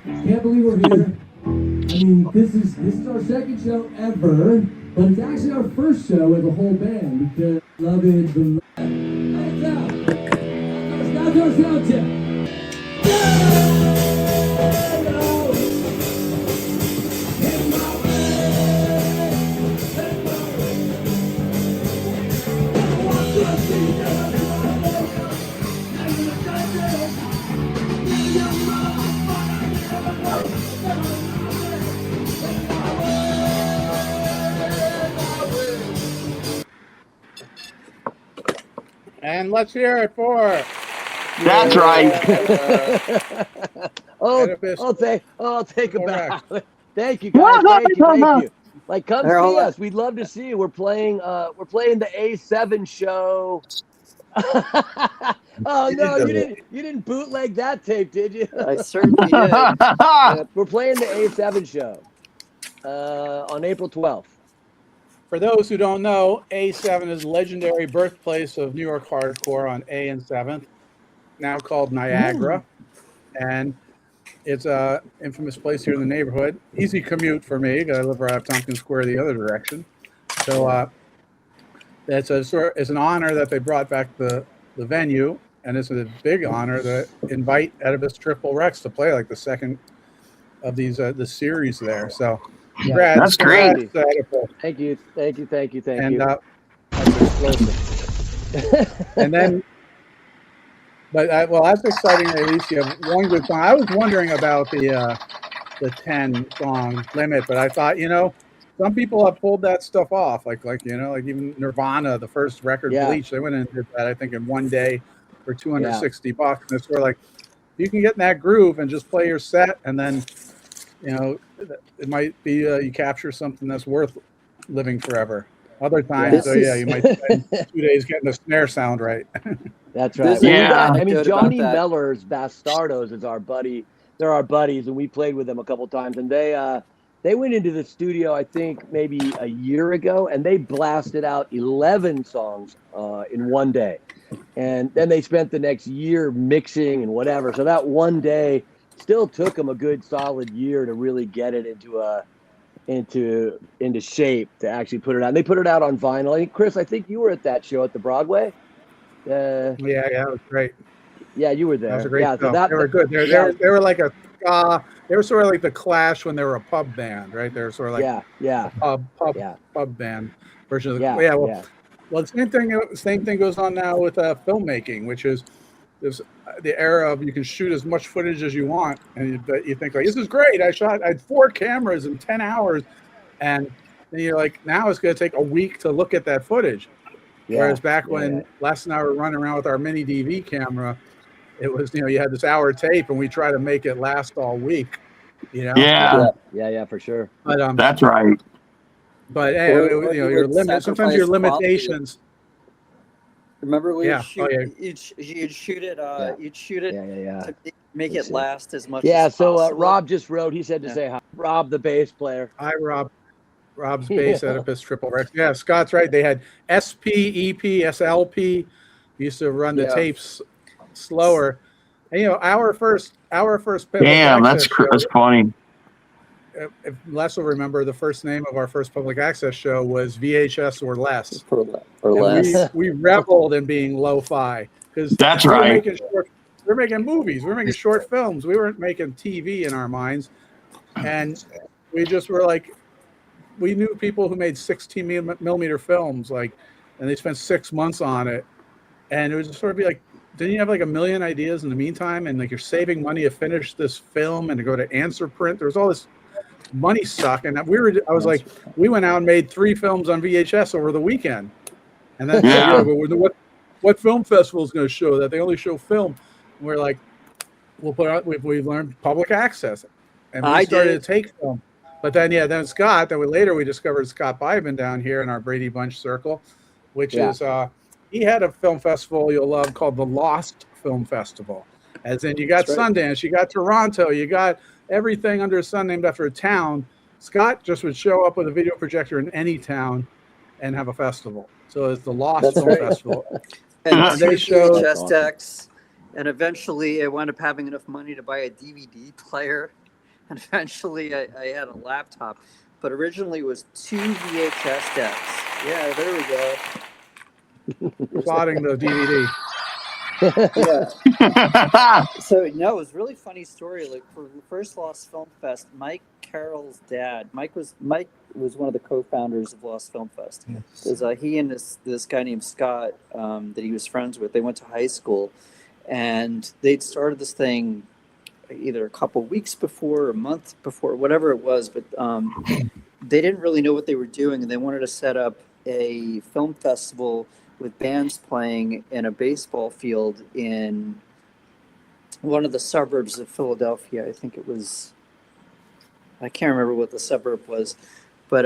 Can't believe we're here. I mean, this is our second show ever, but it's actually our first show as a whole band because love is the love. Lights out. That's our sound check. And let's hear it for. That's right. I'll take a bow. Thank you, guys. Thank you. Like, come They're all see up. us. We'd love to see you. We're playing the A7 show. Oh no, you didn't bootleg that tape, did you? I certainly did. We're playing the A7 show on April 12th. For those who don't know, A7 is legendary birthplace of New York hardcore on A and 7th, now called Niagara. And it's a infamous place here in the neighborhood. Easy commute for me because I live right up Tompkins Square the other direction. So it's an honor that they brought back the venue, and it's a big honor to invite Oedipus Triple Rex to play like the second of these the series there. So congrats, that's great. Thank you. And That's explosive. and then, but that's exciting. At least you have one good song. I was wondering about the 10 song limit, but I thought, some people have pulled that stuff off. Like even Nirvana, the first record, Bleach, they went and did that, I think, in one day for $260. And it's sort of like, you can get in that groove and just play your set, and then, it might be you capture something that's worth living forever. Other times, you might spend 2 days getting the snare sound right. That's right. Johnny Mellor's Bastardos is our buddy. They're our buddies, and we played with them a couple times. And they went into the studio, I think, maybe a year ago, and they blasted out 11 songs in one day. And then they spent the next year mixing and whatever. So that one day still took them a good solid year to really get it into shape to actually put it out. And they put it out on vinyl. Chris, I think you were at that show at the Broadway. Yeah, it was great. Yeah, you were there. That was a great show. So they were good. They were like they were sort of like the Clash when they were a pub band, right? They were sort of like pub band version of the Well, the same thing goes on now with filmmaking, which is the era of you can shoot as much footage as you want, and you think like, this is great. I had 4 cameras in 10 hours, and then you're like, now it's going to take a week to look at that footage. Whereas back when Les and I were running around with our mini DV camera, it was, you had this hour tape, and we try to make it last all week. Yeah, for sure. But that's right. But your limit. Sometimes your limitations. Remember, you'd shoot it. You'd shoot it to make it last as much. as possible. So Rob just wrote. He said to say hi. Rob, the bass player. Hi, Rob. Rob's bass, Oedipus Triple Rex. Yeah, Scott's right. They had SP, EP, SLP. We used to run the tapes slower. And, our first Damn, that's funny. If Les will remember, the first name of our first public access show was VHS or Less. We reveled in being lo-fi because that's right. We're making movies. We're making short films. We weren't making TV in our minds, and we just were like, we knew people who made 16 millimeter films, and they spent 6 months on it, and it would just sort of be like, didn't you have like a million ideas in the meantime, and like you're saving money to finish this film and to go to answer print? There was all this money stuck, and we went out and made 3 films on VHS over the weekend, and then what film festival is going to show that? They only show film. And we're like, we'll put out. We learned public access, and we started to take film. But then, yeah, then Scott, then we discovered Scott Byman down here in our Brady Bunch circle, which is, he had a film festival you'll love called the Lost Film Festival. As in, you got Sundance, you got Toronto, you got everything under the sun named after a town. Scott just would show up with a video projector in any town and have a festival. So it's the Lost Film Festival. And they showed VHS decks, and eventually I wound up having enough money to buy a DVD player. And eventually I had a laptop, but originally it was 2 VHS decks. Yeah, there we go. Plotting the DVD. Yeah. So no, it was a really funny story. Like for the first Lost Film Fest, Mike Carroll's dad, Mike was one of the co-founders of Lost Film Fest. Because he and this guy named Scott that he was friends with, they went to high school, and they'd started this thing either a couple weeks before or a month before, whatever it was, but they didn't really know what they were doing, and they wanted to set up a film festival with bands playing in a baseball field in one of the suburbs of Philadelphia. I think it was, I can't remember what the suburb was, but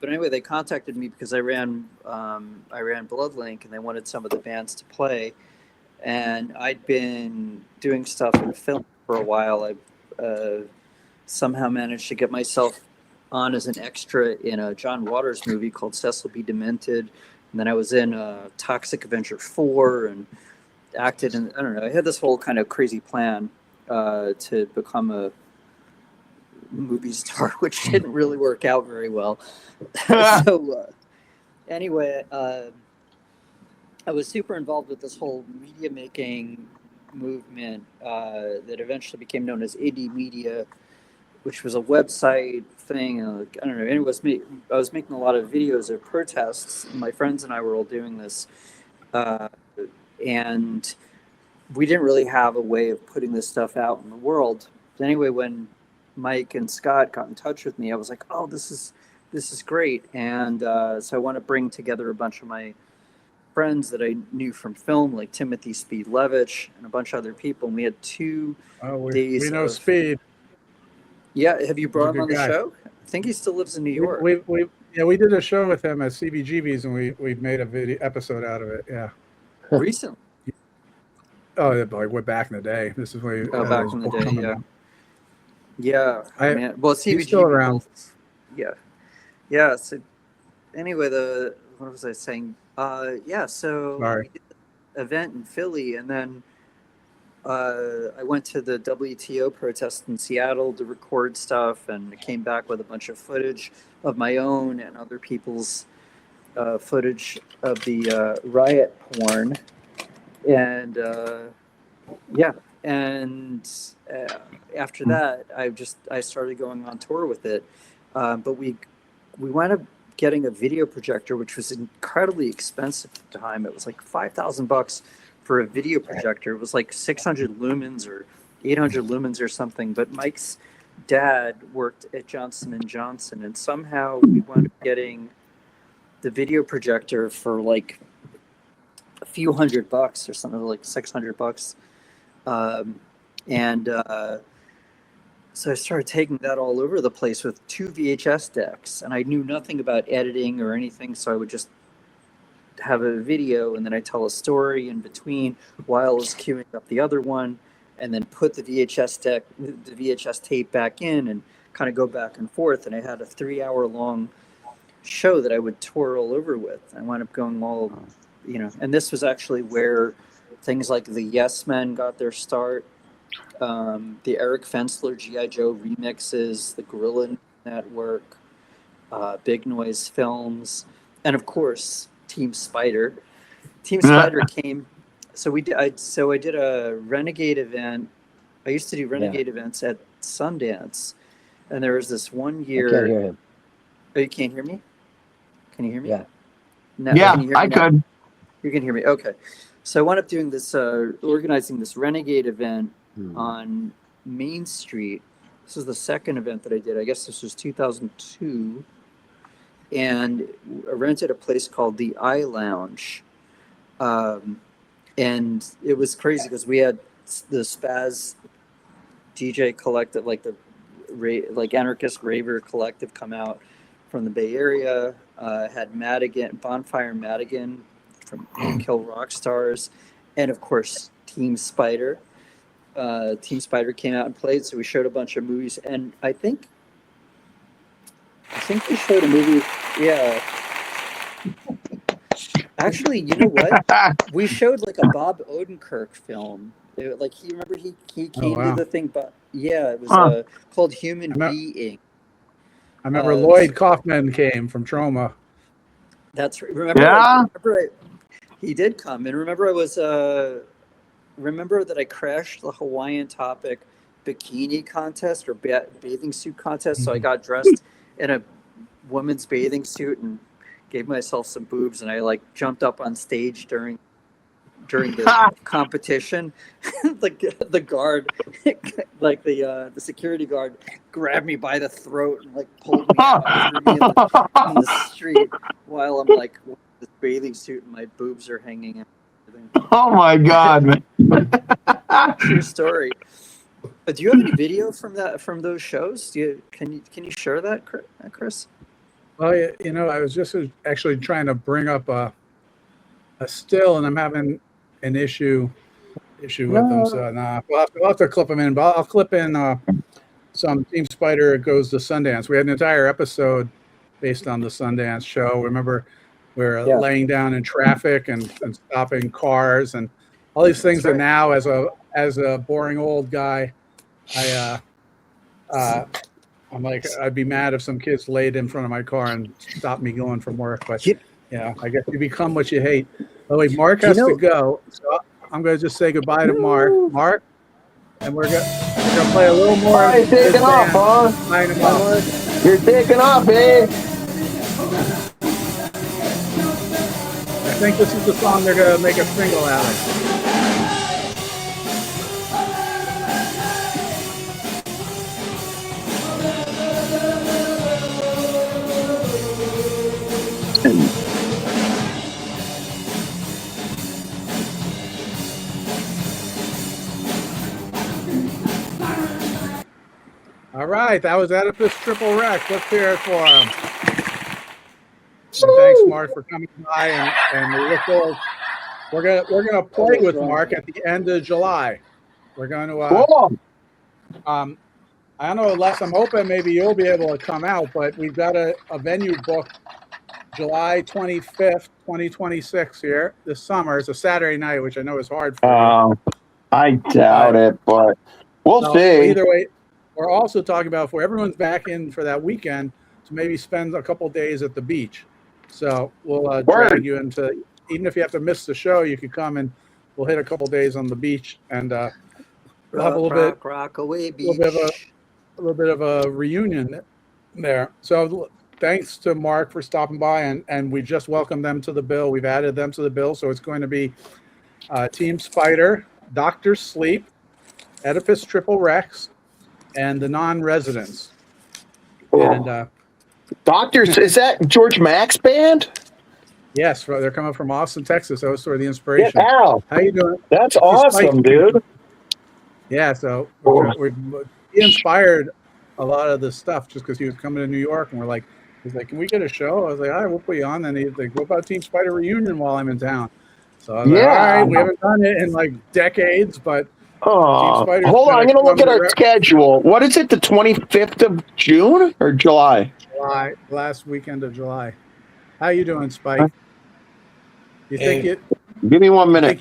anyway, they contacted me because I ran Bloodlink, and they wanted some of the bands to play, and I'd been doing stuff in film for a while. I somehow managed to get myself on as an extra in a John Waters movie called Cecil B. Demented. And then I was in Toxic Avenger 4 and acted in, I don't know, I had this whole kind of crazy plan to become a movie star, which didn't really work out very well. So anyway, I was super involved with this whole media making movement that eventually became known as Indie Media, which was a website thing. I don't know. Anyways, I was making a lot of videos of protests. My friends and I were all doing this, and we didn't really have a way of putting this stuff out in the world. But anyway, when Mike and Scott got in touch with me, I was like, "Oh, this is great!" And so I want to bring together a bunch of my friends that I knew from film, like Timothy Speed Levitch and a bunch of other people. And we had 2 days. We know Speed. Yeah, have you brought him on the show? I think he still lives in New York. We did a show with him at CBGB's, and we made a video episode out of it. Yeah, recently. Oh, like way back in the day. This is when back in the day. Yeah. Man. Well, CBGB he's still around. Yeah. So anyway, what was I saying? So we did an event in Philly, and then I went to the WTO protest in Seattle to record stuff, and I came back with a bunch of footage of my own and other people's footage of the riot porn. And after that, I started going on tour with it. But we wound up getting a video projector, which was incredibly expensive at the time. It was like $5,000 for a video projector. It was like 600 lumens or 800 lumens or something. But Mike's dad worked at Johnson & Johnson, and somehow we wound up getting the video projector for like a few $100 or something, like $600. So I started taking that all over the place with 2 VHS decks, and I knew nothing about editing or anything, so I would just have a video, and then I tell a story in between while I was queuing up the other one, and then put the VHS tape back in, and kind of go back and forth. And I had a 3-hour-long show that I would tour all over with. I wound up going all, and this was actually where things like the Yes Men got their start. The Eric Fensler G.I. Joe remixes, the Gorilla Network, Big Noise Films, and of course TeamSpider. TeamSpider came. So I did a Renegade event. I used to do Renegade events at Sundance, and there was this one year. I can't hear him. Oh, you can't hear me? Can you hear me? Yeah. No, yeah, I could. You can hear me. Okay. So I wound up doing this, organizing this Renegade event on Main Street. This is the second event that I did. I guess this was 2002. And I rented a place called the Eye Lounge. And it was crazy because we had the Spaz DJ collective, like the like anarchist raver collective come out from the Bay Area. Had Madigan, Bonfire Madigan from Kill Rock Stars, and of course TeamSpider. TeamSpider came out and played, so we showed a bunch of movies, and I think we showed a movie. Yeah. Actually, you know what? We showed like a Bob Odenkirk film. Like he came to the thing, but yeah, it was called Human Being. I remember Lloyd Kaufman came from Trauma. That's remember. He did come, and remember I was remember that I crashed the Hawaiian Topic bikini contest or bathing suit contest. So I got dressed in a woman's bathing suit and gave myself some boobs, and I like jumped up on stage during the competition. the guard, like the security guard, grabbed me by the throat and like pulled me out and threw me in the street while I'm like in this bathing suit and my boobs are hanging out. Oh my God, man! True story. But do you have any video from those shows? Can you share that, Chris? Well, you know, I was just actually trying to bring up a still, and I'm having an issue with them. So nah, we'll have to clip them in. But I'll clip in some TeamSpider Goes to Sundance. We had an entire episode based on the Sundance show. Remember, we're laying down in traffic and stopping cars and all these things that now, as a boring old guy, I'm like, I'd be mad if some kids laid in front of my car and stopped me going from work. But yeah, I guess you become what you hate. Oh wait, Mark has to go, so I'm going to just say goodbye to Mark. Mark, and we're gonna play a little more. All right, taking off, huh? You're taking off, eh? I think this is the song they're going to make a single out of. All right, that was Oedipus Triple Rex. Let's hear it for him. And thanks, Mark, for coming by, and we look forward. We're gonna play with Mark at the end of July. We're going to. I don't know, Les. I'm hoping maybe you'll be able to come out, but we've got a venue booked July 25th, 2026 here this summer. It's a Saturday night, which I know is hard for you. I doubt it, but we'll see. Either way, we're also talking about for everyone's back in for that weekend to maybe spend a couple days at the beach. So we'll drag you into, even if you have to miss the show, you could come and we'll hit a couple days on the beach and we'll have a little bit of a reunion there. So thanks to Mark for stopping by, and we just welcomed them to the bill. We've added them to the bill, so it's going to be TeamSpider, Dr. Sleep, Oedipus Triple Rex, and the non-residents. And Doctors, is that George Mack's band? Yes, they're coming from Austin, Texas. That was sort of the inspiration. Yeah, Al. How you doing? That's awesome, dude. Yeah, so he inspired a lot of this stuff just because he was coming to New York, and he's like, can we get a show? I was like, all right, we'll put you on. Then he's like, what about TeamSpider reunion while I'm in town? So I was like, all right, we haven't done it in like decades, but hold on, I'm going to look at our schedule. What is it, the 25th of June or July? July, last weekend of July. How you doing, Spike? You think it? Give me 1 minute.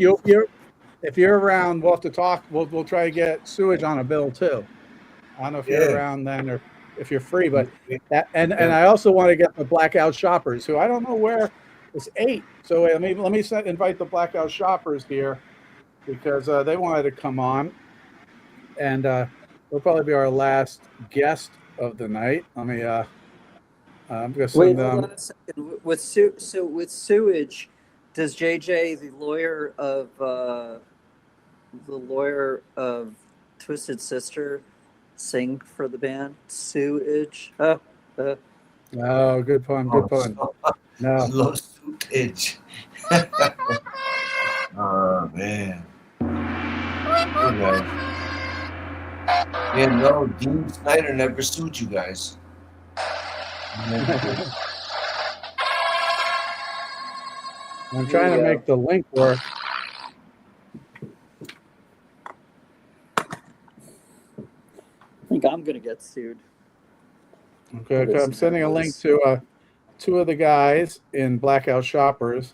If you're around, we'll have to talk. We'll try to get Sewage on a bill too. I don't know if you're around then or if you're free, but that, and I also want to get the Blackout Shoppers, who I don't know where. It's 8. So let me invite the Blackout Shoppers here because they wanted to come on, and they'll probably be our last guest of the night. Let me. I'm going to send them. Hold on a second. With Sewage, does JJ, the lawyer of Twisted Sister, sing for the band? Sewage. Oh, good pun. Good pun. No. Sewage. Oh man. Okay. Yeah, no, Dean Snyder never sued you guys. I'm trying to make the link work. I think I'm gonna get sued. Okay, I'm sending a link to 2 of the guys in Blackout Shoppers.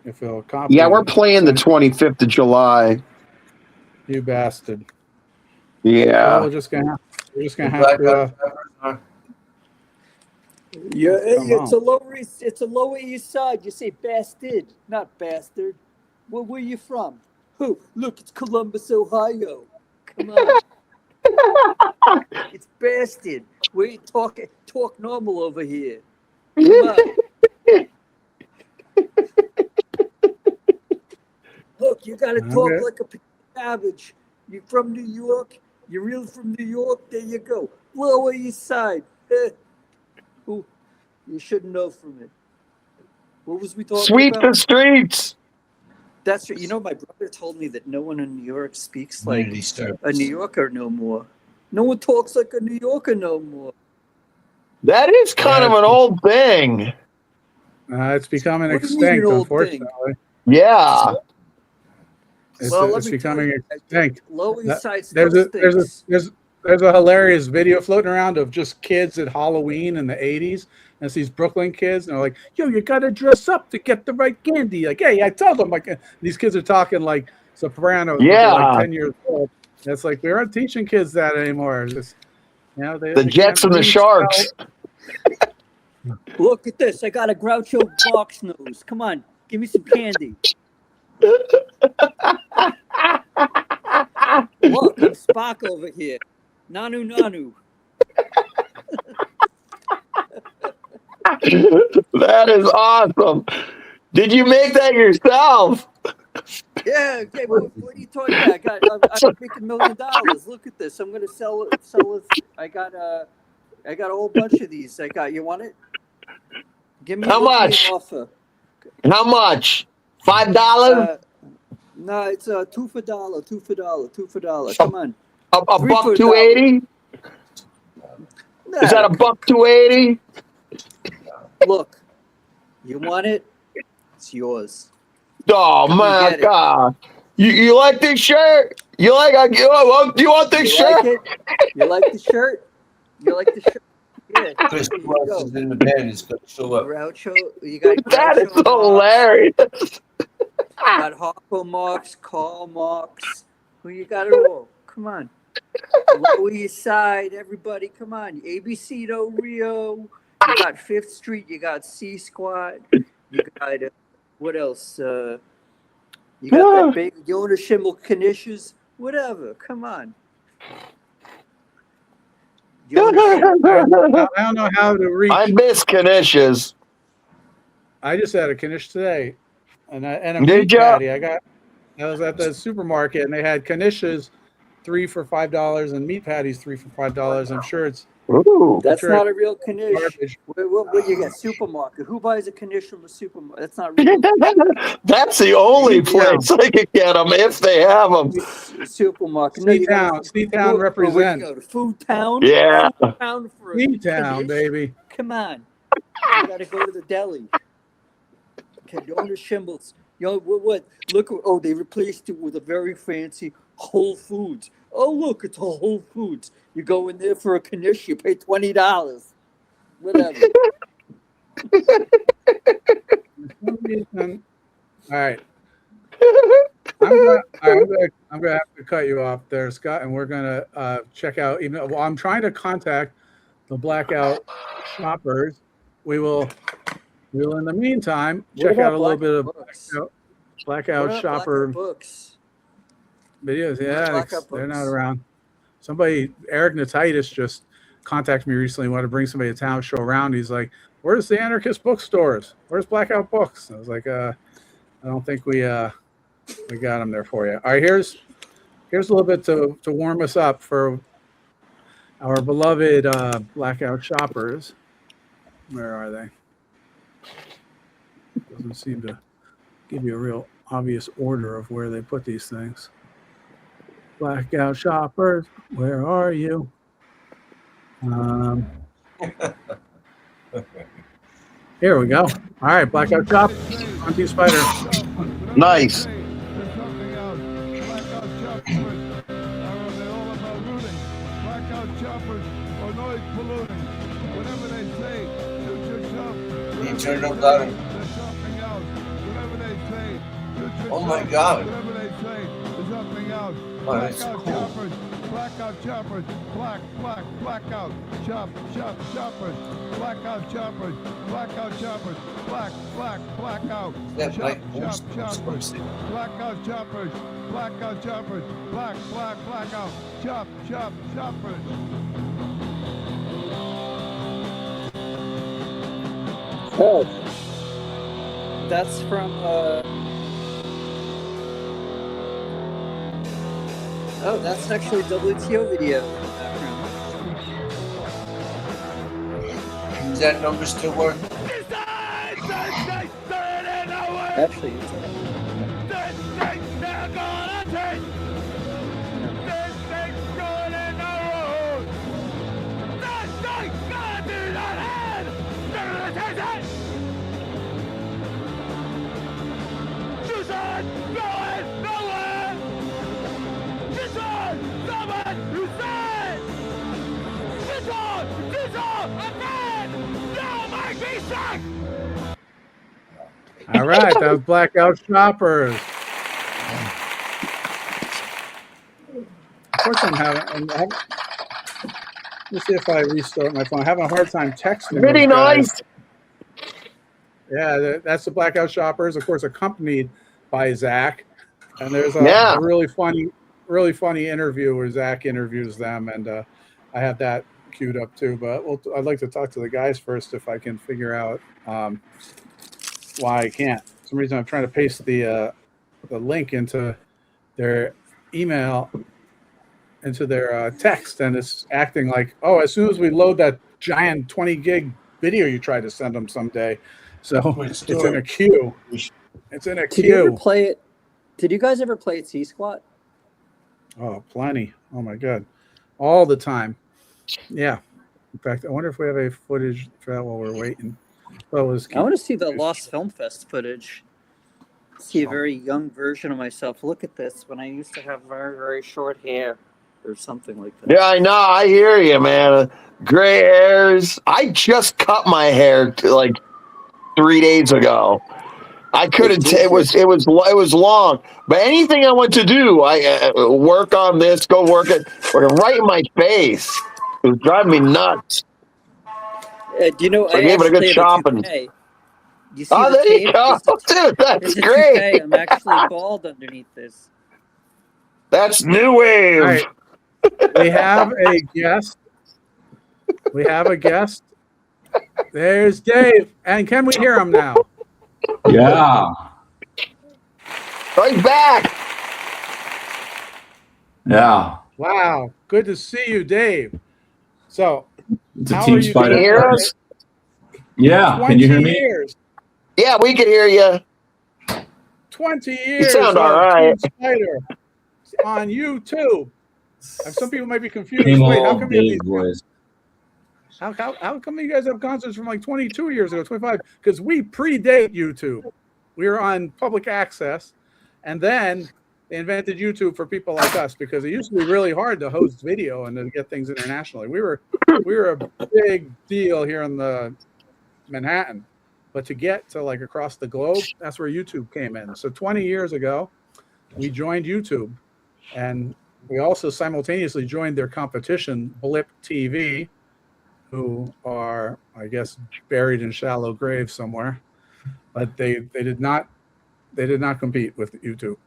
If you'll copy. Yeah, we're playing the 25th of July. You bastard. Yeah. Well, we're just gonna have to. Yeah, hey, come it's on. a lower east side. You say bastard, not bastard. Where you from? Who? Look, it's Columbus, Ohio. Come on. It's bastard. We talk normal over here. Come on. Look, you gotta talk Okay. like a piece of cabbage. You from New York? You're real from New York? There you go. Lower east side. Who? You should know from it. What was we talking Sweep about? the streets. That's right. You know, my brother told me that no one in New York speaks like Community service. a New Yorker no more. No one talks like a New Yorker no more. That is kind of an old thing. It's becoming What do you mean an extinct, old unfortunately. Yeah. It's becoming extinct. Lower East Side There's still a stinks. there's a hilarious video floating around of just kids at Halloween in the 80s. And it's these Brooklyn kids, and they're like, "Yo, you gotta dress up to get the right candy." Like, hey, I told them. Like, these kids are talking like Sopranos, but they're like 10 years old. And it's like we aren't teaching kids that anymore. It's just, you know, The Jets and the Sharks. Look at this. I got a Groucho Marx nose. Come on, give me some candy. Look, I'm Spock over here. Nanu Nanu. That is awesome. Did you make that yourself? Yeah. Okay. What are you talking about? I'm making $1 million. Look at this. I'm gonna sell it. I got a whole bunch of these. You want it? Give me How much? Offer. How much? $5? No, it's $2 for $1. $2 for $1. $2 for $1. Come on. A buck $2.80? Is that a buck $2.80? Look, you want it? It's yours. Oh my God! You like this shirt? Do you want this shirt? Like it? You like the shirt? You like the shirt? Yeah. Chris Cross is in the band. He's gonna show up. Groucho, you got Groucho That is Marx. hilarious. You got Harpo Marx, Karl Marx. Who you got it all? Come on. Lower East Side, everybody, come on. ABC to Rio. You got 5th Street. You got C Squad. You got, what else? You got that big Jonas Schimmel Knishes. Whatever. Come on. I don't know how to reach. I miss Knishes. I just had a Knish today, and a Did meat ya? patty. I was at the supermarket, and they had Knishes 3 for $5 and meat patties 3 for $5. I'm sure it's. Ooh. That's not a real Knish. What you get? Supermarket. Who buys a Knish from a supermarket? That's not real. That's the only place I can get them if they have them. Supermarket. Seatown represent. Where you go to Food Town? Yeah. Food Town for a Seatown, Knish? baby. Come on. You got to go to the deli. Jonas Schimmel's. You know, what? Look, they replaced it with a very fancy Whole Foods. Oh, look, it's a Whole Foods. You go in there for a Knish, you pay $20. Whatever. All right. I'm gonna have to cut you off there, Scott, and we're gonna check out. I'm trying to contact the Blackout Shoppers. We will in the meantime check out a little bit of Blackout Shopper books. videos. Yeah, they're not around. Eric Natitis just contacted me recently. Wanted to bring somebody to town, show around. He's like, "Where's the anarchist bookstores? Where's Blackout Books?" I was like, "I don't think we got them there for you." All right, here's a little bit to warm us up for our beloved Blackout Shoppers. Where are they? Doesn't seem to give you a real obvious order of where they put these things. Blackout shoppers, where are you? Here we go. All right, Blackout Shop on TeamSpider. Nice. You turn it up louder. Oh my God. Oh, that's cool. Blackout choppers, blackout, choppers, blackout choppers, blackout choppers, blackout, choppers, blackout choppers, blackout choppers, blackout, choppers. Oh, that's from. Oh, that's actually a WTO video in the background. Does that number still work? Actually, it's All right, that was Blackout Shoppers. Of course, let's see if I restart my phone. I'm having a hard time texting. Pretty nice. Yeah, that's the Blackout Shoppers, of course, accompanied by Zach. And there's a really funny interview where Zach interviews them, and I have that queued up too. But I'd like to talk to the guys first if I can figure out why I can't. For some reason, I'm trying to paste the link into their email, into their text, and it's acting like, oh, as soon as we load that giant 20 gig video you tried to send them someday. So it's in a queue. It's in a queue. Did you ever play it? Did you guys ever play T-Squat? Oh, plenty. Oh my God. All the time. Yeah. In fact, I wonder if we have a footage for that while we're waiting. I want to see the Lost Film Fest footage. See a very young version of myself. Look at this when I used to have very, very short hair or something like that. Yeah, I know. I hear you, man. Gray hairs. I just cut my hair like 3 days ago. I couldn't. It was long. But anything I went to do, I work on this, go work it, right in my face. It was driving me nuts. Do you know? So I gave it a good chopping. You see there you go, dude. That's great. Toupee. I'm actually bald underneath this. That's new wave. Right. We have a guest. There's Dave. And can we hear him now? Yeah. Right back. Yeah. Wow. Good to see you, Dave. So, it's a how Team are you Spider. Can you hear us? Yeah. Can you hear me? Years. Yeah, we can hear you. 20 years. You sound all right. Team Spider on YouTube. And some people might be confused. Same Wait, how old come you have Dave these? voice. How come you guys have concerts from like 22 years ago, 25? Because we predate YouTube. We were on public access, and then they invented YouTube for people like us because it used to be really hard to host video and to get things internationally. We were a big deal here in the Manhattan, but to get to like across the globe, that's where YouTube came in. So 20 years ago, we joined YouTube, and we also simultaneously joined their competition, Blip TV, who are, I guess, buried in shallow graves somewhere, but they did not compete with YouTube,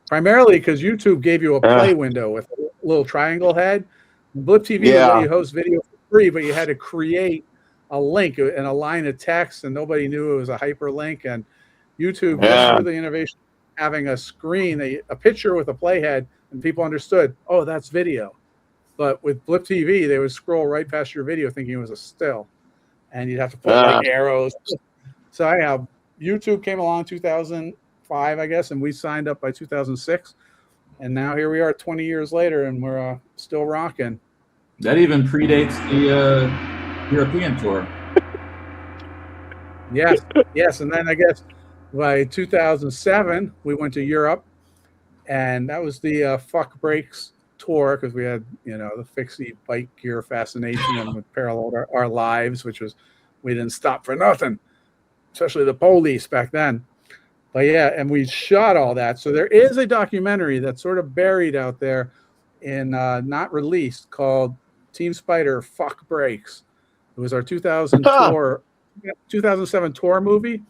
primarily because YouTube gave you a play window with a little triangle head. Blip TV would let you host video for free, but you had to create a link and a line of text, and nobody knew it was a hyperlink. And YouTube, just through the innovation, having a screen, a picture with a playhead, and people understood, oh, that's video. But with Blip TV, they would scroll right past your video thinking it was a still, and you'd have to put like arrows. So anyhow, YouTube came along in 2005, I guess, and we signed up by 2006. And now here we are 20 years later, and we're still rocking. That even predates the European tour. Yes. And then I guess by 2007, we went to Europe, and that was the Fuck Breaks tour, because we had, the fixie bike gear fascination, and it paralleled our lives, which was, we didn't stop for nothing, especially the police back then. But yeah, and we shot all that. So there is a documentary that's sort of buried out there in not released, called TeamSpider Fuck Breaks. It was our 2007 tour movie.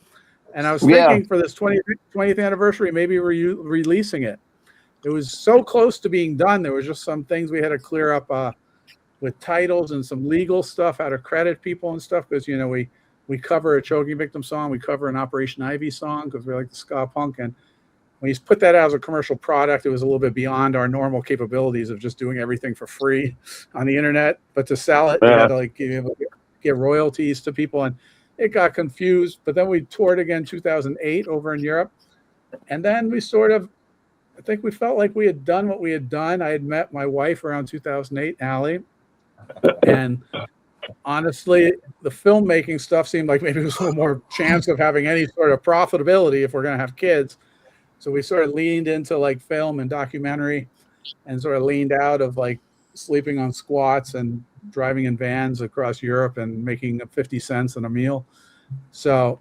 And I was thinking for this 20th anniversary, maybe releasing it. It was so close to being done. There was just some things we had to clear up with titles and some legal stuff, how to credit people and stuff, because, we cover a choking victim song, we cover an Operation Ivy song, because we like the ska punk. And when you put that out as a commercial product, it was a little bit beyond our normal capabilities of just doing everything for free on the internet. But to sell it, you had to get royalties to people, and it got confused. But then we toured again 2008 over in Europe, and then we I think we felt like we had done what we had done. I had met my wife around 2008, Allie, and honestly, the filmmaking stuff seemed like maybe there was a little more chance of having any sort of profitability if we're going to have kids. So we sort of leaned into like film and documentary, and sort of leaned out of like sleeping on squats and driving in vans across Europe and making 50 cents on a meal. So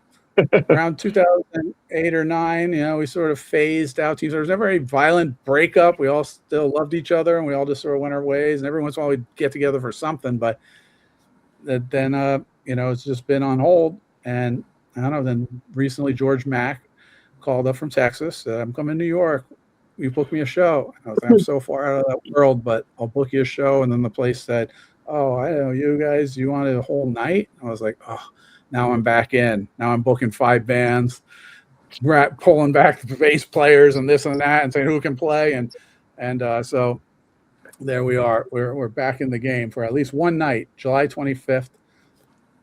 around 2008 or 9, we sort of phased out. There was never a violent breakup. We all still loved each other, and we all just sort of went our ways. And every once in a while we'd get together for something, but then it's just been on hold. And I don't know, then recently George Mack called up from Texas, said, I'm coming to New York, you book me a show. I was like, I'm so far out of that world, but I'll book you a show. And then the place said, oh, I know you guys, you wanted a whole night? I was like, oh, now I'm back in. Now I'm booking 5 bands, pulling back the bass players and this and that, and saying who can play. And so there we are. We're back in the game for at least one night, July 25th.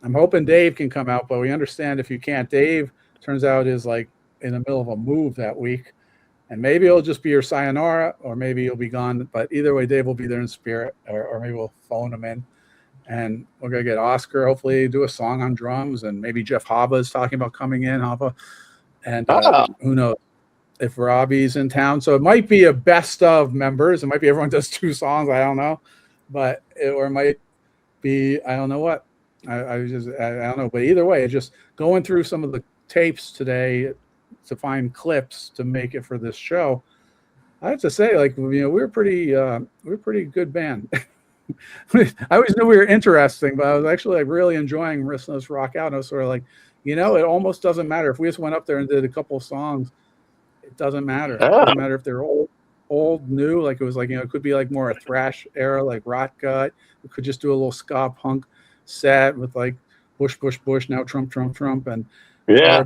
I'm hoping Dave can come out, but we understand if you can't. Dave, turns out, is like in the middle of a move that week, and maybe it'll just be your sayonara, or maybe you'll be gone. But either way, Dave will be there in spirit, or maybe we'll phone him in, and we're gonna get Oscar, hopefully do a song on drums, and maybe Jeff Haba is talking about coming in, and who knows if Robbie's in town. So it might be a best of members. It might be everyone does 2 songs. I don't know, but or it might be, I don't know what. I don't know. But either way, just going through some of the tapes today to find clips to make it for this show. I have to say, like, we're pretty good band. I always knew we were interesting, but I was actually like really enjoying listening to us rock out. And I was sort of like, it almost doesn't matter if we just went up there and did a couple of songs. It doesn't matter. It doesn't matter if they're old, new. Like it was like, it could be like more a thrash era, like Rot Gut. We could just do a little ska punk set with like Bush, now Trump, and I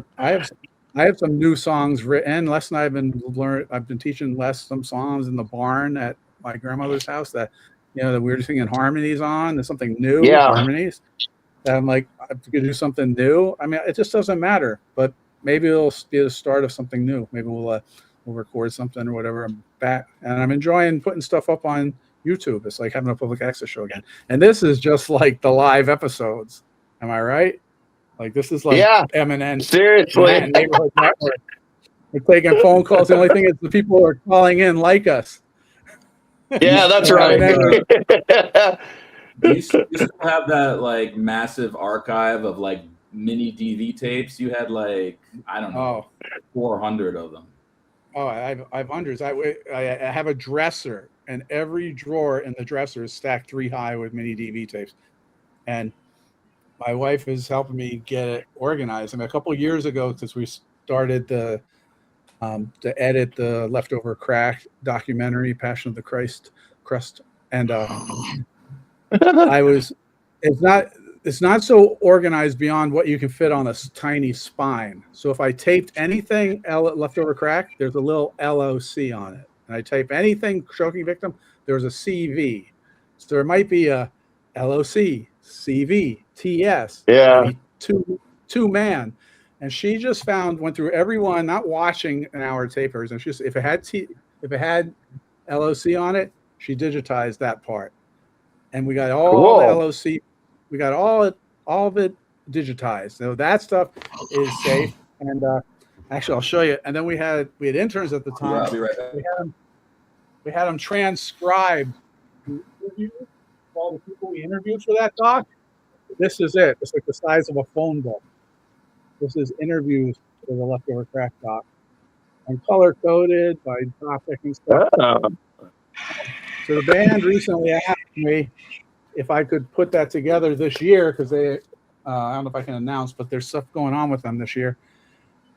have some new songs written. Les and I have been teaching Les some songs in the barn at my grandmother's house that that we were singing harmonies on. There's something new, harmonies. That I'm like, I could do something new. I mean, it just doesn't matter, but maybe it'll be the start of something new. Maybe we'll record something or whatever. I'm back, and I'm enjoying putting stuff up on YouTube. It's like having a public access show again. And this is just like the live episodes. Am I right? Like this is like Eminem. Seriously. Neighborhood Network. We're taking phone calls. The only thing is the people who are calling in like us. Yeah, that's right. You still have that like massive archive of like mini DV tapes. You had like, I don't know, 400 of them. Oh, I have hundreds. I have a dresser, and every drawer in the dresser is stacked 3 high with mini DV tapes. And my wife is helping me get it organized. I mean, a couple of years ago, because we started to edit the Leftover Crack documentary, Passion of the Crust, and it's not so organized beyond what you can fit on a tiny spine. So if I taped anything Leftover Crack, there's a little LOC on it. And I type anything choking victim, there's a CV. So there might be a LOC, CV, TS, two man. And she just went through every one, not watching an hour tapers, and if it had LOC on it. She digitized that part, and we got all the LOC. We got all of it digitized. So that stuff is safe. And actually, I'll show you. And then we had interns at the time. Yeah, I'll be right back. We had them transcribe all the people we interviewed for that doc. This is it. It's like the size of a phone book. This is interviews for the Leftover Crack doc, and color coded by topic and stuff. So the band recently asked me if I could put that together this year because they, I don't know if I can announce, but there's stuff going on with them this year.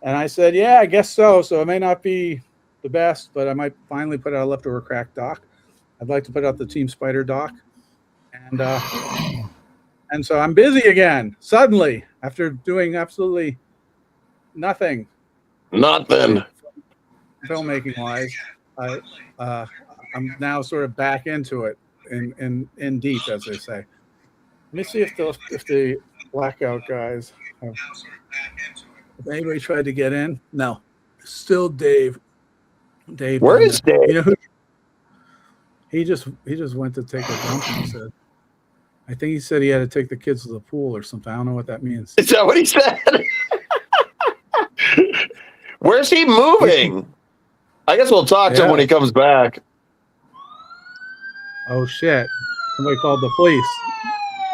And I said, yeah, I guess so. So it may not be the best, but I might finally put out a Leftover Crack doc. I'd like to put out the TeamSpider doc. And so I'm busy again, suddenly, after doing absolutely nothing. Filmmaking wise. I'm now sort of back into it in deep, as they say. Let me see if the blackout guys have anybody tried to get in. No, still Dave. Where is Dave? You know who? He just went to take a dump. He said, I think he said he had to take the kids to the pool or something. I don't know what that means. Is that what he said? Where's he moving? I guess we'll talk to him when he comes back. Oh shit! Somebody called the police.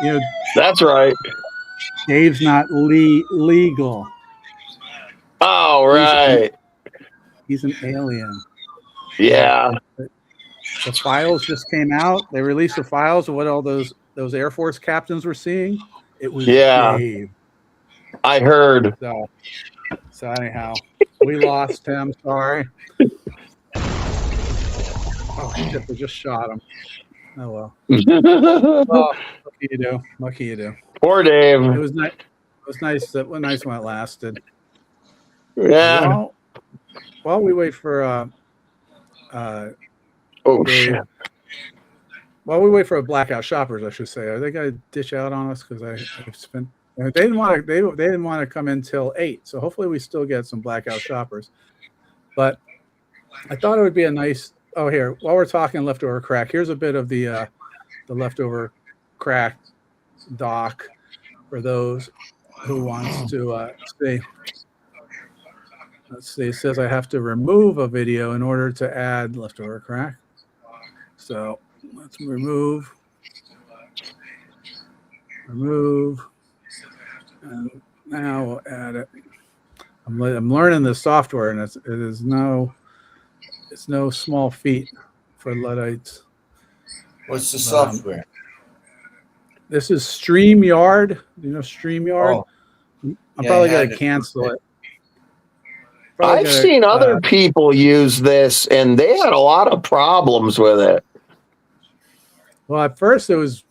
You know, that's right. Dave's not legal. Oh right. He's an alien. Yeah. The files just came out. They released the files of what all those Air Force captains were seeing. It was Dave. I heard. So anyhow, we lost him. Sorry. Oh shit! They just shot him. Oh well. Oh, lucky you do. Lucky you do. Poor Dave. It was nice. It was nice. That was nice when it lasted. Yeah. While we wait for shit. While we wait for a blackout shoppers, I should say, are they going to ditch out on us? Because I've spent. They didn't want to. They didn't want to come in till 8. So hopefully we still get some blackout shoppers. But I thought it would be a nice. Oh, here, while we're talking Leftover Crack, here's a bit of the Leftover Crack doc for those who wants to see. Let's see. It says I have to remove a video in order to add Leftover Crack. So let's remove, and now we'll add it. I'm learning the software, and it's no small feat for Luddites. What's the software? This is StreamYard. You know StreamYard? I'm probably going to cancel it. I've seen other people use this, and they had a lot of problems with it. Well, at first it was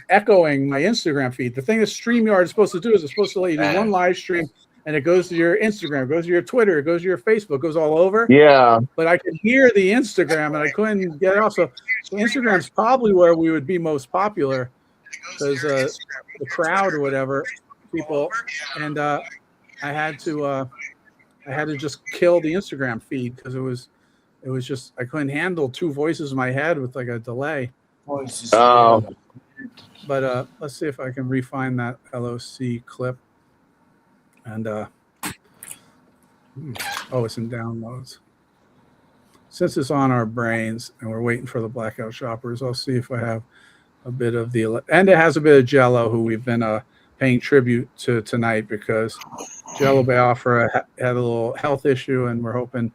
echoing my Instagram feed. The thing that StreamYard is supposed to do is it's supposed to let you do one live stream, and it goes to your Instagram, it goes to your Twitter, it goes to your Facebook, it goes all over. Yeah. But I could hear the Instagram, and I couldn't get it off. So Instagram's probably where we would be most popular because the crowd or whatever, people, and I had to just kill the Instagram feed because it was just I couldn't handle two voices in my head with like a delay. Oh. But let's see if I can refine that LOC clip. And it's in downloads. Since it's on our brains and we're waiting for the blackout shoppers, I'll see if I have a bit of and it has a bit of Jello, who we've been paying tribute to tonight because Jello Biafra had a little health issue, and we're hoping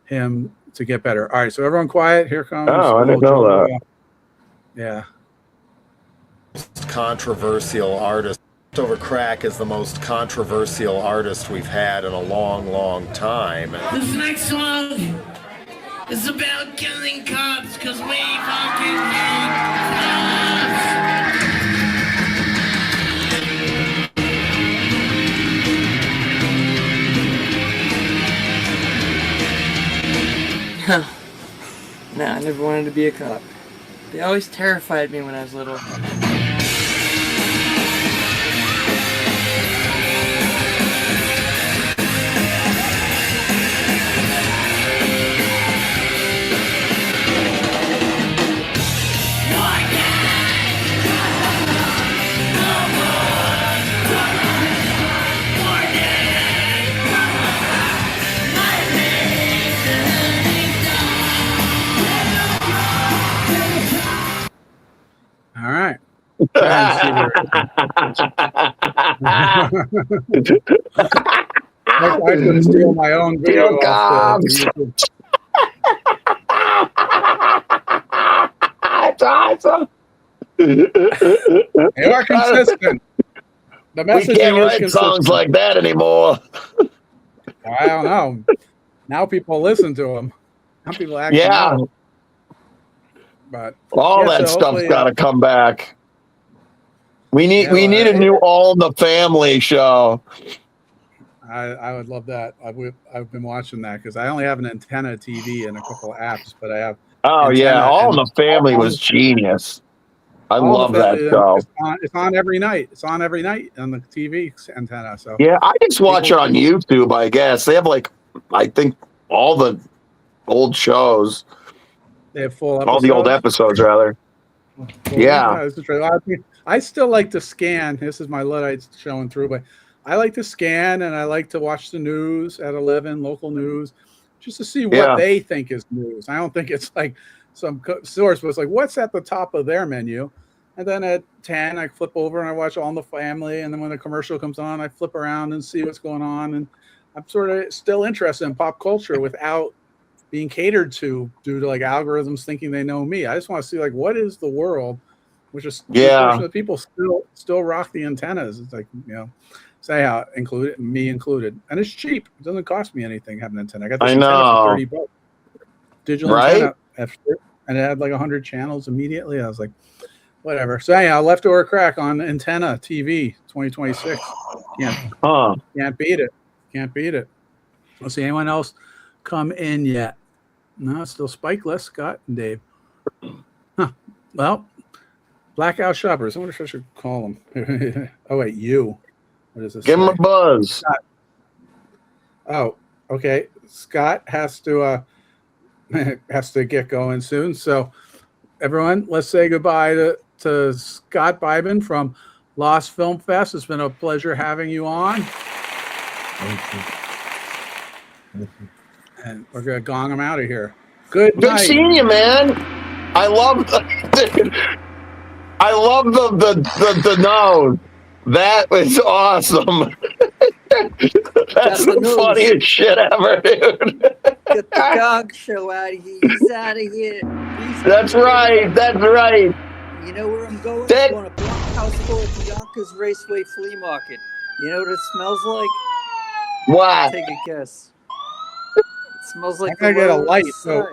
him to get better. All right, so everyone quiet. Here comes. Oh, I didn't know that. Yeah. Controversial artist. Leftover Crack is the most controversial artist we've had in a long, long time. This next song is about killing cops because we fucking hate cops. No, I never wanted to be a cop. They always terrified me when I was little. My wife would steal my own video off the YouTube. That's awesome. They are consistent. The We messaging can't is write consistent. songs like that anymore. I don't know. Now people listen to them. Now people actually know. But all that stuff's got to come back. We need a new All in the Family show. I would love that. I've been watching that because I only have an antenna TV and a couple of apps, but I have. Oh yeah, All in the Family was genius. I love that show. It's on every night. It's on every night on the TV antenna. So yeah, I just watch it on YouTube. I guess they have I think all the old shows. They have full episodes. All the old episodes, rather. Yeah. I still like to scan. This is my Luddites showing through, but I like to scan and I like to watch the news at 11, local news, just to see what they think is news. I don't think it's like some source, but it's like, what's at the top of their menu? And then at 10, I flip over and I watch All in the Family. And then when the commercial comes on, I flip around and see what's going on. And I'm sort of still interested in pop culture without being catered to due to like algorithms thinking they know me. I just want to see like, what is the world, which is the people still rock the antennas. It's like, say how included, me included. And it's cheap. It doesn't cost me anything having an antenna. I got this antenna for $30. Digital antenna. And it had like 100 channels immediately. I was like, whatever. So anyhow, leftover crack on antenna TV 2026. Can't beat it. Can't beat it. Let's see, anyone else come in yet? No, it's still Spikeless, Scott and Dave. Huh. Well, Blackout Shoppers. I wonder if I should call them. Oh wait, you. What is this? Give him a buzz. Scott. Oh, okay. Scott has to get going soon. So everyone, let's say goodbye to Scott Bybin from Lost Film Fest. It's been a pleasure having you on. And we're gonna gong him out of here. Good night. Good seeing you, man. I love the nose. That was awesome. That's the funniest shit ever, dude. Get the dog show out of here. He's out of here. That's right. That's right. You know where I'm going? I'm going to Blockhouse full of Bianca's Raceway Flea Market. You know what it smells like? What? Take a guess. It smells like I gotta get a light. So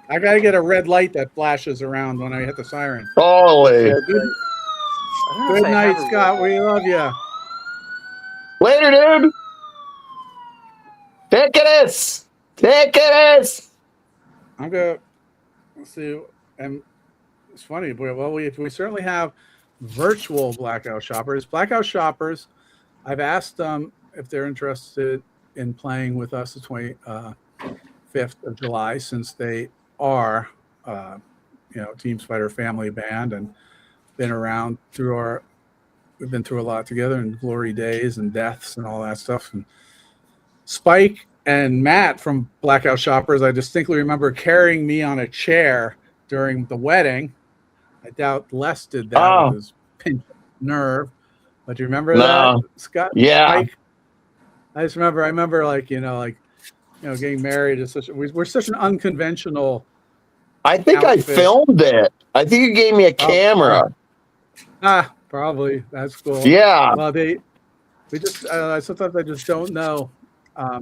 I gotta get a red light that flashes around when I hit the siren. Holy. Good night, Scott. We love you. Later, dude. Take it is. Take it is. I'm gonna see, and it's funny. Well, we certainly have virtual Blackout Shoppers. Blackout Shoppers. I've asked them if they're interested in playing with us the 25th of July, since they are, TeamSpider family band and been around we've been through a lot together in glory days and deaths and all that stuff. And Spike and Matt from Blackout Shoppers, I distinctly remember carrying me on a chair during the wedding. I doubt Les did that with his pinched nerve. But do you remember that, Scott? Yeah. Spike? I remember getting married is we're such an unconventional. I think outfit. I filmed it. I think you gave me a camera. Probably. That's cool. Yeah. Well, we just sometimes I just don't know. I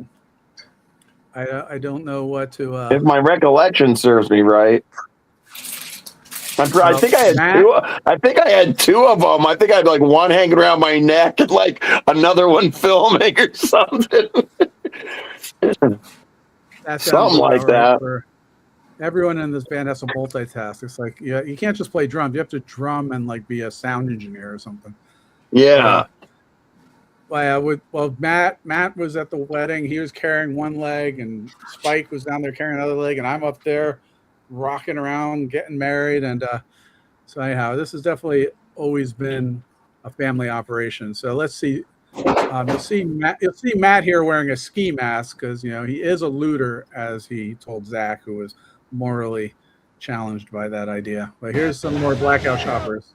don't know what to. If my recollection serves me right. I think I had two of them. I think I had like one hanging around my neck and like another one filming or something. Something like that. Everyone in this band has to multitask. It's like, you can't just play drums. You have to drum and like be a sound engineer or something. Yeah. Matt was at the wedding. He was carrying one leg, and Spike was down there carrying another leg, and I'm up there rocking around, getting married. And so anyhow, this has definitely always been a family operation. So let's see. You'll see Matt here wearing a ski mask because he is a looter, as he told Zach, who was morally challenged by that idea. But here's some more Blackout Shoppers.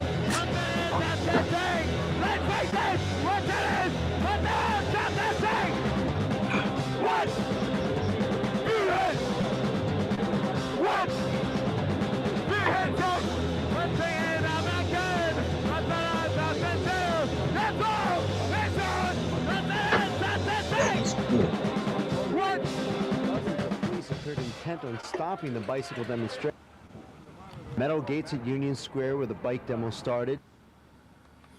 Police appeared intent on stopping the bicycle demonstration. Metal gates at Union Square where the bike demo started.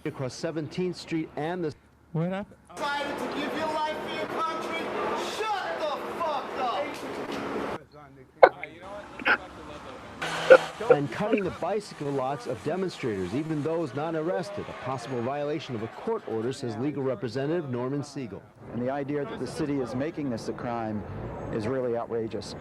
Across 17th Street and the... What happened? Decided to give your life for your country? Shut the fuck up! And cutting the bicycle locks of demonstrators, even those not arrested, a possible violation of a court order, says legal representative Norman Siegel. And the idea that the city is making this a crime is really outrageous.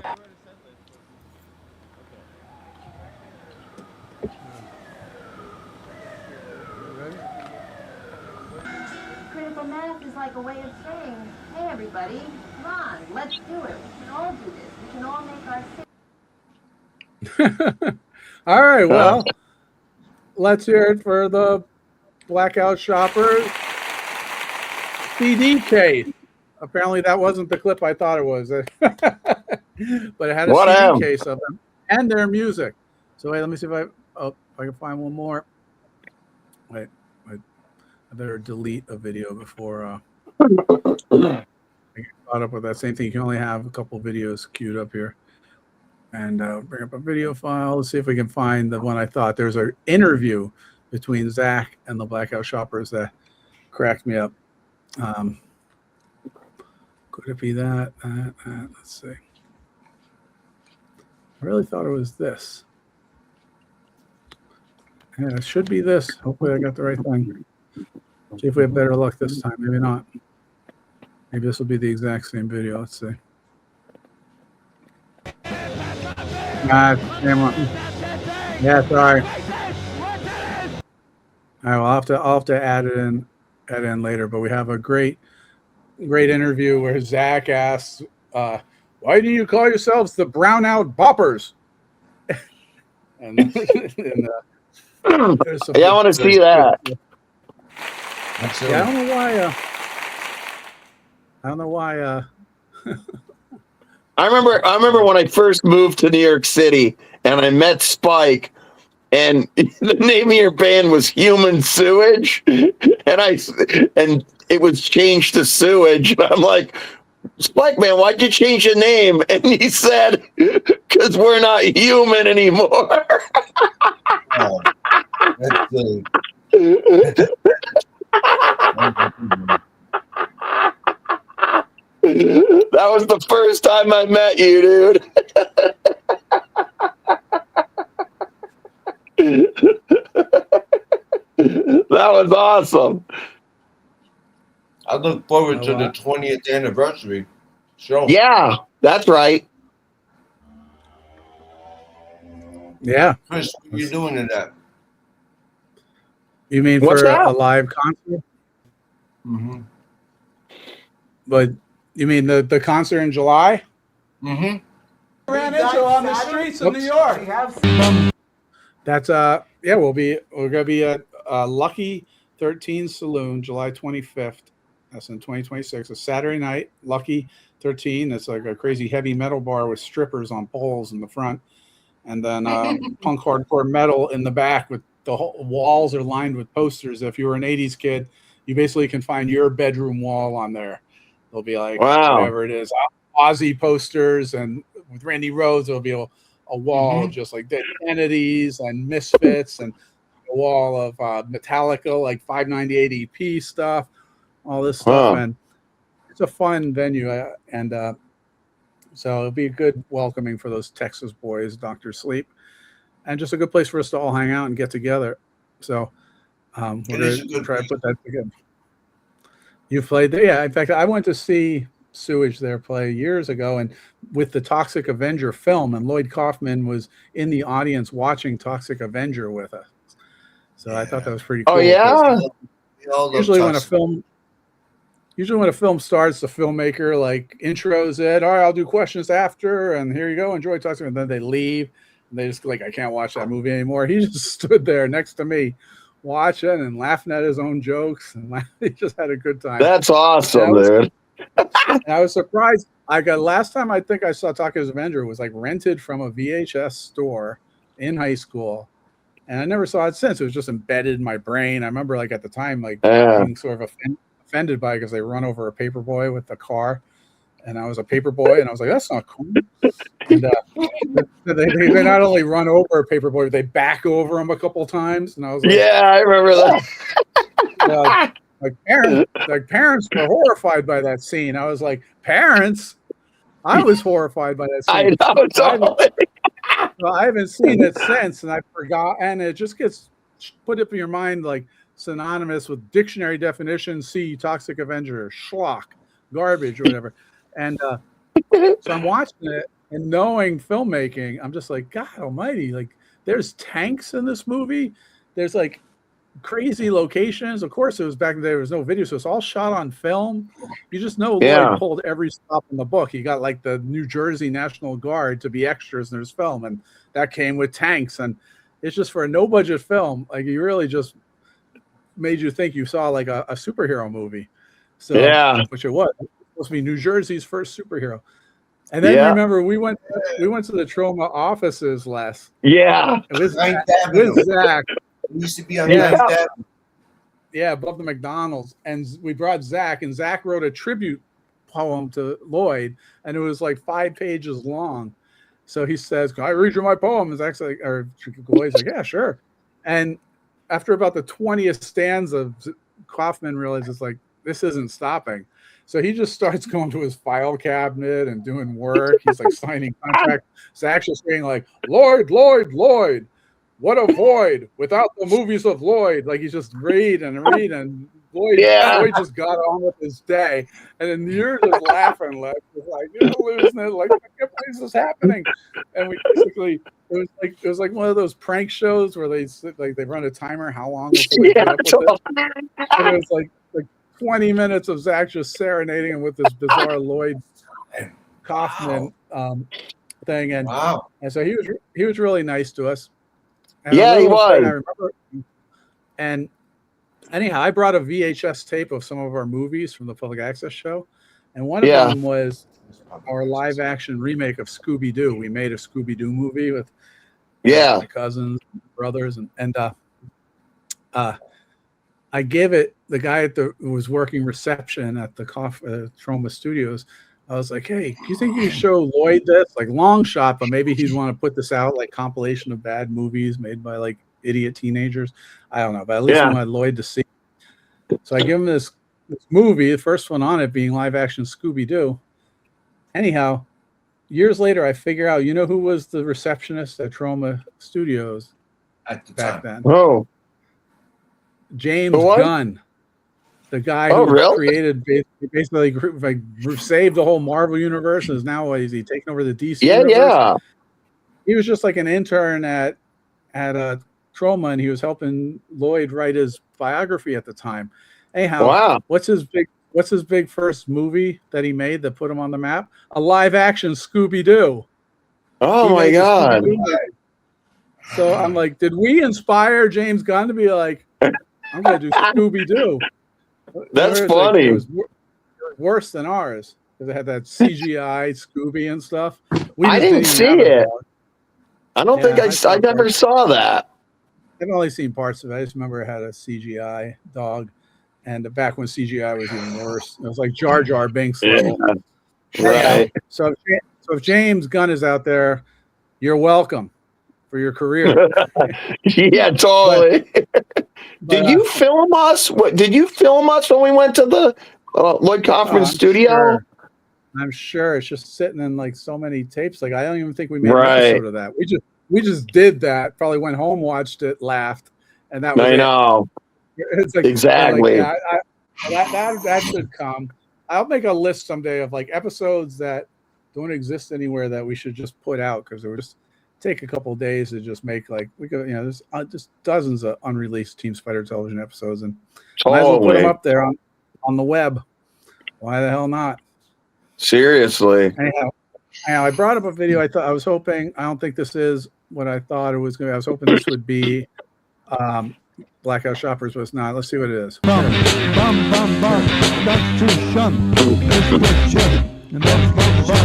Critical mass is like a way of saying, hey everybody, come on, let's do it. We can all do this. We can all make our city. All right, well, let's hear it for the Blackout Shoppers CD case. Apparently that wasn't the clip I thought it was. But it had a CD case of them and their music. So wait, let me see if I can find one more. Wait, I better delete a video before I get caught up with that same thing. You can only have a couple videos queued up here. And bring up a video file. Let's see if we can find the one I thought. There's an interview between Zach and the Blackout Shoppers that cracked me up. Could it be that? Let's see. I really thought it was this. Yeah, it should be this. Hopefully I got the right thing. See if we have better luck this time. Maybe not. Maybe this will be the exact same video. Let's see. Same one. Yeah, sorry. All right, well, I'll have to add it in later. But we have a great interview where Zach asks, "Why do you call yourselves the Brownout Boppers?" and yeah, I want to see that. Yeah, I don't know why. I remember when I first moved to New York City and I met Spike, and the name of your band was Human Sewage, and it was changed to Sewage. And I'm like, Spike, man, why'd you change the name? And he said, because we're not human anymore. Oh, that's good. That was the first time I met you, dude. That was awesome. I look forward to the 20th anniversary show. Yeah, that's right. Yeah. Chris, what are you doing in that? You mean What's for that? a live concert? Mm-hmm. But you mean the concert in July? Mm-hmm. Ran into on the streets of New York. That's yeah, we're gonna be at Lucky 13 Saloon, July 25th. That's in 2026. A Saturday night, Lucky 13. It's like a crazy heavy metal bar with strippers on poles in the front, and then punk hardcore metal in the back. With the whole walls are lined with posters. If you were an 80s kid, you basically can find your bedroom wall on there. There'll be like whatever it is, Ozzy posters, and with Randy Rhoads, there'll be a wall of just like Dead Kennedys and Misfits, and a wall of Metallica, like 598 EP stuff, all this stuff. And it's a fun venue, and so it'll be a good welcoming for those Texas boys, Dr. Sleep, and just a good place for us to all hang out and get together. So we're going to try to put that together. You played there? Yeah, in fact, I went to see Sewage there play years ago, and with the Toxic Avenger film, and Lloyd Kaufman was in the audience watching Toxic Avenger with us. So I thought that was pretty cool. Oh yeah. Usually when a film starts, the filmmaker like intros it. All right, I'll do questions after, and here you go. Enjoy Toxic, and then they leave. And they just like, I can't watch that movie anymore. He just stood there next to me watching and laughing at his own jokes. And he just had a good time. That's awesome, dude. And I was surprised. Last time I think I saw Taka's Avenger was like rented from a VHS store in high school. And I never saw it since. It was just embedded in my brain. I remember like at the time, like being sort of offended by it because they run over a paper boy with the car. And I was a paper boy, and I was like, that's not cool. And they not only run over a paper boy, they back over him a couple times. And I was like, yeah, I remember that. Parents were horrified by that scene. I was like, parents? I was horrified by that scene. I know, totally. I haven't seen it since, and I forgot. And it just gets put up in your mind like synonymous with dictionary definitions. See Toxic Avenger, schlock, garbage, or whatever. And so I'm watching it and knowing filmmaking, I'm just like, God almighty, like there's tanks in this movie. There's like crazy locations. Of course, it was back in the day, there was no video, so it's all shot on film. You just know Lloyd pulled every stop in the book. He got like the New Jersey National Guard to be extras in his film, and that came with tanks. And it's just for a no-budget film, like he really just made you think you saw like a superhero movie. So, which it was. Supposed to be New Jersey's first superhero. And then remember we went to the Troma offices last. Yeah. With Zach. We used to be on Ninth Avenue. Yeah, above the McDonald's. And we brought Zach, and Zach wrote a tribute poem to Lloyd, and it was like 5 pages long. So he says, "Can I read you my poem?" And Zach's like, or Lloyd's like, "Yeah, sure." And after about the 20th stanza, Kaufman realizes like this isn't stopping. So he just starts going to his file cabinet and doing work. He's like signing contracts. Zach's just saying like, Lloyd, Lloyd, what a void without the movies of Lloyd. Like he's just reading. Lloyd just got on with his day. And then you're just laughing, like, you're losing it. Like, what is this happening? And we basically, it was like one of those prank shows where they run a timer, how long until they get up with it. And it was like 20 minutes of Zach just serenading him with this bizarre Lloyd Kaufman thing, and so he was really nice to us. And he was. I remember. And anyhow, I brought a VHS tape of some of our movies from the public access show, and one of them was our live action remake of Scooby Doo. We made a Scooby Doo movie with my cousins, brothers, and I gave it the guy who was working reception at the Troma Studios. I was like, "Hey, do you think you can show Lloyd this? Like long shot, but maybe he'd want to put this out like compilation of bad movies made by like idiot teenagers. I don't know, but at least I wanted Lloyd to see." So I give him this movie, the first one on it being live action Scooby Doo. Anyhow, years later, I figure out, you know who was the receptionist at Troma Studios at the back time? then? Oh. James Gunn, the guy who created basically like saved the whole Marvel universe, and is now is he taking over the DC universe? Yeah. He was just like an intern at Troma, and he was helping Lloyd write his biography at the time. Anyhow, what's his big first movie that he made that put him on the map? A live action Scooby Doo. Oh my God! So I'm like, did we inspire James Gunn to be like, I'm going to do Scooby Doo? That's funny. It was worse than ours because it had that CGI Scooby and stuff. I didn't see it. I don't think I never saw that. I've only seen parts of it. I just remember it had a CGI dog, and back when CGI was even worse, it was like Jar Jar Binks level. Right. So if James Gunn is out there, you're welcome for your career. Yeah, totally. Did you film us? Did you film us when we went to the Lloyd Kaufman studio? Sure. I'm sure it's just sitting in like so many tapes. Like I don't even think we made an episode of that. We just did that. Probably went home, watched it, laughed, and that was I know. It's like exactly. That should come. I'll make a list someday of like episodes that don't exist anywhere that we should just put out because they were just take a couple of days to just make like we could, there's just dozens of unreleased TeamSpider television episodes, and might as well put them up there on the web. Why the hell not? Seriously. Anyhow, I brought up a video. I was hoping. I don't think this is what I thought it was going to be. I was hoping this would be Blackout Shoppers, was not. Let's see what it is. Bum, bum, bum, that's to shun. That's what shun. And that's bum, bum.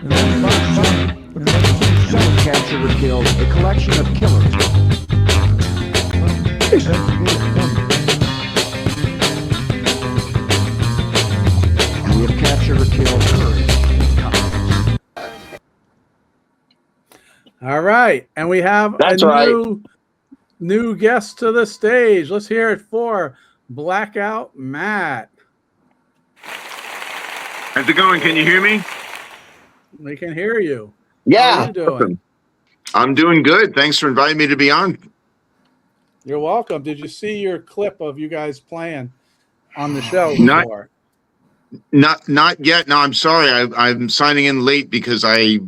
And that's bum, bum. And that's to shun. Captured or killed a collection of killers. That's good. We have captured or killed terrorists. All right, and we have That's a right. new guest to the stage. Let's hear it for Blackout Matt. How's it going? Can you hear me? We can hear you. Yeah. How are you doing? I'm doing good. Thanks for inviting me to be on. You're welcome. Did you see your clip of you guys playing on the show Not- before? Not yet. No, I'm sorry. I'm signing in late because I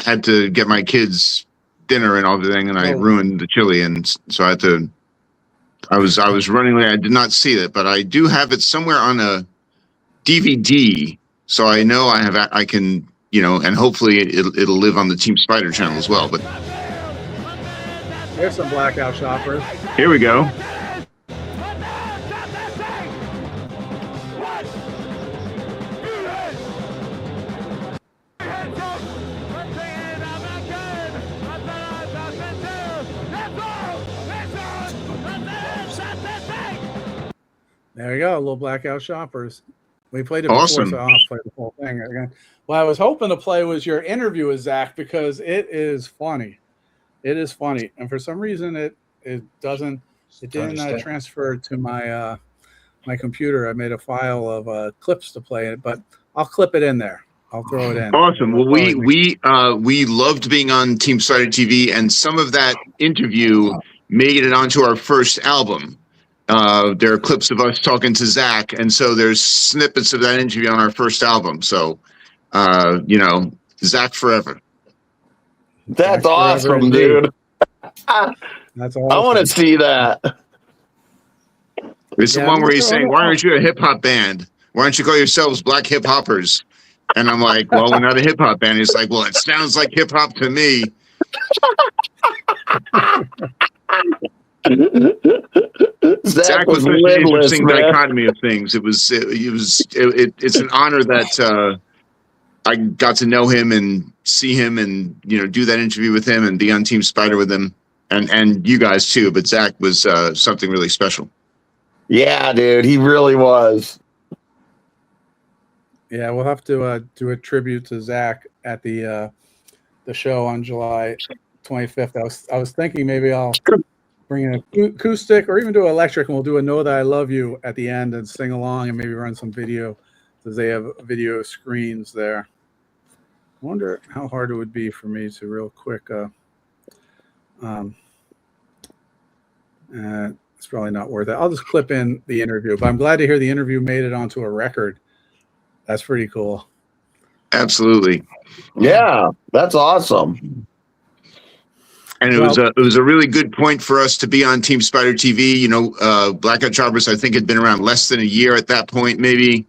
had to get my kids dinner and everything, and I ruined the chili, and so I had to. I was running late. I did not see it, but I do have it somewhere on a DVD, so I know I can, and hopefully it'll live on the TeamSpider channel as well. But There's some Blackout Shoppers. here we go. There you go, little Blackout Shoppers. We played it before, Awesome. so I'll have to play the whole thing again. What I was hoping to play was your interview with Zach, because it is funny. It is funny, and for some reason it didn't transfer to my my computer. I made a file of clips to play it, but I'll clip it in there. I'll throw it in. Awesome. Well, we loved being on TeamSpider TV, and some of that interview made it onto our first album. There are clips of us talking to Zach, and so there's snippets of that interview on our first album. So, Zach forever. That's awesome, dude. That's awesome. I want to see that. It's the one where he's saying, "Why aren't you a hip hop band? Why don't you call yourselves Black Hip Hoppers?" And I'm like, "Well, we're not a hip hop band." He's like, "Well, it sounds like hip hop to me." Zach was such an interesting dichotomy of things. It's an honor that I got to know him and see him and do that interview with him and be on TeamSpider with him and you guys too. But Zach was something really special. Yeah, dude, he really was. Yeah, we'll have to do a tribute to Zach at the show on July 25th. I was thinking maybe I'll bring an acoustic or even do electric, and we'll do a "Know That I Love You" at the end and sing along, and maybe run some video because they have video screens there. I wonder how hard it would be for me to real quick. It's probably not worth it. I'll just clip in the interview, but I'm glad to hear the interview made it onto a record. That's pretty cool. Absolutely. Yeah, that's awesome. And it was a really good point for us to be on TeamSpider TV. Blackout Shoppers, I think, had been around less than a year at that point, maybe.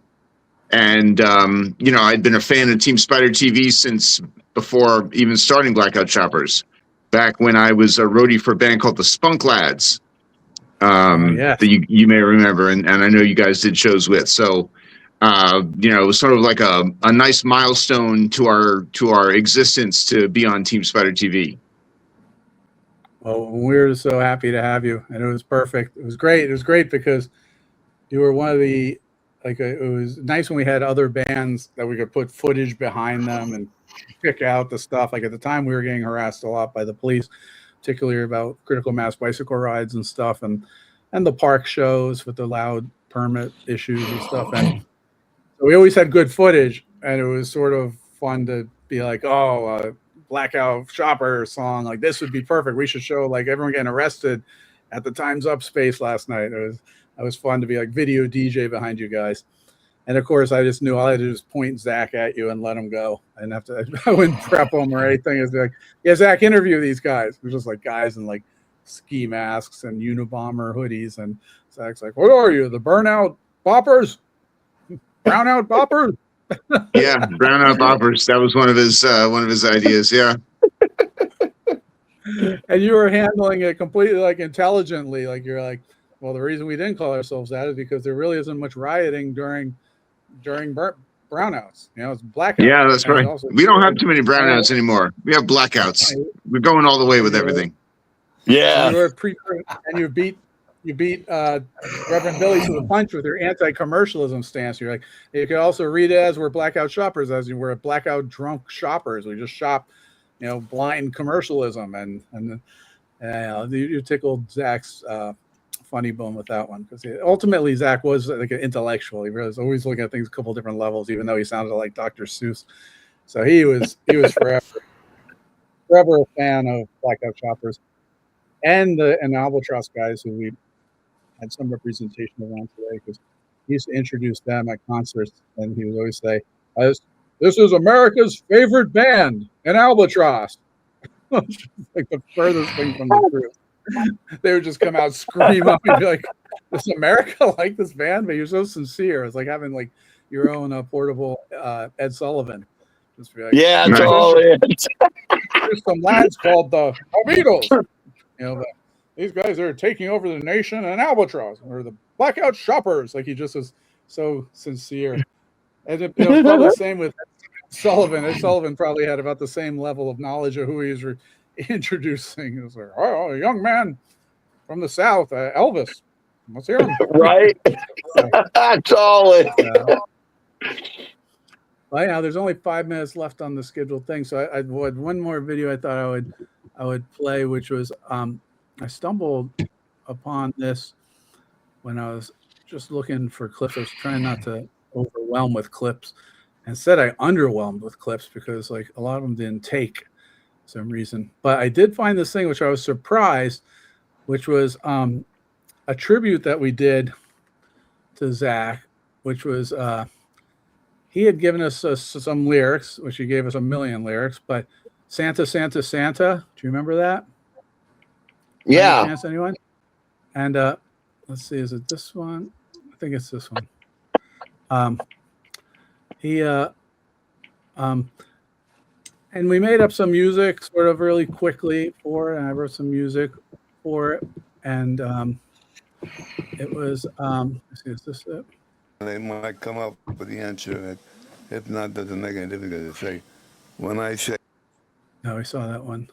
And, I'd been a fan of TeamSpider TV since before even starting Blackout Shoppers, back when I was a roadie for a band called the Spunk Lads, that you may remember, and I know you guys did shows with. So, it was sort of like a nice milestone to our existence to be on TeamSpider TV. Well, we're so happy to have you, and it was perfect. It was great. It was great because you were one of the it was nice when we had other bands that we could put footage behind them and pick out the stuff. Like at the time, we were getting harassed a lot by the police, particularly about critical mass bicycle rides and stuff, and the park shows with the loud permit issues and stuff. And so we always had good footage, and it was sort of fun to be like, Blackout Shopper song, like this would be perfect. We should show like everyone getting arrested at the Time's Up space last night. It was fun to be like video DJ behind you guys. And of course, I just knew all I had to do was point Zach at you and let him go. I didn't have to, I wouldn't prep him or anything. It's like, yeah, Zach, interview these guys. It was just like guys in like ski masks and Unabomber hoodies. And Zach's like, what are you, the Burnout Boppers? Brownout Boppers? Yeah, Brownout Boppers. That was one of his ideas. Yeah. And you were handling it completely like intelligently. Like you're like, well, the reason we didn't call ourselves that is because there really isn't much rioting during brownouts. You know, it's blackout. Yeah, that's And it's right. also We don't have too many brownouts anymore. We have blackouts. We're going all the way with everything. Yeah. You were and you beat Reverend Billy to the punch with your anti-commercialism stance. You're like, you could also read it as we're blackout shoppers, as you were blackout drunk shoppers. We just shop, you know, blind commercialism, and you tickled Zach's funny bone with that one, because ultimately Zach was like an intellectual. He was always looking at things a couple different levels, even though he sounded like Dr. Seuss. So he was forever a fan of blackout shoppers. And Albatross guys, who we had some representation of on today, because he used to introduce them at concerts, and he would always say, "This is America's favorite band, an Albatross." Like the furthest thing from the truth. They would just come out, scream up, and be like, "Does America like this band?" But you're so sincere. It's like having like your own portable Ed Sullivan. Just be like, yeah, totally. There's some lads called the Beatles. You know, these guys are taking over the nation, and Albatross, or the blackout shoppers. Like he just is so sincere. And it was probably the same with Sullivan. Ed Sullivan probably had about the same level of knowledge of who he was introducing. It was like, oh, a young man from the South, Elvis. Let's hear him. Right? Totally. Well, now there's only 5 minutes left on the scheduled thing, so I had one more video I thought I would play, which was I stumbled upon this when I was just looking for clips. I was trying not to overwhelm with clips. Instead, I underwhelmed with clips because like a lot of them didn't take for some reason. But I did find this thing which I was surprised, which was a tribute that we did to Zach, which was he had given us some lyrics, which he gave us a million lyrics, but Santa, Santa, Santa. Do you remember that? Yeah. Any chance, anyone? And let's see, is it this one? I think it's this one. And we made up some music sort of really quickly for it, and I wrote some music for it, and it was let's see, is this it? They might come up with the answer. If not, doesn't make any difference to say. When I say, no, we saw that one.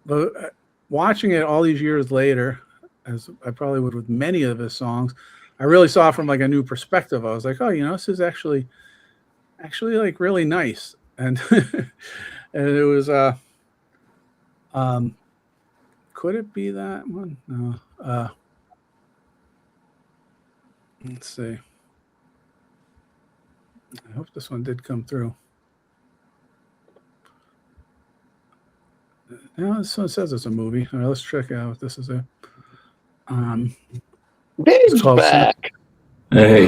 But watching it all these years later, as I probably would with many of his songs, I really saw it from like a new perspective. I was like, oh, you know, this is actually like really nice, and and it was could it be that one? No. Let's see. I hope this one did come through. No, this one says it's a movie. All right, let's check out if this is it. Dave's back. Hey.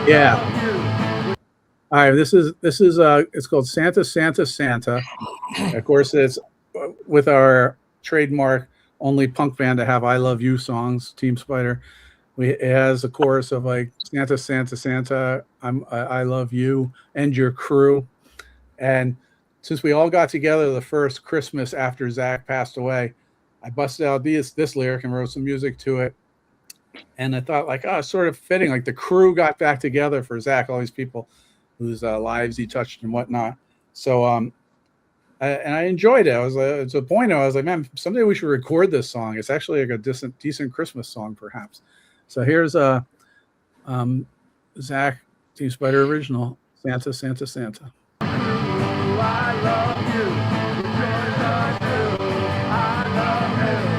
Yeah. All right, this is it's called Santa, Santa, Santa. Of course, it's with our trademark only punk band to have "I Love You" songs. TeamSpider. It has a chorus of like Santa, Santa, Santa. I love you and your crew. And since we all got together the first Christmas after Zach passed away, I busted out this lyric and wrote some music to it. And I thought like, oh, it's sort of fitting. Like the crew got back together for Zach, all these people whose lives he touched and whatnot. So, and I enjoyed it. I was to the point I was like, man, someday we should record this song. It's actually like a decent Christmas song, perhaps. So here's Zach TeamSpider original, Santa, Santa, Santa. I love you, because of you. I love you,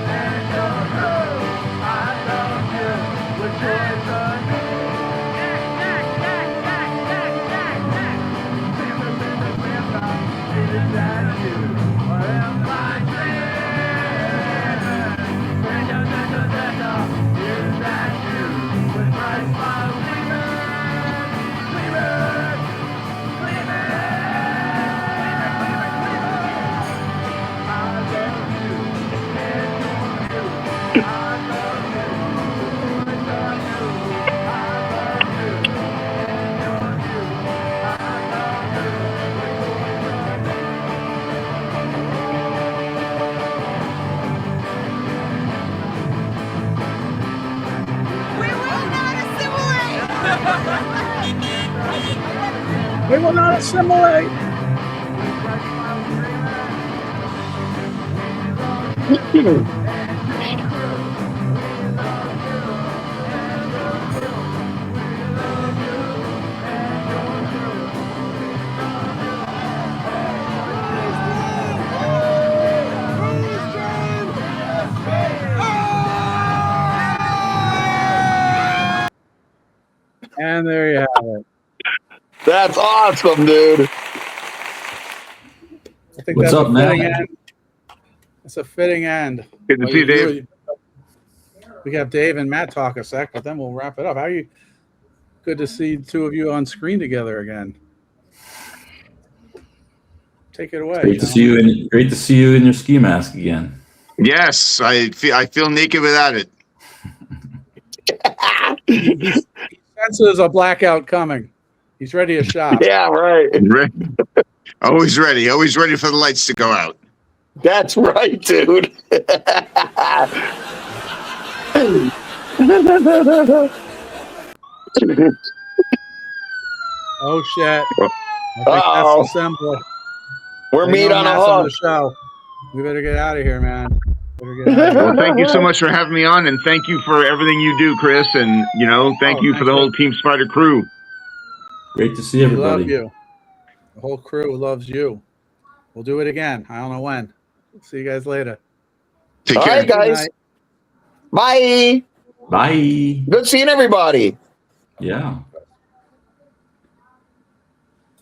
and you're true. I love you, with joys of you. Is that you? Or am I dreaming? Is that you? With my smile We will not assimilate. And there you have it. That's awesome, dude. I think What's that's up, a fitting Matt? end. It's a fitting end. Good to see you, Dave. We have Dave and Matt talk a sec, but then we'll wrap it up. How are you? Good to see the two of you on screen together again. Take it away. Great to see you in. Great to see you in your ski mask again. Yes, I feel naked without it. He senses a blackout coming. He's ready to shop. Yeah, right. Always ready for the lights to go out. That's right, dude. Oh shit! I think that's the symbol. We're They meat know on a Matt's on the hook. show. We better get out of here, man. Better get out of here. Well, thank you so much for having me on, and thank you for everything you do, Chris. And thank you for the whole Team Spider crew. Great to see We everybody. love you. The whole crew loves you. We'll do it again. I don't know when. See you guys later. Take All care. right, guys. Bye. Bye. Good seeing everybody. Yeah.